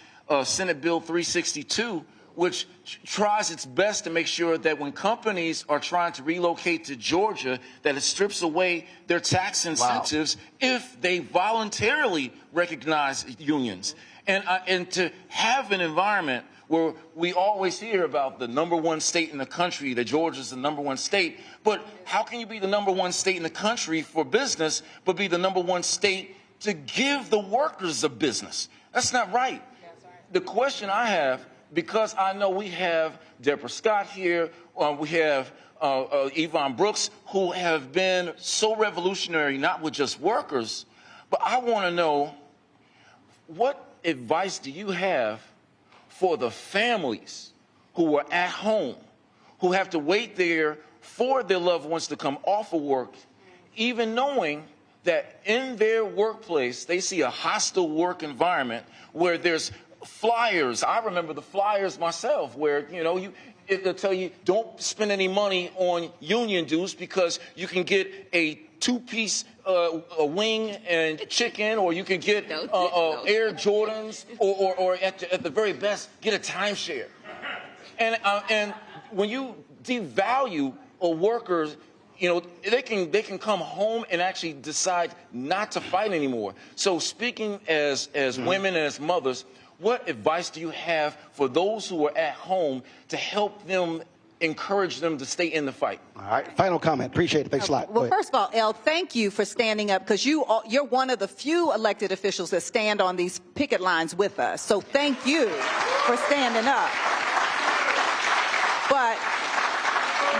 Senate Bill 362, which tries its best to make sure that when companies are trying to relocate to Georgia, that it strips away their tax incentives if they voluntarily recognize unions. And to have an environment where we always hear about the #1 state in the country, that Georgia's the #1 state, but how can you be the #1 state in the country for business, but be the #1 state to give the workers a business? That's not right. The question I have, because I know we have Deborah Scott here, we have Yvonne Brooks, who have been so revolutionary, not with just workers, but I want to know, what advice do you have for the families who are at home, who have to wait there for their loved ones to come off of work, even knowing that in their workplace they see a hostile work environment where there's flyers? I remember the flyers myself where, you know, they'll tell you don't spend any money on union dues because you can get a 2-piece wing and chicken, or you can get Air Jordans, or at the very best, get a timeshare. And when you devalue a worker, you know, they can come home and actually decide not to fight anymore. So speaking as women and as mothers, what advice do you have for those who are at home to help them, encourage them to stay in the fight? All right, final comment. Appreciate it. Thanks a lot. Well, first of all, El, thank you for standing up, because you're one of the few elected officials that stand on these picket lines with us. So thank you for standing up. But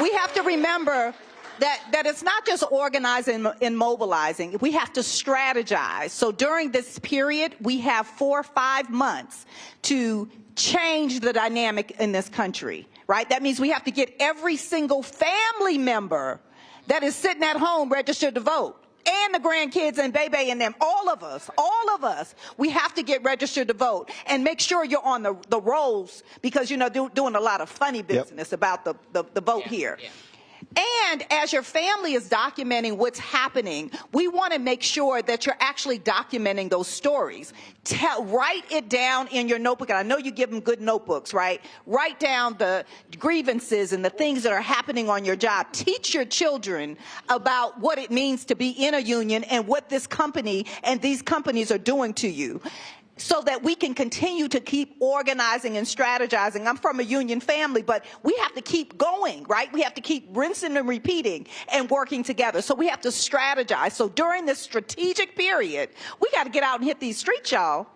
we have to remember that it's not just organizing and mobilizing. We have to strategize. So during this period, we have 4 or 5 months to change the dynamic in this country, right? That means we have to get every single family member that is sitting at home registered to vote, and the grandkids and baby and them, all of us, we have to get registered to vote and make sure you're on the rolls, because, you know, doing a lot of funny business about the vote here. Yeah. And as your family is documenting what's happening, we want to make sure that you're actually documenting those stories. Write it down in your notebook. And I know you give them good notebooks, right? Write down the grievances and the things that are happening on your job. Teach your children about what it means to be in a union and what this company and these companies are doing to you, so that we can continue to keep organizing and strategizing. I'm from a union family, but we have to keep going, right? We have to keep rinsing and repeating and working together. So we have to strategize. So during this strategic period, we got to get out and hit these streets, y'all.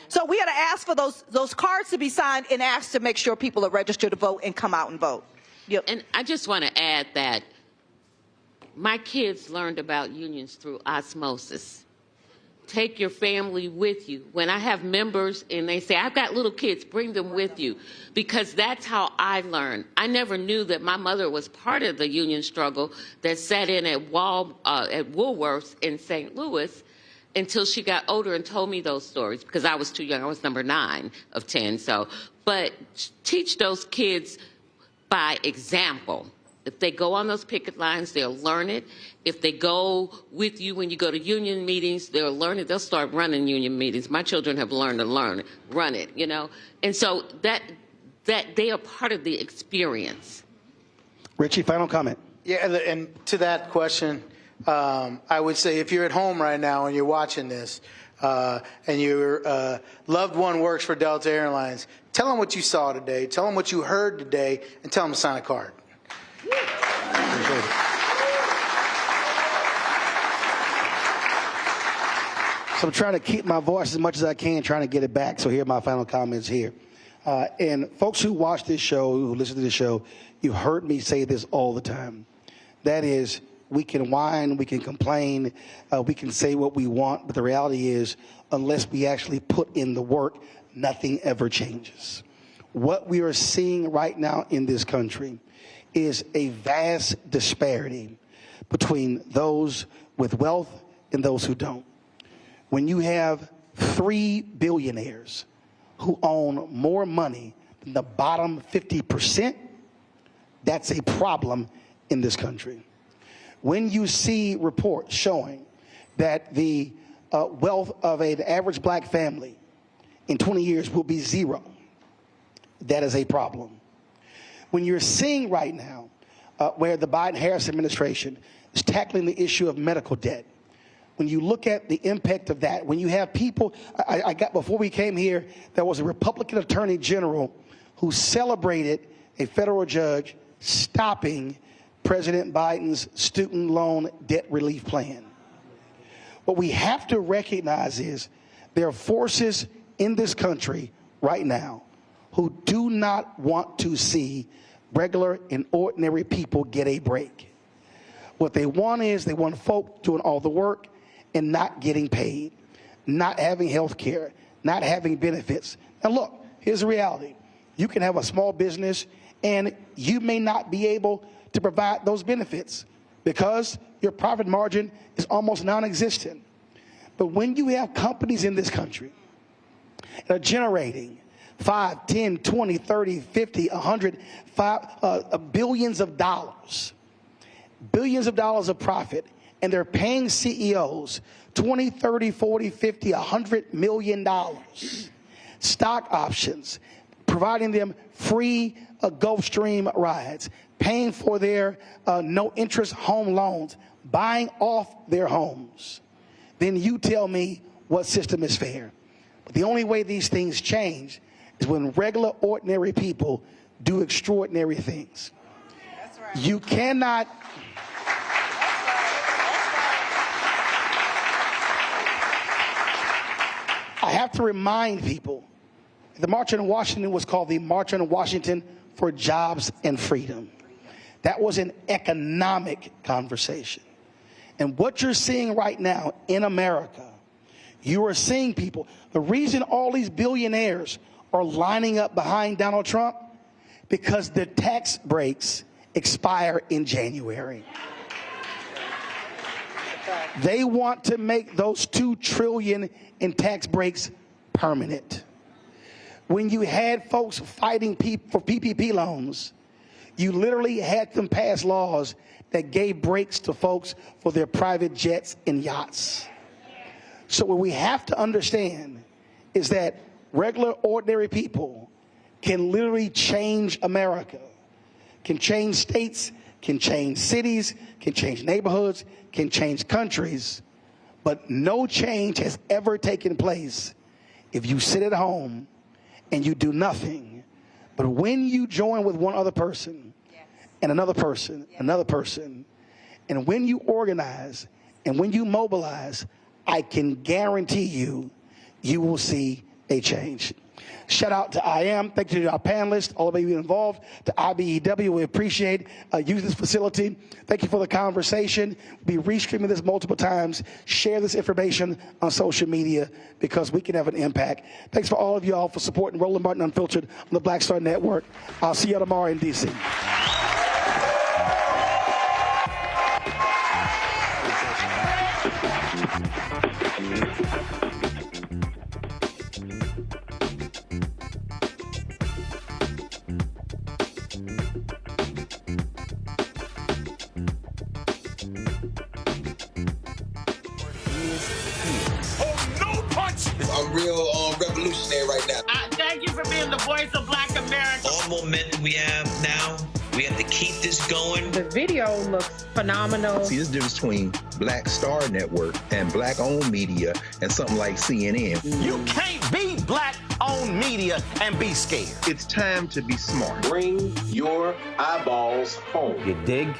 So we got to ask for those cards to be signed and ask to make sure people are registered to vote and come out and vote. Yep. And I just want to add that my kids learned about unions through osmosis. Take your family with you. When I have members and they say, I've got little kids, bring them with you, because that's how I learned. I never knew that my mother was part of the union struggle that sat in at Woolworths in St. Louis until she got older and told me those stories, because I was too young. I was number 9 of 10. So, but teach those kids by example. If they go on those picket lines, they'll learn it. If they go with you when you go to union meetings, they'll learn it. They'll start running union meetings. My children have learned to run it, you know. And so that they are part of the experience. Richie, final comment. Yeah, and to that question, I would say if you're at home right now and you're watching this, and your loved one works for Delta Airlines, tell them what you saw today, tell them what you heard today, and tell them to sign a card. So I'm trying to keep my voice as much as I can, trying to get it back. So here are my final comments here. And folks who watch this show, who listen to this show, you've heard me say this all the time. That is, we can whine, we can complain, we can say what we want, but the reality is, unless we actually put in the work, nothing ever changes. What we are seeing right now in this country is a vast disparity between those with wealth and those who don't. When you have 3 billionaires who own more money than the bottom 50%, that's a problem in this country. When you see reports showing that the wealth of an average black family in 20 years will be 0, that is a problem. When you're seeing right now where the Biden-Harris administration is tackling the issue of medical debt, when you look at the impact of that, when you have people, I got before we came here, there was a Republican attorney general who celebrated a federal judge stopping President Biden's student loan debt relief plan. What we have to recognize is there are forces in this country right now who do not want to see regular and ordinary people get a break. What they want is they want folk doing all the work and not getting paid, not having health care, not having benefits. Now look, here's the reality. You can have a small business and you may not be able to provide those benefits because your profit margin is almost non-existent. But when you have companies in this country that are generating 5, 10, 20, 30, 50, 100, billions of dollars of profit, and they're paying CEOs 20, 30, 40, 50, $100 million, stock options, providing them free Gulfstream rides, paying for their no-interest home loans, buying off their homes, then you tell me what system is fair. But the only way these things change is when regular, ordinary people do extraordinary things. That's right. You cannot... I have to remind people, the March on Washington was called the March on Washington for Jobs and Freedom. That was an economic conversation. And what you're seeing right now in America, you are seeing people, the reason all these billionaires are lining up behind Donald Trump, because the tax breaks expire in January. They want to make those $2 trillion in tax breaks permanent. When you had folks fighting for PPP loans, you literally had them pass laws that gave breaks to folks for their private jets and yachts. So what we have to understand is that regular, ordinary people can literally change America, can change states, can change cities, can change neighborhoods, can change countries, but no change has ever taken place if you sit at home and you do nothing. But when you join with one other person, and another person, another person, and when you organize and when you mobilize, I can guarantee you, you will see a change. Shout out to IAM. Thank you to our panelists, all of you involved, to IBEW. We appreciate using this facility. Thank you for the conversation. We'll be restreaming this multiple times. Share this information on social media because we can have an impact. Thanks for all of you all for supporting Roland Martin Unfiltered on the Black Star Network. I'll see you tomorrow in D.C. being the voice of Black America. All momentum we have now, we have to keep this going. The video looks phenomenal. See, this difference between Black Star Network and Black-owned media and something like CNN. You can't be Black-owned media and be scared. It's time to be smart. Bring your eyeballs home. You dig?